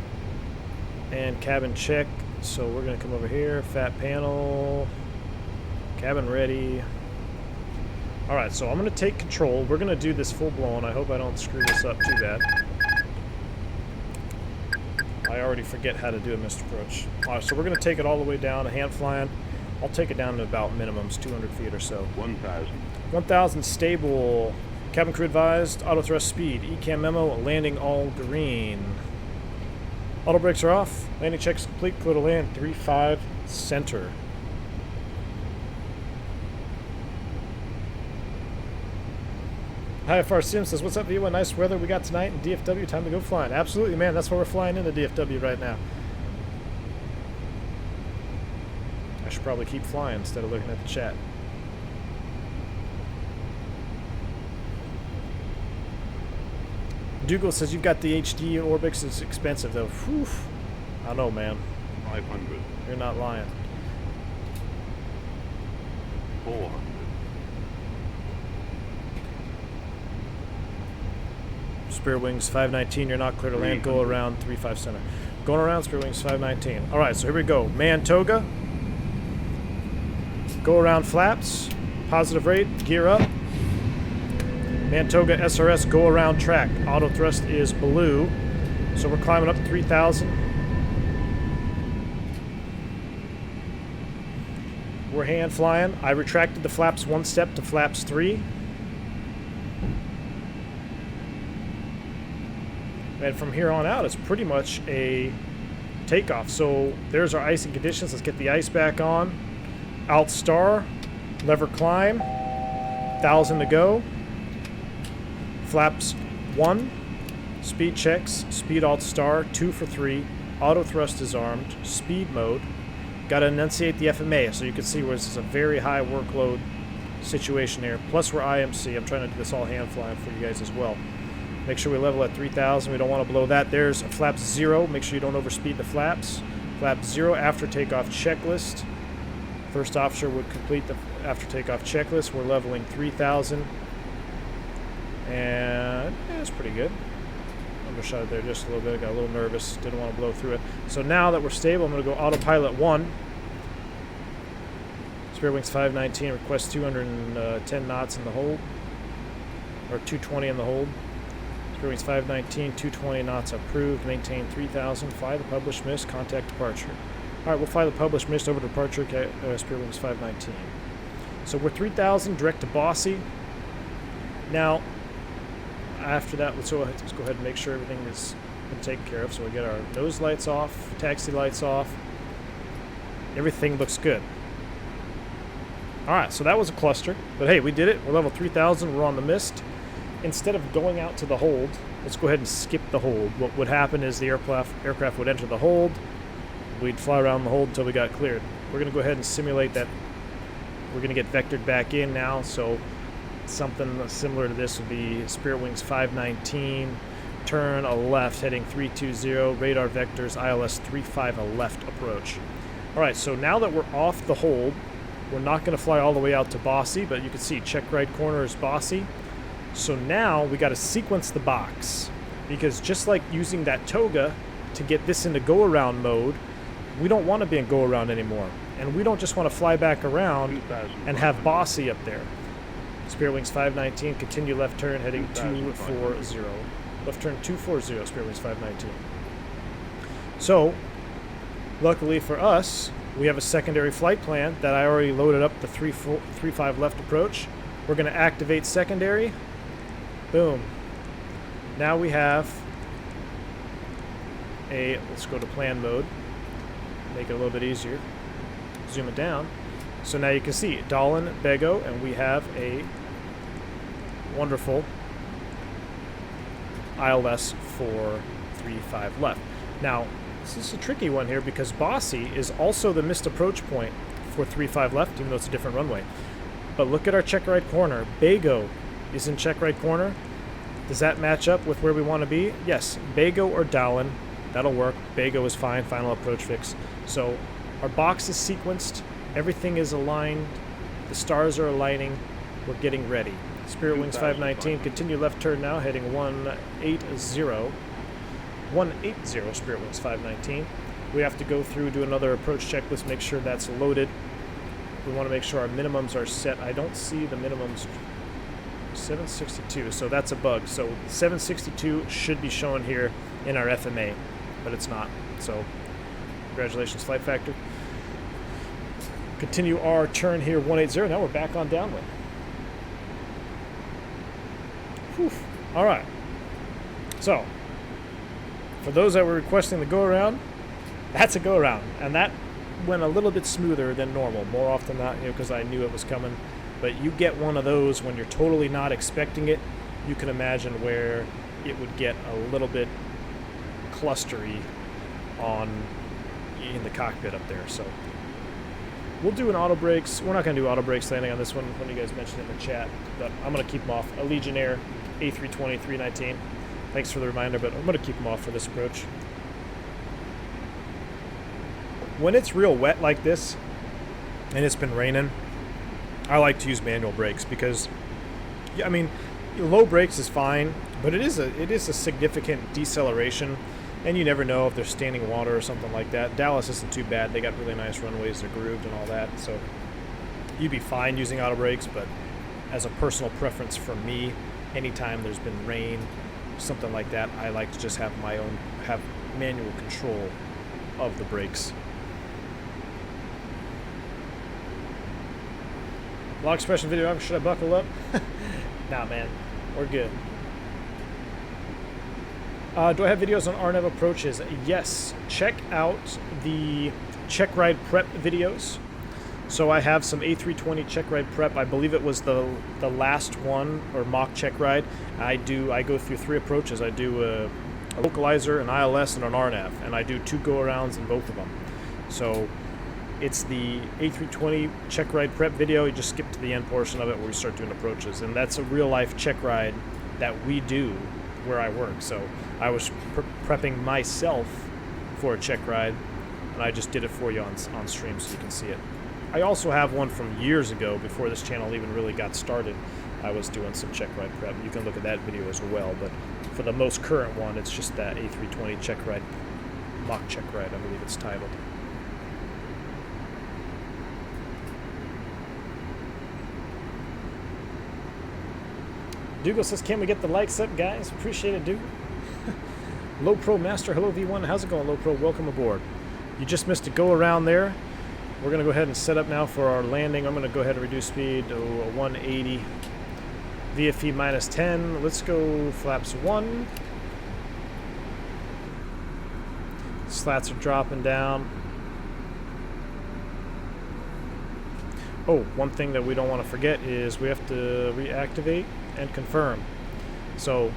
and cabin check. So we're going to come over here, fat panel, cabin ready. All right, so I'm going to take control. We're going to do this full blown. I hope I don't screw this up too bad. I already forget how to do a missed approach. All right, so we're going to take it all the way down, a hand flying. I'll take it down to about minimums, 200 feet or so.
1,000.
1,000 stable. Cabin crew advised, auto thrust speed, ECAM memo, landing all green. Auto brakes are off, landing checks complete, clear to land, 3-5 center. Hi, FR Sim says, what's up, V1? Nice weather we got tonight in DFW, time to go flying. Absolutely, man, that's why we're flying into DFW right now. I should probably keep flying instead of looking at the chat. Dougal says you've got the HD Orbix. It's expensive though. Whew. I know, man.
500.
You're not lying.
400.
Spear Wings 519. You're not clear to land. Go around 35 center. Going around Spear Wings 519. All right, so here we go. Man toga. Go around flaps. Positive rate. Gear up. Mantoga SRS, go around track. Auto thrust is blue. So we're climbing up to 3,000. We're hand flying. I retracted the flaps 1 step to flaps 3. And from here on out, it's pretty much a takeoff. So there's our icing conditions. Let's get the ice back on. Alt star, lever climb, 1,000 to go. Flaps 1, speed checks, speed alt star, 2 for 3, auto thrust is armed, speed mode. Got to enunciate the FMA so you can see where this is a very high workload situation here. Plus we're IMC. I'm trying to do this all hand flying for you guys as well. Make sure we level at 3,000. We don't want to blow that. There's flaps 0. Make sure you don't overspeed the flaps. Flap 0 after takeoff checklist. First officer would complete the after takeoff checklist. We're leveling 3,000. And yeah, it's pretty good. Undershot it there just a little bit. Got a little nervous. Didn't want to blow through it. So now that we're stable, I'm going to go autopilot 1. Spear Wings 519. Request 210 knots in the hold. Or 220 in the hold. Spear Wings 519. 220 knots approved. Maintain 3,000. Fly the published mist. Contact departure. All right, we'll fly the published mist over to departure. Spear Wings 519. So we're 3,000 direct to Bossy. Now, after that, let's go ahead and make sure everything is been taken care of. So we get our nose lights off, taxi lights off. Everything looks good. All right, so that was a cluster. But hey, we did it. We're level 3,000. We're on the mist. Instead of going out to the hold, let's go ahead and skip the hold. What would happen is the aircraft would enter the hold. We'd fly around the hold until we got cleared. We're going to go ahead and simulate that. We're going to get vectored back in now. So something similar to this would be Spirit Wings 519, turn a left, heading 320, radar vectors, ILS 35, a left approach. All right, so now that we're off the hold, we're not going to fly all the way out to Bossy, but you can see check right corner is Bossy. So now we got to sequence the box, because just like using that toga to get this into go-around mode, we don't want to be in go-around anymore. And we don't just want to fly back around and have Bossy up there. Spear Wings 519, continue left turn, heading 240. Left turn 240, Spear Wings 519. So, luckily for us, we have a secondary flight plan that I already loaded up the 35 left approach. We're going to activate secondary. Boom. Now we have let's go to plan mode. Make it a little bit easier. Zoom it down. So now you can see Darren, Bego, and we have a wonderful ILS for 3.5 left. Now, this is a tricky one here because Bossy is also the missed approach point for 3.5 left, even though it's a different runway. But look at our check right corner. Bago is in check right corner. Does that match up with where we want to be? Yes, Bago or Dallin. That'll work. Bago is fine, final approach fix. So our box is sequenced. Everything is aligned. The stars are aligning. We're getting ready. Spirit Wings 519, continue left turn now, heading 180. 180 Spirit Wings 519. We have to go through, do another approach checklist, make sure that's loaded. We want to make sure our minimums are set. I don't see the minimums. 762, so that's a bug. So 762 should be shown here in our FMA, but it's not. So congratulations, FlightFactor. Continue our turn here, 180. Now we're back on downwind. Whew. All right. So for those that were requesting the go-around, that's a go-around, and that went a little bit smoother than normal. More often than not, because I knew it was coming. But you get one of those when you're totally not expecting it. You can imagine where it would get a little bit clustery in the cockpit up there. So we'll do an auto brakes. We're not going to do auto brakes landing on this one when you guys mentioned it in the chat, but I'm going to keep them off. A Legionnaire A320 319. Thanks for the reminder, but I'm going to keep them off for this approach. When it's real wet like this and it's been raining, I like to use manual brakes because, I mean, low brakes is fine, but it is a significant deceleration, and you never know if there's standing water or something like that. Dallas isn't too bad. They got really nice runways. They're grooved and all that, so you'd be fine using auto brakes, but as a personal preference for me, anytime there's been rain, something like that, I like to just have manual control of the brakes. Long expression video, should I buckle up? Nah, man, we're good. Do I have videos on RNAV approaches? Yes. Check out the check ride prep videos. So I have some A320 check ride prep. I believe it was the last one, or mock check ride. I go through 3 approaches. I do a localizer, an ILS, and an RNAV, and I do 2 go-arounds in both of them. So it's the A320 check ride prep video. You just skip to the end portion of it where we start doing approaches, and that's a real-life check ride that we do where I work. So I was prepping myself for a check ride, and I just did it for you on stream so you can see it. I also have one from years ago, before this channel even really got started. I was doing some check ride prep. You can look at that video as well, but for the most current one, it's just that A320 check ride, mock check ride, I believe it's titled. Dougal says, can we get the likes up, guys? Appreciate it, Dougal. Low Pro Master, hello V1. How's it going, Low Pro? Welcome aboard. You just missed a go around there. We're going to go ahead and set up now for our landing. I'm going to go ahead and reduce speed to 180. VFE minus 10. Let's go flaps 1. Slats are dropping down. Oh, one thing that we don't want to forget is we have to reactivate and confirm. So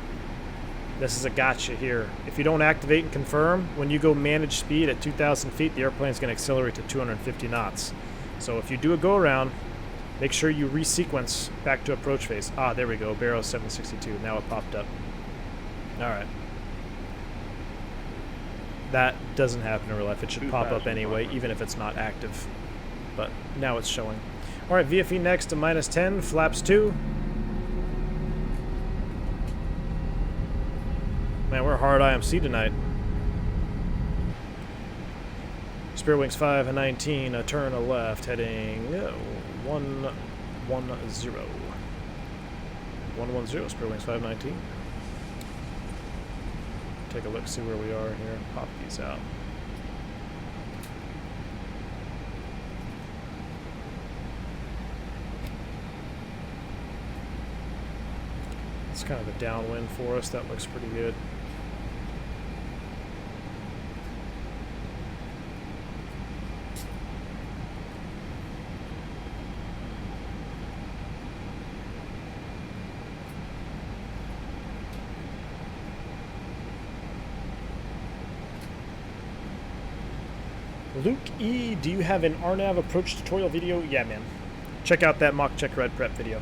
this is a gotcha here. If you don't activate and confirm, when you go manage speed at 2,000 feet, the airplane's going to accelerate to 250 knots. So if you do a go around, make sure you resequence back to approach phase. Ah, there we go. Barrow 762. Now it popped up. All right. That doesn't happen in real life. It should pop up anyway, even if it's not active. But now it's showing. All right, VFE next to minus 10, flaps 2. Man, we're hard IMC tonight. Spirit Wings 5 and 19, a turn a left, heading 110. 110, Spirit Wings 519. Take a look, see where we are here. Pop these out. It's kind of a downwind for us. That looks pretty good. Luke E, do you have an RNAV approach tutorial video? Yeah, man. Check out that mock check ride prep video.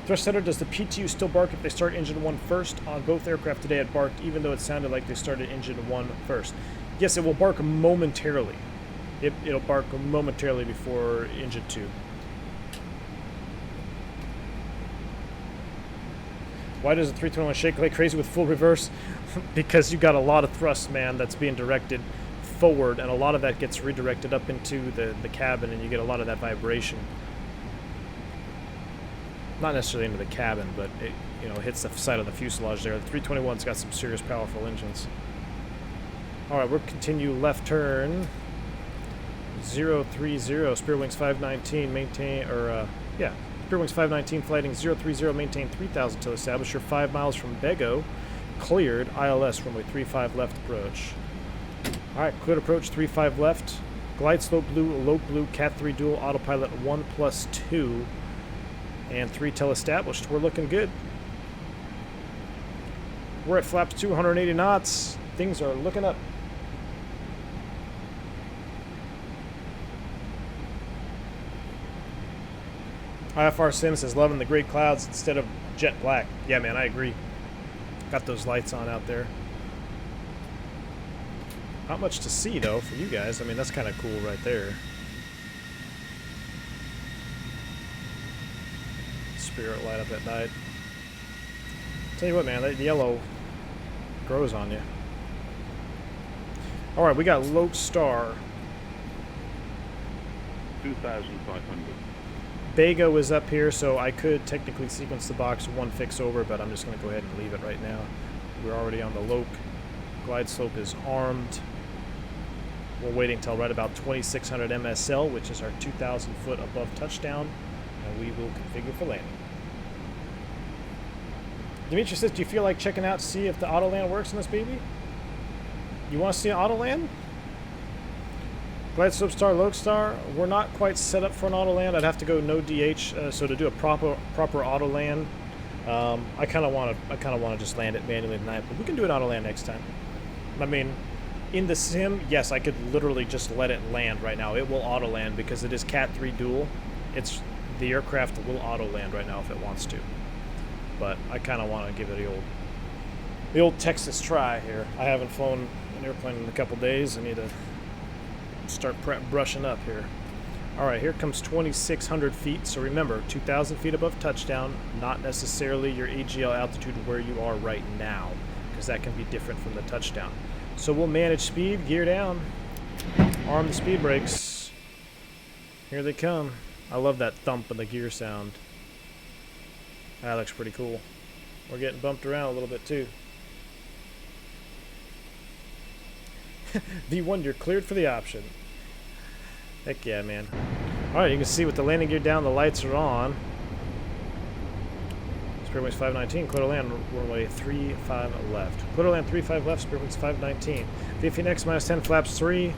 Thrust Setter, does the PTU still bark if they start engine 1 first? On both aircraft today it barked, even though it sounded like they started engine 1 first. Yes, it will bark momentarily. It'll bark momentarily before engine 2. Why does the 321 shake like crazy with full reverse? Because you got a lot of thrust, man, that's being directed forward, and a lot of that gets redirected up into the cabin, and you get a lot of that vibration. Not necessarily into the cabin, but it, you know, hits the side of the fuselage there. The 321's got some serious powerful engines. All right, we'll continue left turn. 030, Spearwings 519, maintain, or, yeah, Spearwings 519, flighting 030, maintain 3,000 till established. You're 5 miles from Bego, cleared, ILS, runway 35 left approach. All right, cleared approach, 35 left. Glide slope blue, low blue, Cat 3 dual, autopilot 1+2, and 3 till established. We're looking good. We're at flaps 280 knots. Things are looking up. IFR Sim says, loving the gray clouds instead of jet black. Yeah, man, I agree. Got those lights on out there. Not much to see, though, for you guys. I mean, that's kind of cool right there. Spirit light up at night. Tell you what, man, that yellow grows on you. All right, we got Lodestar.
2,500.
Bego is up here, so I could technically sequence the box 1 fix over, but I'm just going to go ahead and leave it right now. We're already on the Loke. Glide slope is armed. We're waiting until right about 2600 MSL, which is our 2,000 foot above touchdown, and we will configure for landing. Dimitri says, do you feel like checking out to see if the auto land works in this baby? You want to see an auto land? Glide slope star, Lodestar. We're not quite set up for an auto land. I'd have to go no DH. So to do a proper auto land, I kind of want to just land it manually tonight. But we can do an auto land next time. I mean, in the sim, yes, I could literally just let it land right now. It will auto land because it is Cat 3 dual. The aircraft will auto land right now if it wants to. But I kind of want to give it the old Texas try here. I haven't flown an airplane in a couple days. I need to start brushing up here. All right, here comes 2,600 feet. So remember, 2,000 feet above touchdown, not necessarily your AGL altitude where you are right now, because that can be different from the touchdown. So we'll manage speed, gear down, arm the speed brakes. Here they come. I love that thump and the gear sound. That looks pretty cool. We're getting bumped around a little bit too. V1, you're cleared for the option. Heck yeah, man. Alright, you can see with the landing gear down, the lights are on. Spearwings 519, clear to land, runway 35 left. Clear to land 35 left, Spearwings 519. VFNX minus 10, flaps 3.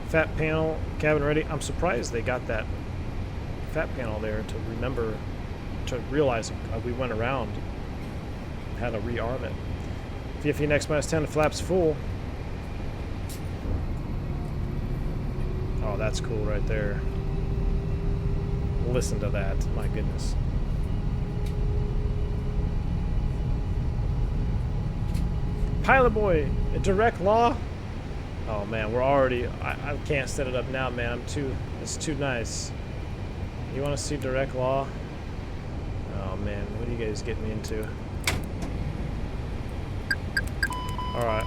Fat panel, cabin ready. I'm surprised they got that fat panel there to realize we went around, had to rearm it. VFNX minus 10, flaps full. Oh, that's cool right there. Listen to that. My goodness. Pilot boy, a direct law. Oh man, we're already. I can't set it up now, man. It's too nice. You want to see direct law? Oh man, what are you guys getting me into? All right,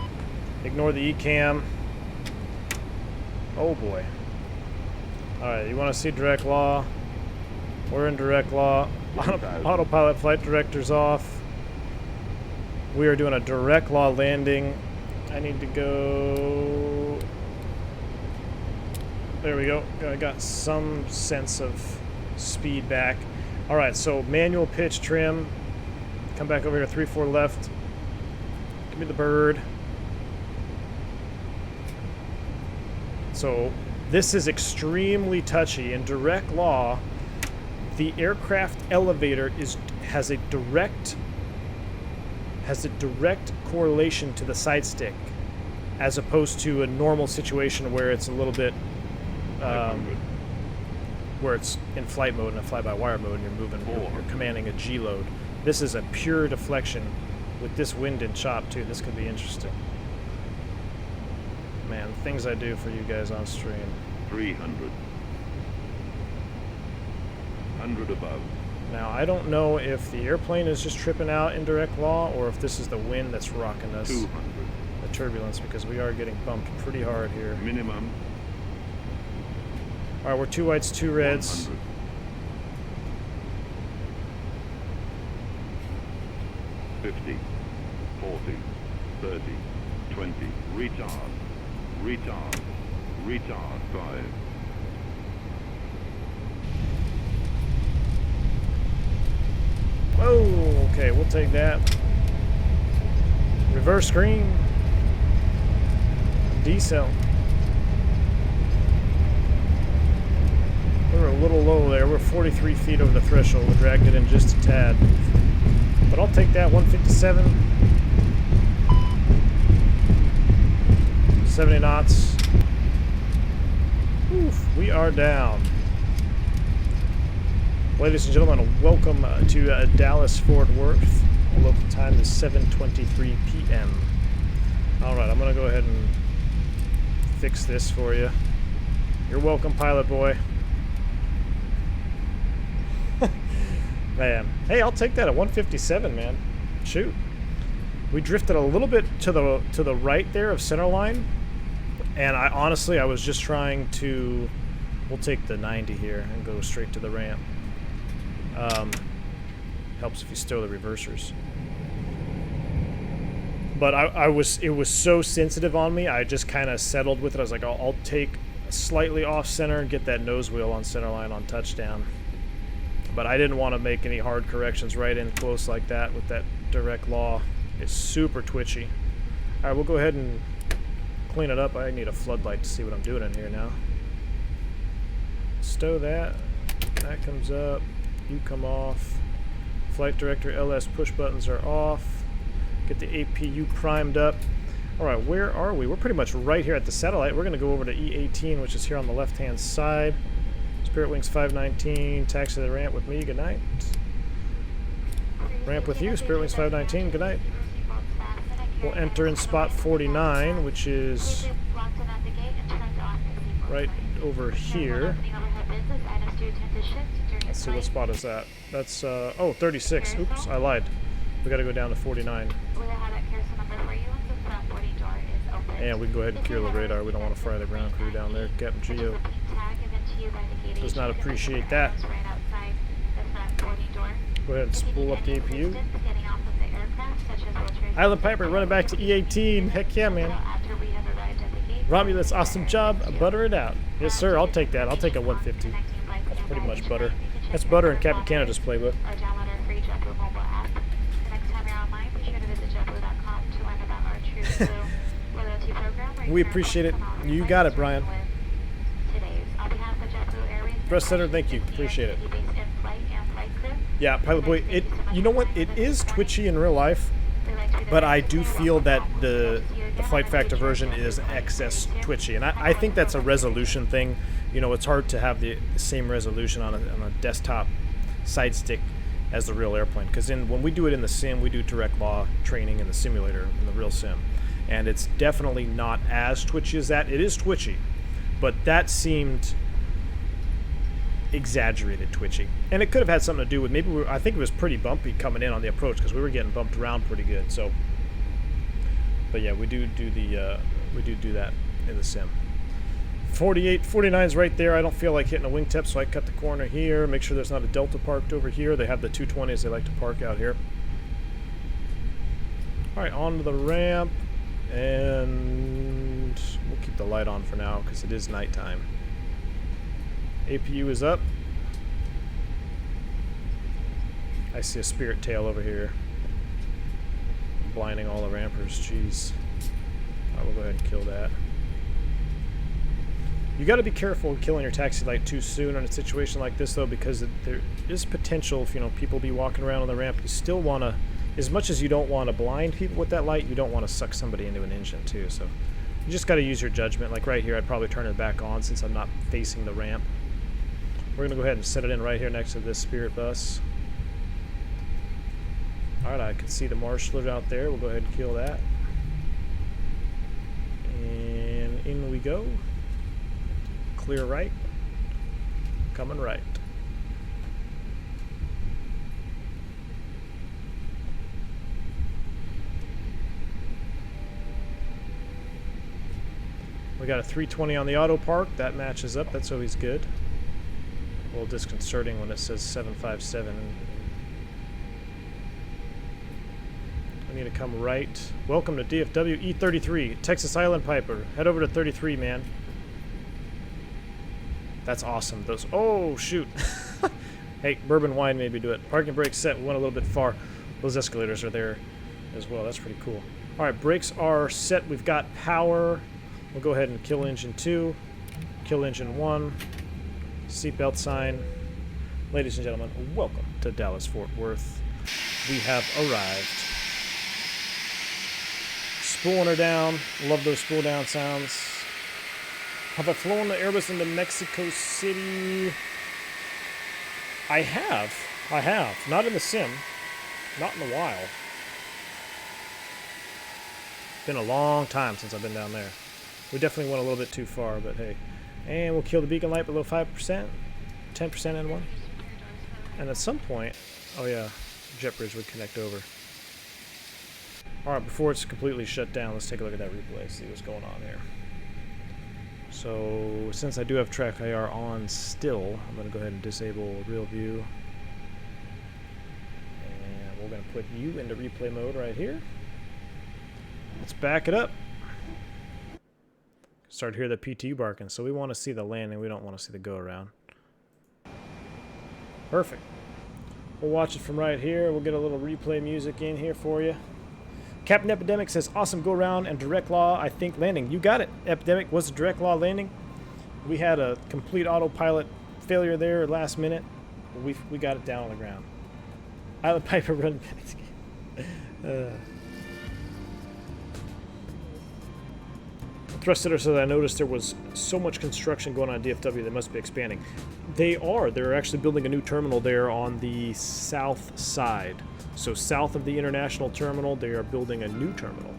ignore the ECAM. Oh boy. Alright, you want to see direct law? We're in direct law. Autopilot flight director's off. We are doing a direct law landing. I need to go... There we go. I got some sense of speed back. Alright, so manual pitch trim. Come back over here, 3-4 left. Give me the bird. So this is extremely touchy. In direct law, the aircraft elevator has a direct correlation to the side stick. as opposed to a normal situation where it's a little bit, where it's in flight mode and a fly-by-wire mode and you're moving, you're commanding a G load. This is a pure deflection with this wind and chop too. This could be interesting. Man, things I do for you guys on stream.
300. 100 above.
Now, I don't know if the airplane is just tripping out in direct law or if this is the wind that's rocking us.
200.
The turbulence, because we are getting bumped pretty hard here.
Minimum.
All right, we're 2 whites, 2 reds.
100. 50, 40, 30, 20, retard, retard, retard, 5.
Whoa, okay, we'll take that. Reverse screen. Decel. We were a little low there. We're 43 feet over the threshold. We dragged it in just a tad. But I'll take that. 157. 70 knots. Oof, we are down. Ladies and gentlemen, welcome to Dallas Fort Worth. The local time is 7:23 p.m. Alright, I'm going to go ahead and fix this for you. You're welcome, pilot boy. Man. Hey, I'll take that at 157, man. Shoot. We drifted a little bit to the right there of center line. And I was just trying to... We'll take the 90 here and go straight to the ramp. Helps if you stow the reversers. But it was so sensitive on me, I just kind of settled with it. I was like, I'll take slightly off center and get that nose wheel on center line on touchdown. But I didn't want to make any hard corrections right in close like that with that direct law. It's super twitchy. All right, we'll go ahead and clean it up. I need a floodlight to see what I'm doing in here now. Stow that. That comes up. You come off. Flight director LS push buttons are off. Get the APU primed up. All right, where are we? We're pretty much right here at the satellite. We're going to go over to E18, which is here on the left-hand side. Spirit Wings 519, taxi the ramp with me, good night. Ramp with you, Spirit Wings 519, good night. We'll enter in spot 49, which is right over here. Let's see, what spot is that? That's, oh, 36. Oops, I lied. We gotta go down to 49. And we can go ahead and clear the radar. We don't want to fry the ground crew down there. Captain Geo does not appreciate that. Go ahead and spool up the APU. Island Piper running back to E18. Heck yeah, man. Romulus, awesome job. Butter it out. Yes, sir. I'll take that. I'll take a 150. That's pretty much butter. That's butter in Captain Canada's playbook. We appreciate it. You got it, Brian. Press center, thank you. Appreciate it. Yeah, Pilot Boy, you know what? It is twitchy in real life, but I do feel that the FlightFactor version is excess twitchy, and I think that's a resolution thing. You know, it's hard to have the same resolution on a desktop side stick as the real airplane, because when we do it in the sim, we do direct law training in the simulator, in the real sim, and it's definitely not as twitchy as that. It is twitchy, but that seemed exaggerated twitchy, and it could have had something to do with maybe I think it was pretty bumpy coming in on the approach because we were getting bumped around pretty good. So, but yeah, we do that in the sim. 48, 49 is right there. I don't feel like hitting a wingtip, so I cut the corner here. Make sure there's not a Delta parked over here. They have the 220s they like to park out here. All right, on to the ramp, and we'll keep the light on for now because it is nighttime. APU is up. I see a Spirit tail over here. Blinding all the rampers, jeez. I will go ahead and kill that. You got to be careful of killing your taxi light too soon in a situation like this, though, because there is potential if, you know, people be walking around on the ramp. You still want to, as much as you don't want to blind people with that light, you don't want to suck somebody into an engine too. So You just got to use your judgment. Like right here, I'd probably turn it back on since I'm not facing the ramp. We're going to go ahead and set it in right here next to this Spirit bus. Alright, I can see the marshaller out there. We'll go ahead and kill that. And in we go. Clear right. Coming right. We got a 320 on the auto park. That matches up. That's always good. A little disconcerting when it says 757. I need to come right. Welcome to DFW E33, Texas Island Piper. Head over to 33, man. That's awesome. Those. Oh, shoot. Hey, bourbon wine made me do it. Parking brake set. We went a little bit far. Those escalators are there as well. That's pretty cool. All right, brakes are set. We've got power. We'll go ahead and kill engine 2, kill engine 1, seatbelt sign. Ladies and gentlemen, welcome to Dallas-Fort Worth. We have arrived. Spooling her down. Love those spool down sounds. Have I flown the Airbus into Mexico City? I have. Not in the sim. Not in a while. Been a long time since I've been down there. We definitely went a little bit too far, but hey. And we'll kill the beacon light below 5%, 10% N1. And at some point, oh yeah, jet bridge would connect over. Alright, before it's completely shut down, let's take a look at that replay, see what's going on here. So, since I do have track IR on still, I'm going to go ahead and disable real view. And we're going to put you into replay mode right here. Let's back it up. Start to hear the PTU barking, so we want to see the landing, we don't want to see the go around. Perfect. We'll watch it from right here. We'll get a little replay music in here for you. Captain Epidemic says, awesome go around and direct law, I think, landing. You got it. Epidemic was a direct law landing. We had a complete autopilot failure there last minute. We got it down on the ground. Island Piper run. Thrusted so that I noticed there was so much construction going on at DFW they must be expanding. They are. They're actually building a new terminal there on the south side. So south of the international terminal, they are building a new terminal.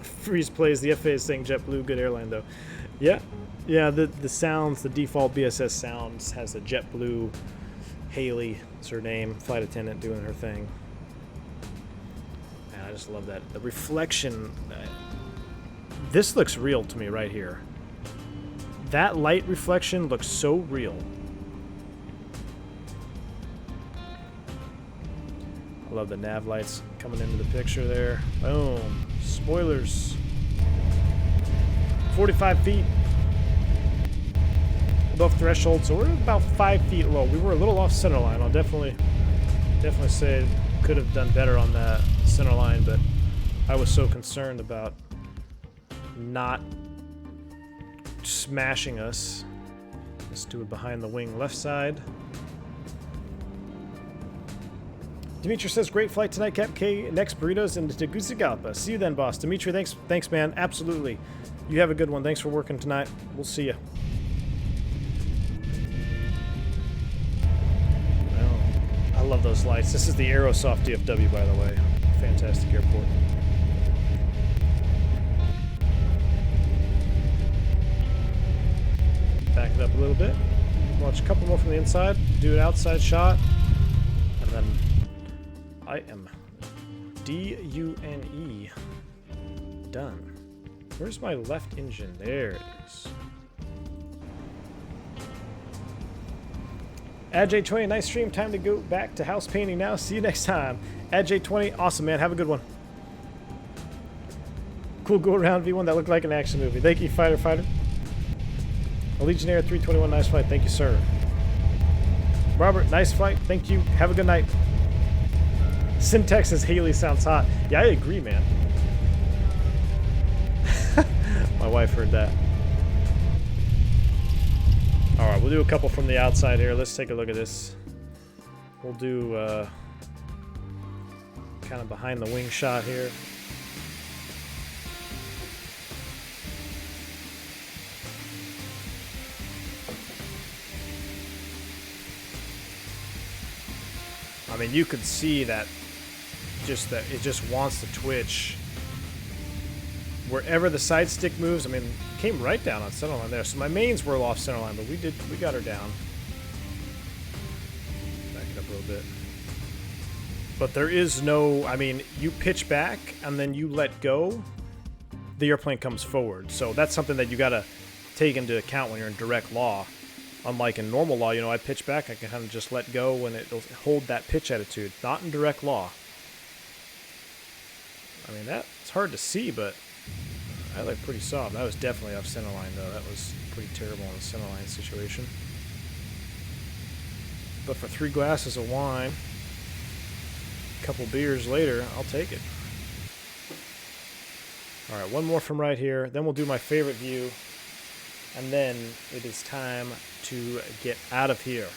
Freeze plays. The FAA is saying JetBlue, good airline though. Yeah, the sounds, the default BSS sounds has a JetBlue Haley, it's her name, flight attendant doing her thing. Man, I just love that. The reflection, this looks real to me right here. That light reflection looks so real. I love the nav lights coming into the picture there. Boom. Spoilers. 45 feet above threshold, so we're about 5 feet low. We were a little off center line. I'll definitely say could have done better on that center line, but I was so concerned about not smashing us. Let's do it behind the wing left side. Dimitri says, great flight tonight, Cap K. Next burritos into Tegucigalpa. See you then, boss. Dimitri, thanks, man. Absolutely. You have a good one. Thanks for working tonight. We'll see you. Well, I love those lights. This is the Aerosoft DFW, by the way. Fantastic airport. Back it up a little bit. Watch a couple more from the inside. Do an outside shot. And then I am D-U-N-E. Done. Where's my left engine? There it is. AdJ20, nice stream. Time to go back to house painting now. See you next time. AdJ20, awesome, man. Have a good one. Cool go around V1 that looked like an action movie. Thank you, Fighter. A Legionnaire 321, nice flight. Thank you, sir. Robert, nice flight. Thank you. Have a good night. Syntax says Haley sounds hot. Yeah, I agree, man. My wife heard that. Alright, we'll do a couple from the outside here. Let's take a look at this. We'll do kind of behind the wing shot here. mean, you could see that it just wants to twitch. Wherever the side stick moves, I mean, it came right down on centerline there. So my mains were off centerline, but we got her down. Back it up a little bit. But there is no, I mean, you pitch back and then you let go, the airplane comes forward. So that's something that you got to take into account when you're in direct law. Unlike in normal law, you know, I pitch back, I can kind of just let go and it'll hold that pitch attitude. Not in direct law. I mean, it's hard to see, but I like pretty soft. That was definitely off centerline, though. That was pretty terrible in the centerline situation. But for 3 glasses of wine, a couple beers later, I'll take it. All right, one more from right here. Then we'll do my favorite view. And then it is time to get out of here.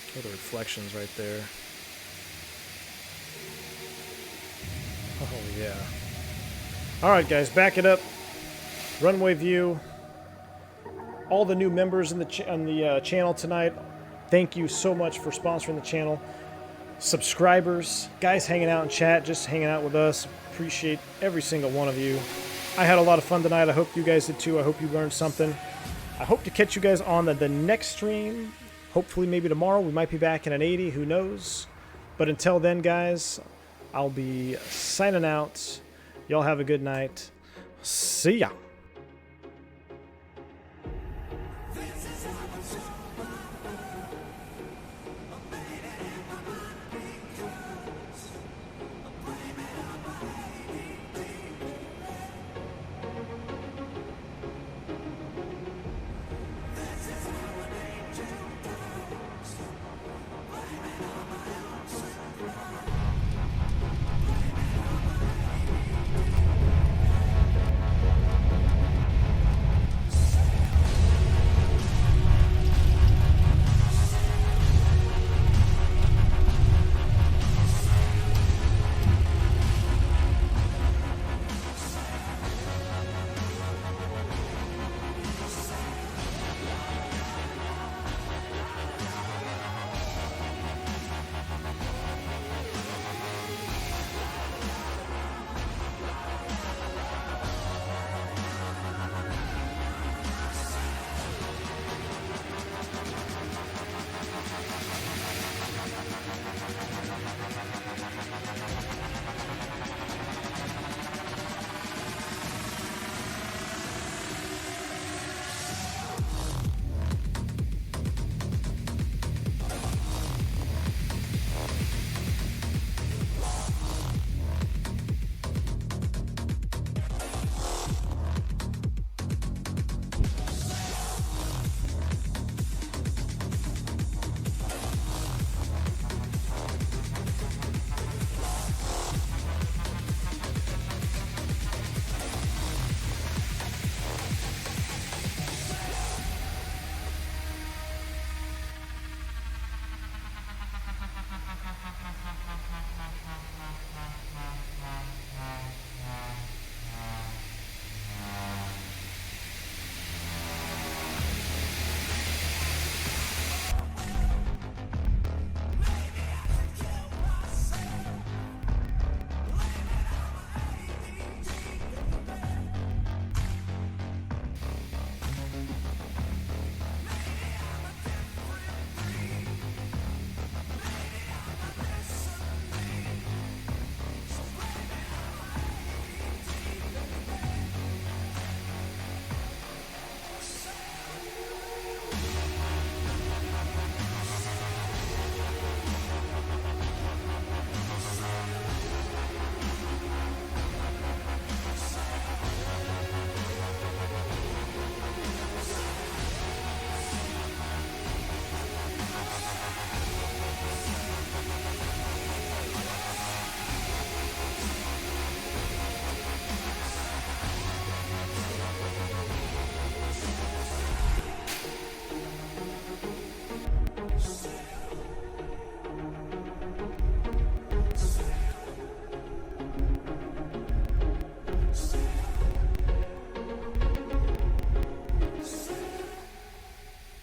Look at the reflections right there. Oh, yeah. All right, guys, back it up. Runway view. All the new members in the channel tonight, thank you so much for sponsoring the channel. Subscribers, guys hanging out in chat, just hanging out with us. Appreciate every single one of you. I had a lot of fun tonight. I hope you guys did too. I hope you learned something. I hope to catch you guys on the next stream. Hopefully, maybe tomorrow. We might be back in an 80. Who knows? But until then, guys, I'll be signing out. Y'all have a good night. See ya.